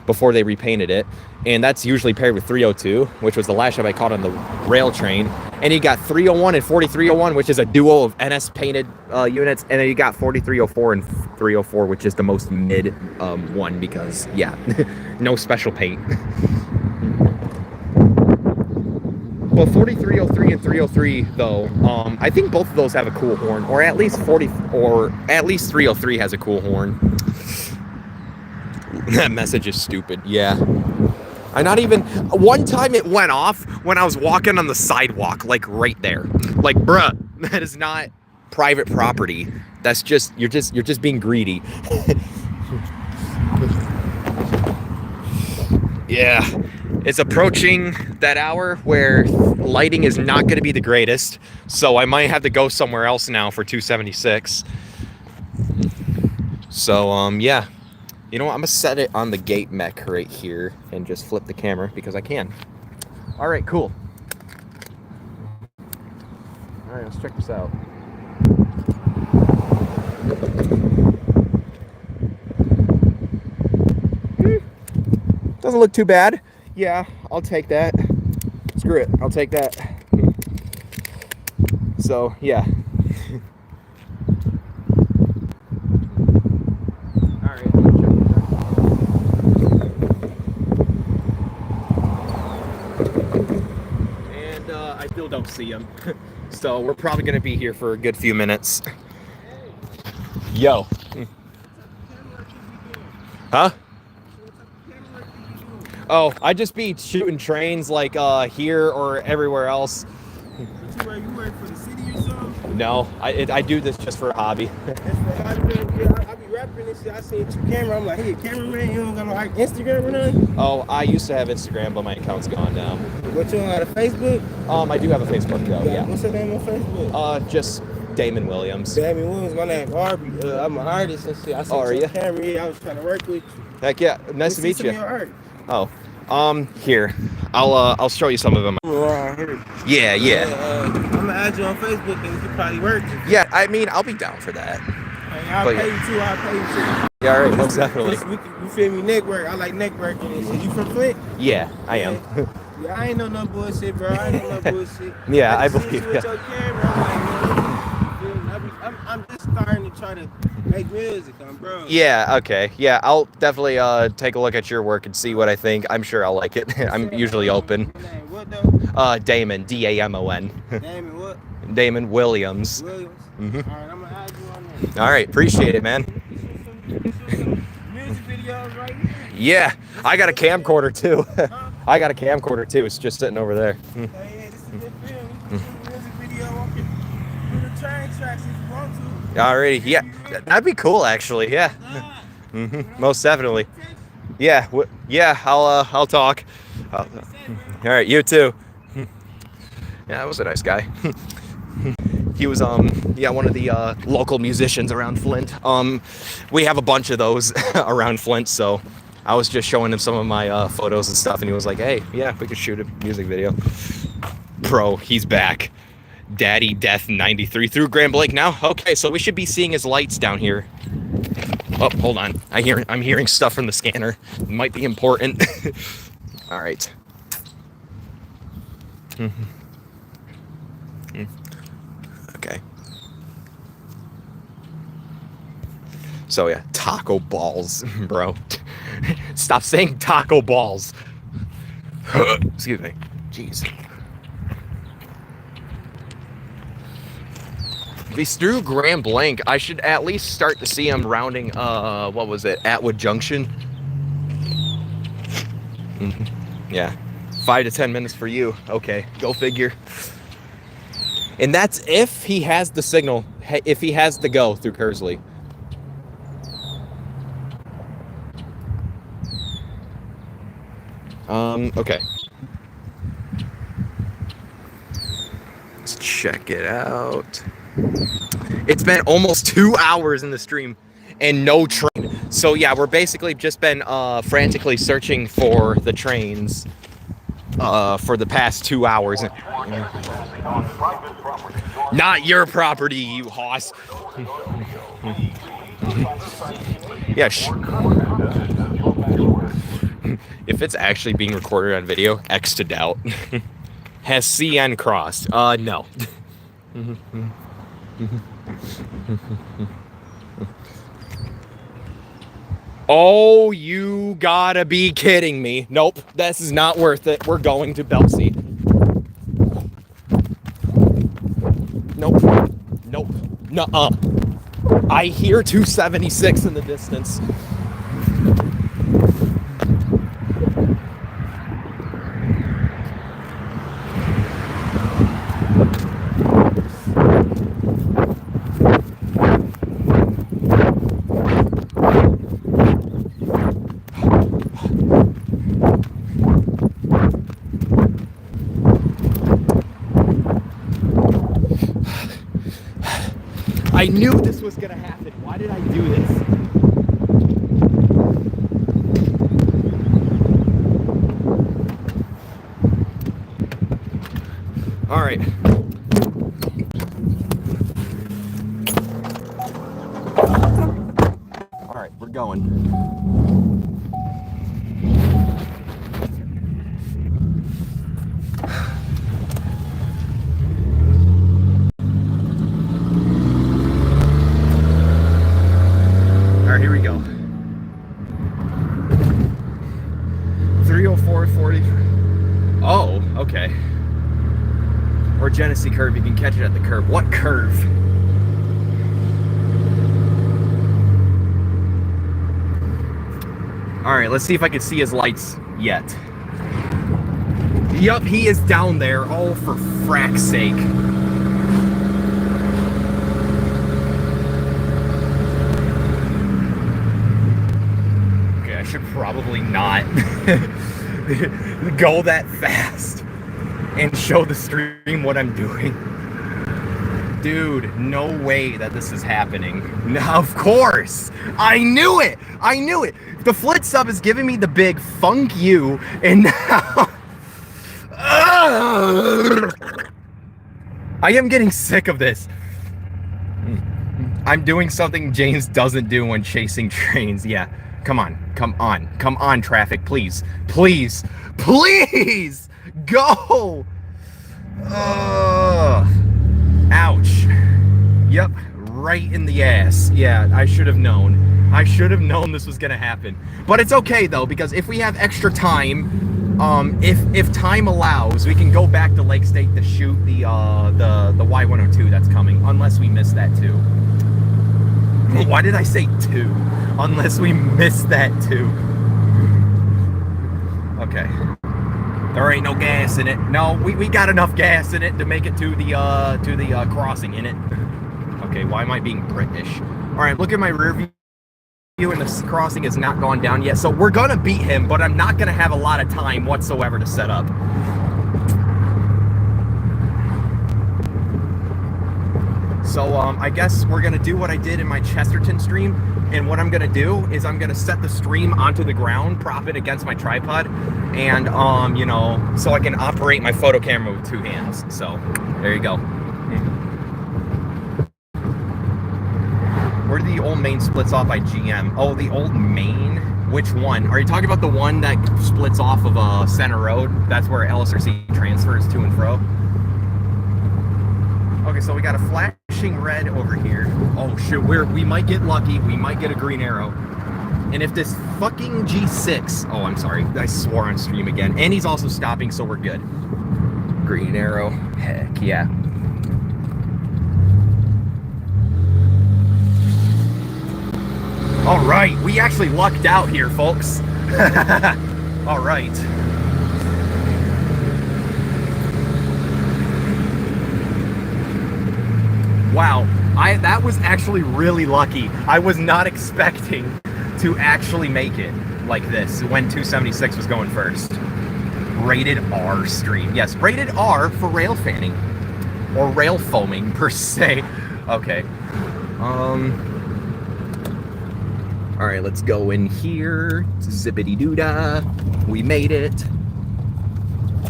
S1: Before they repainted it, and that's usually paired with 302, which was the Lashup I caught on the rail train. And you got 301 and 4301, which is a duo of NS painted units, and then you got 4304 and 304, which is the most mid one because yeah, no special paint. Well, 4303 and 303 though, I think both of those have a cool horn, or at least 303 has a cool horn. That message is stupid. Yeah. I not even one time it went off when I was walking on the sidewalk, like right there. Like, bruh, that is not private property. That's just you're just being greedy. Yeah. It's approaching that hour where lighting is not going to be the greatest, so I might have to go somewhere else now for 276. So yeah, you know what? I'm gonna set it on the gate mech right here and just flip the camera because I can. All right, cool. All right, let's check this out. Doesn't look too bad. Yeah, I'll take that. Screw it, I'll take that. So, yeah. Alright, and I still don't see him. So, we're probably going to be here for a good few minutes. Yo. Huh? Oh, I just be shooting trains like here or everywhere else.
S3: Where you work for the city or something?
S1: No, I do this just for a hobby.
S3: That's for a hobby. Yeah, I be rapping and shit. I see your camera. I'm like, hey, cameraman, you don't got no Instagram or nothing?
S1: Oh, I used to have Instagram, but my account's gone now.
S3: What, you don't got a Facebook?
S1: I do have a Facebook though. Yeah.
S3: What's your name on Facebook?
S1: Just Damon Williams.
S3: Damon Williams. My name's Harvey. I'm an artist and shit. I saw your camera. Yeah, I was trying to work with you.
S1: Heck yeah, nice to meet you.
S3: Your art.
S1: Oh, here, I'll show you some of them. Yeah.
S3: I'm gonna add you on Facebook and you can probably work.
S1: Yeah, I mean, I'll be down for that.
S3: Hey, I'll pay you too.
S1: Yeah, all right, most definitely.
S3: You feel me? Network. I like networking and shit. You from Flint?
S1: Yeah, I am.
S3: Yeah, I ain't know no bullshit, bro. I ain't know no bullshit.
S1: Yeah, I believe
S3: you. With your camera, I'm just starting to try to make music, bro.
S1: Yeah, okay. Yeah, I'll definitely take a look at your work and see what I think. I'm sure I'll like it. I'm usually open.
S3: What though?
S1: Damon, D-A-M-O-N.
S3: Damon what?
S1: Damon Williams.
S3: Williams?
S1: Mm-hmm.
S3: All right, I'm gonna add you on there.
S1: All right, appreciate it, man.
S3: Music videos right here.
S1: Yeah, I got a camcorder too. I got a camcorder too. It's just sitting over there.
S3: Hey, this is a good film. You can shoot a music video on the train tracks if you want to.
S1: Alrighty, yeah, that'd be cool actually. Yeah, most definitely. Yeah, yeah, I'll talk. All right, you too. Yeah, that was a nice guy. He was yeah, one of the local musicians around Flint. We have a bunch of those around Flint, so I was just showing him some of my photos and stuff, and he was like, "Hey, yeah, we could shoot a music video." Bro, he's back. Daddy Death 93 through Grand Blanc now. Okay, so we should be seeing his lights down here. Oh, hold on. I'm hearing stuff from the scanner. It might be important. All right. Okay. So yeah, taco balls, bro. Stop saying taco balls. Excuse me. Jeez. If he's through Grand Blanc, I should at least start to see him rounding, what was it, Atwood Junction? Yeah, 5 to 10 minutes for you. Okay, go figure. And that's if he has the signal, if he has the go through Kursley. Okay. Let's check it out. It's been almost 2 hours in the stream and no train. So yeah, we're basically just been frantically searching for the trains for the past 2 hours. Not your property, you hoss. Yeah. If it's actually being recorded on video, X to doubt. Has CN crossed? No. Oh, you gotta be kidding me. Nope, this is not worth it. We're going to Belsey. Nope. Nope. Nuh-uh. I hear 276 in the distance. I knew this was gonna happen. Why did I do this? All right. All right, we're going. All right, here we go. 304.40. Oh, okay. Or Genesee curve, you can catch it at the curve. What curve? All right, let's see if I can see his lights yet. Yup, he is down there. Oh, for frack's sake. Okay, I should probably not go that fast and show the stream what I'm doing. Dude, no way that this is happening. Now, of course, I knew it. I knew it. The Flint sub is giving me the big funk you, and now I am getting sick of this. I'm doing something James doesn't do when chasing trains. Yeah, come on, traffic, please, please, please, go. Ouch. Yep, right in the ass. Yeah, I should have known. I should have known this was gonna happen. But it's okay though, because if we have extra time, if time allows, we can go back to Lake State to shoot the Y102 that's coming, unless we miss that too. Why did I say two? Unless we miss that too. Okay. There ain't no gas in it. No, we got enough gas in it to make it to the crossing in it. Okay, why am I being British? All right, look at my rear view, and the crossing has not gone down yet. So we're gonna beat him, but I'm not gonna have a lot of time whatsoever to set up. So I guess we're gonna do what I did in my Chesterton stream, and what I'm gonna do is I'm gonna set the stream onto the ground, prop it against my tripod, and you know, so I can operate my photo camera with two hands. So there you go. Where did the old main splits off by GM? Oh, the old main? Which one? Are you talking about the one that splits off of Center Road? That's where LSRC transfers to and fro. Okay, so we got a flashing red over here. Oh shoot, we might get lucky. We might get a green arrow. And if this fucking G6, oh, I'm sorry, I swore on stream again. And he's also stopping, so we're good. Green arrow, heck yeah. All right, we actually lucked out here, folks. All right. Wow, that was actually really lucky. I was not expecting to actually make it like this when 276 was going first. Rated R stream. Yes, rated R for Railfanning. Or rail foaming, per se. Okay. Alright, let's go in here. Zippity-doo-dah. We made it.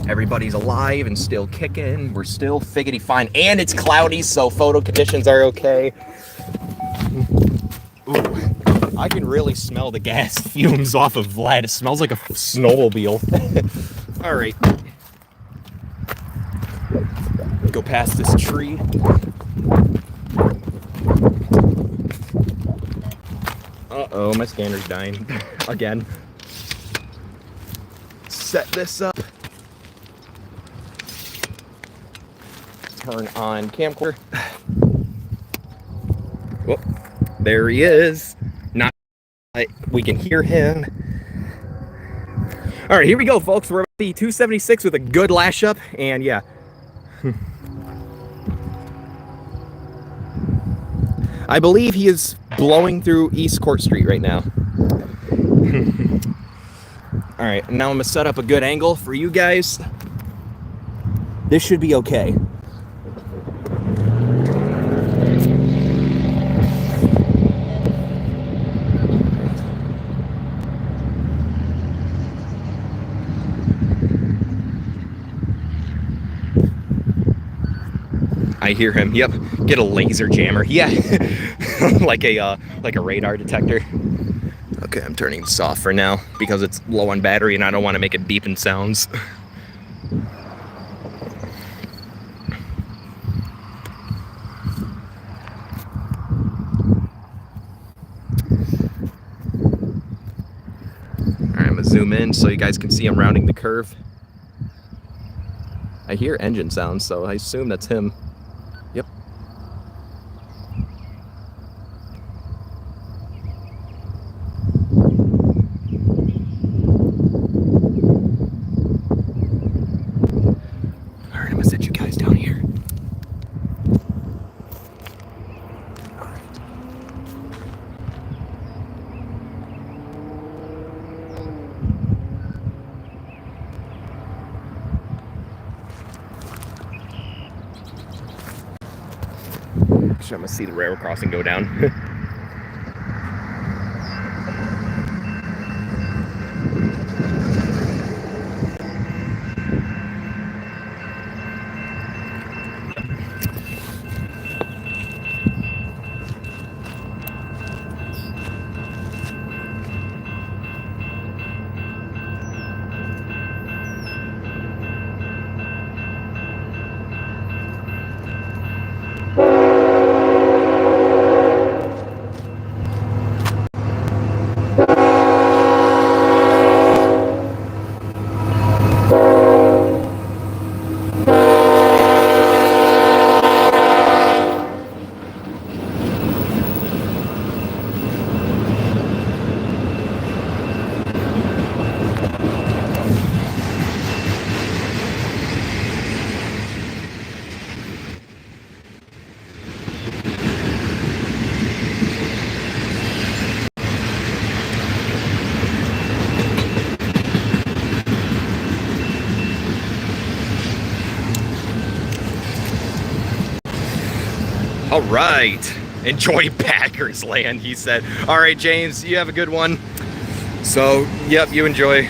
S1: Everybody's alive and still kicking. We're still figgity fine. And it's cloudy, so photo conditions are okay. Ooh, I can really smell the gas fumes off of Vlad. It smells like a snowmobile. Alright. Go past this tree. Uh-oh, my scanner's dying again. Set this up. Turn on camcorder. Whoop, there he is. Not we can hear him. All right, here we go, folks. We're at the 276 with a good Lashup, and yeah. I believe he is blowing through East Court Street right now. All right, now I'm gonna set up a good angle for you guys. This should be okay. I hear him. Yep. Get a laser jammer. Yeah. like a radar detector. Okay, I'm turning this off for now because it's low on battery and I don't want to make it beeping sounds. Alright, I'm gonna zoom in so you guys can see I'm rounding the curve. I hear engine sounds, so I assume that's him. Yep. All right, I'm gonna set you guys down here. I'm gonna see the railroad crossing go down. All right, enjoy Packers land, he said. All right, James, you have a good one. So, yep, you enjoy.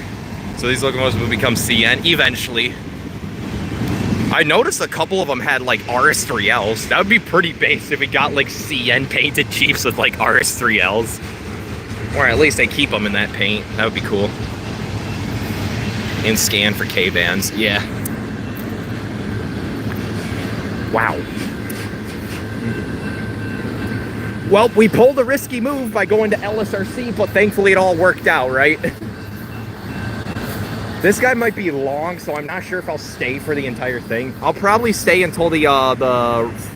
S1: So these locomotives will become CN eventually. I noticed a couple of them had like RS3Ls. That would be pretty base if we got like CN painted Jeeps with like RS3Ls. Or at least they keep them in that paint. That would be cool. And scan for K-vans, yeah. Wow. Well, we pulled a risky move by going to LSRC, but thankfully it all worked out, right? This guy might be long, so I'm not sure if I'll stay for the entire thing. I'll probably stay until the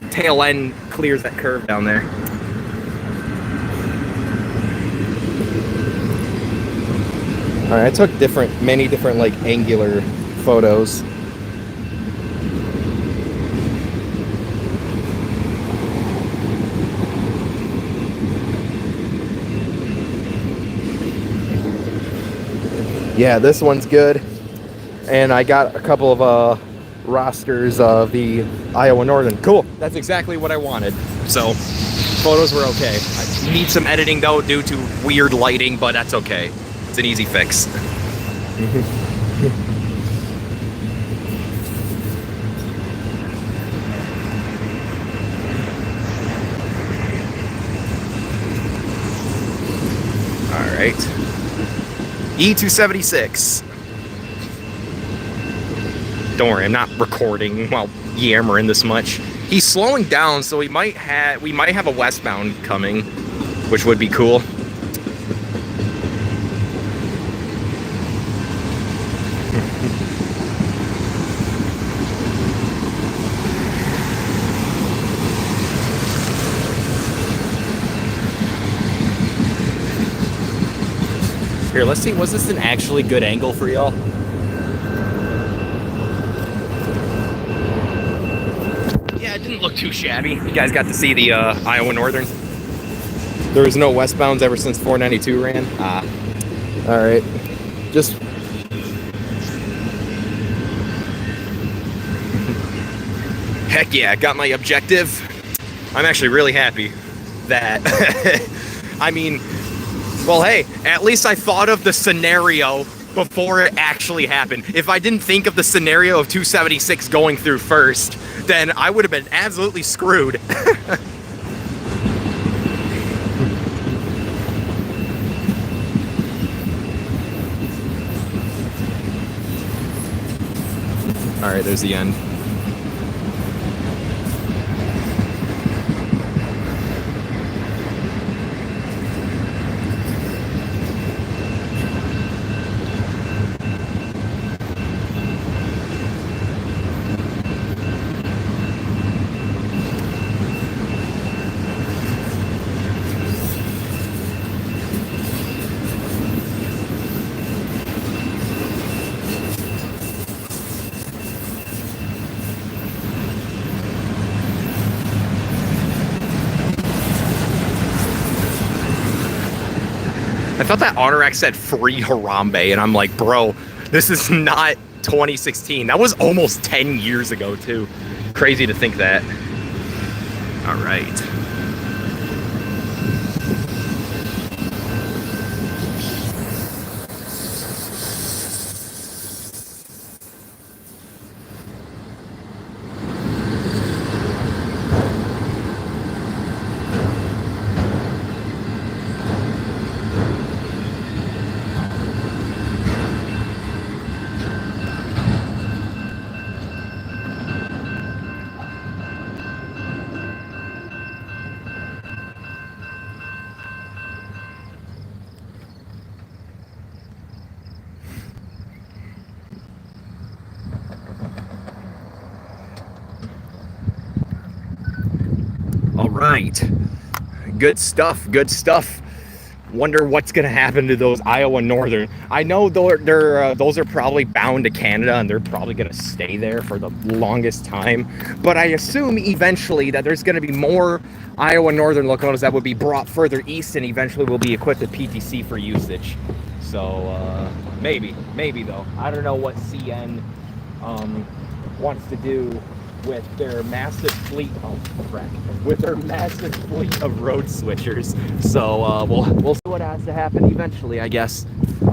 S1: tail end clears that curve down there. All right, I took many different like angular photos. Yeah, this one's good. And I got a couple of rosters of the Iowa Northern. Cool, that's exactly what I wanted. So, photos were okay. I need some editing though due to weird lighting, but that's okay. It's an easy fix. All right. E276. Don't worry, I'm not recording while yammering this much. He's slowing down, so we might have a westbound coming, which would be cool. Here, let's see, was this an actually good angle for y'all? Yeah, it didn't look too shabby. You guys got to see the Iowa Northern. There was no westbounds ever since 492 ran. All right. Just heck yeah, got my objective. I'm actually really happy that I mean, well, hey, at least I thought of the scenario before it actually happened. If I didn't think of the scenario of 276 going through first, then I would have been absolutely screwed. All right, there's the end. I thought that Autorack said free Harambe, and I'm like, bro, this is not 2016. That was almost 10 years ago, too. Crazy to think that. All right. All right, good stuff, good stuff. Wonder what's gonna happen to those Iowa Northern. I know those are probably bound to Canada, and they're probably gonna stay there for the longest time. But I assume eventually that there's gonna be more Iowa Northern locomotives that would be brought further east, and eventually will be equipped with PTC for usage. So maybe though. I don't know what CN wants to do with their massive fleet of road switchers. So we'll see what has to happen eventually, I guess.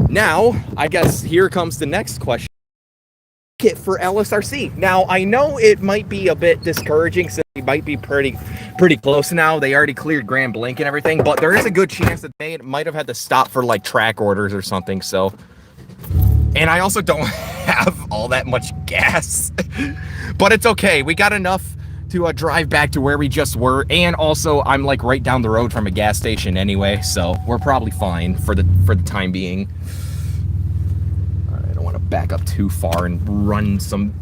S1: Now, I guess here comes the next question. Kit for LSRC. Now, I know it might be a bit discouraging since they might be pretty close now. They already cleared Grand Blanc and everything, but there is a good chance that they might have had to stop for like track orders or something. So, and I also don't have all that much gas, but it's okay. We got enough to drive back to where we just were, and also I'm like right down the road from a gas station anyway, so we're probably fine for the time being. All right, I don't want to back up too far and run some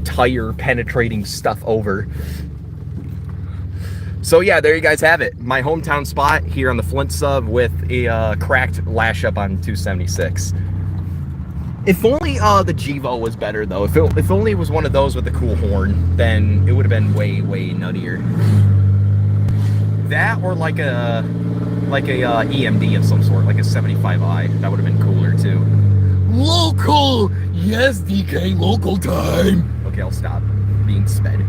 S1: tire penetrating stuff over. So yeah, there you guys have it. My hometown spot here on the Flint sub with a cracked Lashup on 276. If only the Gevo was better though. If only it was one of those with a cool horn, then it would have been way nuttier. That or like a EMD of some sort, like a 75i. That would have been cooler too. Local, yes, DK, local time. Okay, I'll stop being sped.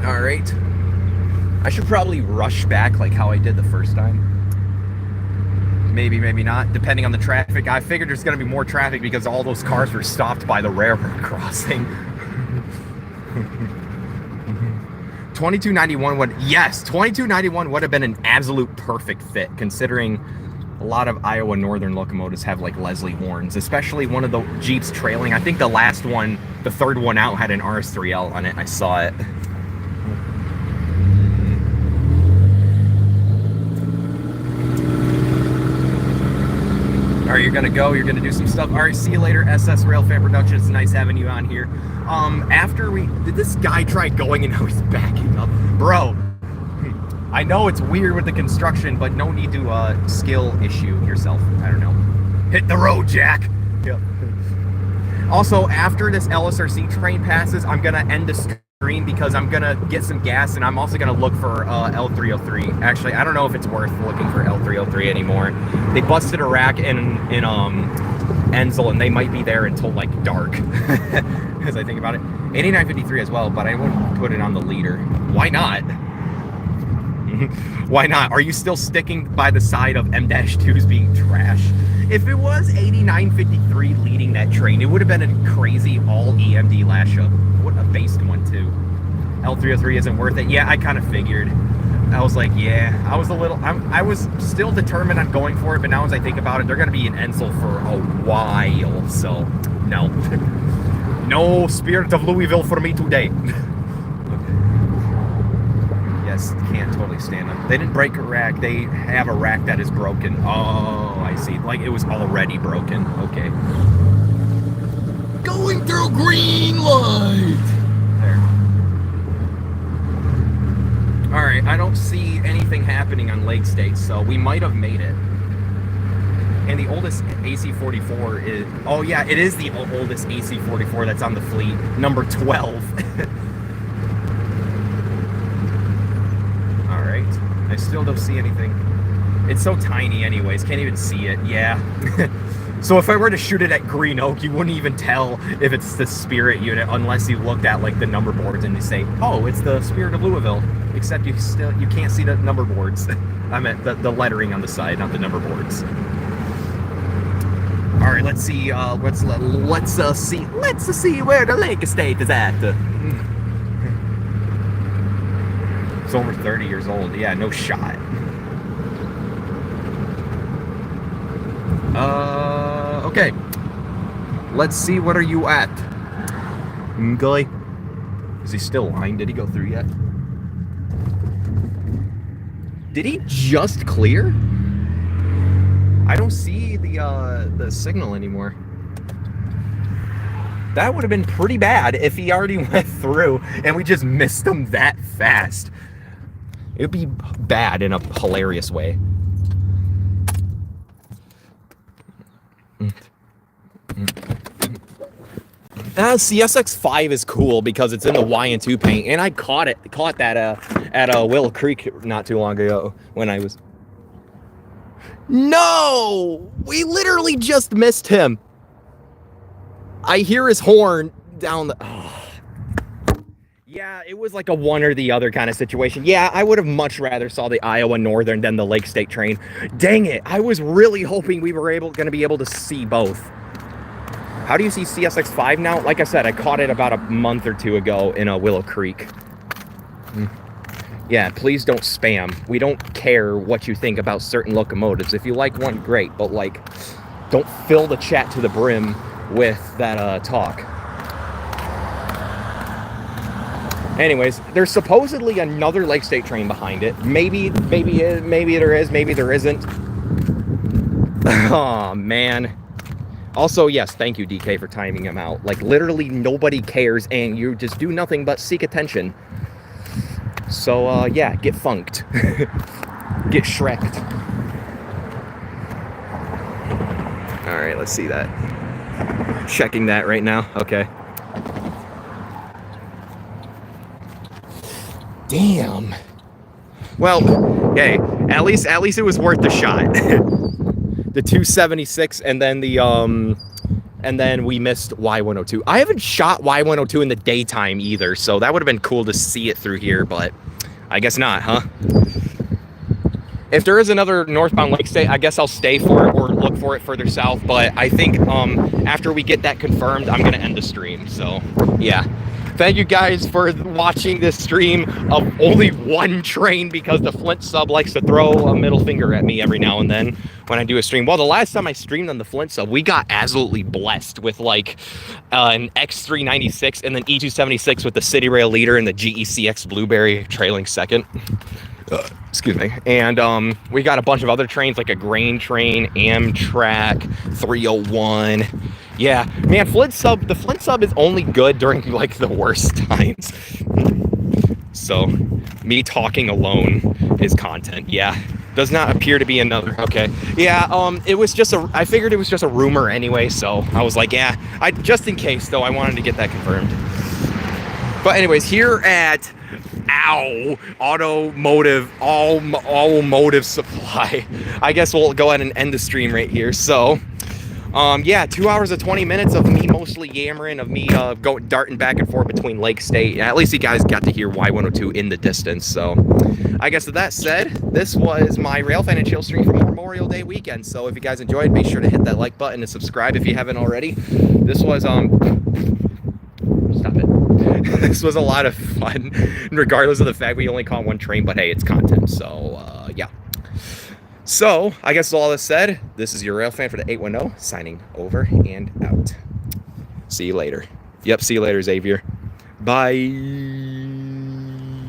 S1: All right. I should probably rush back like how I did the first time. Maybe not, depending on the traffic. I figured there's going to be more traffic because all those cars were stopped by the railroad crossing. 2291 would, yes, 2291 would have been an absolute perfect fit, considering a lot of Iowa Northern locomotives have like Leslie horns, especially one of the Jeeps trailing. I think the last one, the third one out, had an RS3L on it. I saw it. All right, you're gonna go, you're gonna do some stuff. All right, see you later, SS Railfan Productions. It's nice having you on here. After did this guy try going and now he's backing up? Bro, I know it's weird with the construction, but no need to skill issue yourself. I don't know. Hit the road, Jack. Yep. Also, after this LSRC train passes, I'm gonna end the stream because I'm gonna get some gas, and I'm also gonna look for L303. Actually, I don't know if it's worth looking for L303 anymore. They busted a rack in Enzel, and they might be there until like dark. As I think about it, 8953 as well, but I wouldn't put it on the leader. Why not? Why not? Are you still sticking by the side of M-2s being trash? If it was 8953 leading that train, it would have been a crazy all EMD Lashup. What a based one too. L303 isn't worth it. Yeah, I kind of figured. I was like, yeah, I was still determined on going for it, but now as I think about it, they're going to be in Enzel for a while, so no. No Spirit of Louisville for me today. Yes, can't totally stand them. They didn't break a rack. They have a rack that is broken. Oh, I see. Like it was already broken. Okay. Going through green light. There. All right. I don't see anything happening on Lake State, so we might have made it. And the oldest AC-44 is... Oh, yeah, it is the oldest AC-44 that's on the fleet. Number 12. I still don't see anything. It's so tiny anyways, can't even see it. Yeah. So if I were to shoot it at Green Oak, you wouldn't even tell if it's the Spirit unit unless you looked at like the number boards and you say, oh, it's the Spirit of Louisville. Except you can't see the number boards. I meant the lettering on the side, not the number boards. All right, let's see. Let's see where the Lake Estate is at. It's over 30 years old. Yeah, no shot. Okay. Let's see, what are you at? Guy? Is he still lying? Did he go through yet? Did he just clear? I don't see the signal anymore. That would have been pretty bad if he already went through and we just missed him that fast. It would be bad in a hilarious way. CSX5 is cool because it's in the Y&2 paint, and I caught that at Willow Creek not too long ago when I was... No! We literally just missed him. I hear his horn down the... Oh. Yeah, it was like a one or the other kind of situation. Yeah, I would have much rather saw the Iowa Northern than the Lake State train. Dang it, I was really hoping we were going to be able to see both. How do you see CSX5 now? Like I said, I caught it about a month or two ago in Willow Creek. Yeah, please don't spam. We don't care what you think about certain locomotives. If you like one, great, but like, don't fill the chat to the brim with that talk. Anyways, there's supposedly another Lake State train behind it. Maybe there is, maybe there isn't. Oh, man. Also, yes, thank you, DK, for timing him out. Like, literally nobody cares, and you just do nothing but seek attention. So, yeah, get funked. Get Shrek'd. All right, let's see that. Checking that right now. Okay. Damn. Well, hey, at least it was worth the shot. The 276 and then then we missed Y102. I haven't shot Y102 in the daytime either, so that would have been cool to see it through here, but I guess not, huh? If there is another northbound Lake State, I guess I'll stay for it or look for it further south, but I think after we get that confirmed, I'm going to end the stream, so yeah. thank you guys for watching this stream of only one train, because the Flint sub likes to throw a middle finger at me every now and then when I do a stream. Well, the last time I streamed on the Flint sub, we got absolutely blessed with like an X396 and then E276 with the City Rail leader and the GECX Blueberry trailing second. Excuse me. And we got a bunch of other trains, like a grain train, Amtrak, 301. Yeah, man, the Flint sub is only good during like the worst times. So me talking alone is content. Yeah, does not appear to be another. Okay, yeah, it was just I figured it was just a rumor anyway, so I was like, yeah, just in case though, I wanted to get that confirmed. But anyways, here at Automotive Supply, I guess we'll go ahead and end the stream right here. So yeah, 2 hours and 20 minutes of me mostly yammering, of me darting back and forth between Lake State. At least you guys got to hear Y102 in the distance. So I guess with that said, this was my Railfan and Chill stream for Memorial Day weekend. So if you guys enjoyed, be sure to hit that like button and subscribe if you haven't already. This was stop it. This was a lot of fun, regardless of the fact we only caught one train, but hey, it's content. So yeah. So I guess all this said, this is your Railfan for the 810, signing over and out. See you later. Yep, see you later, Xavier. Bye.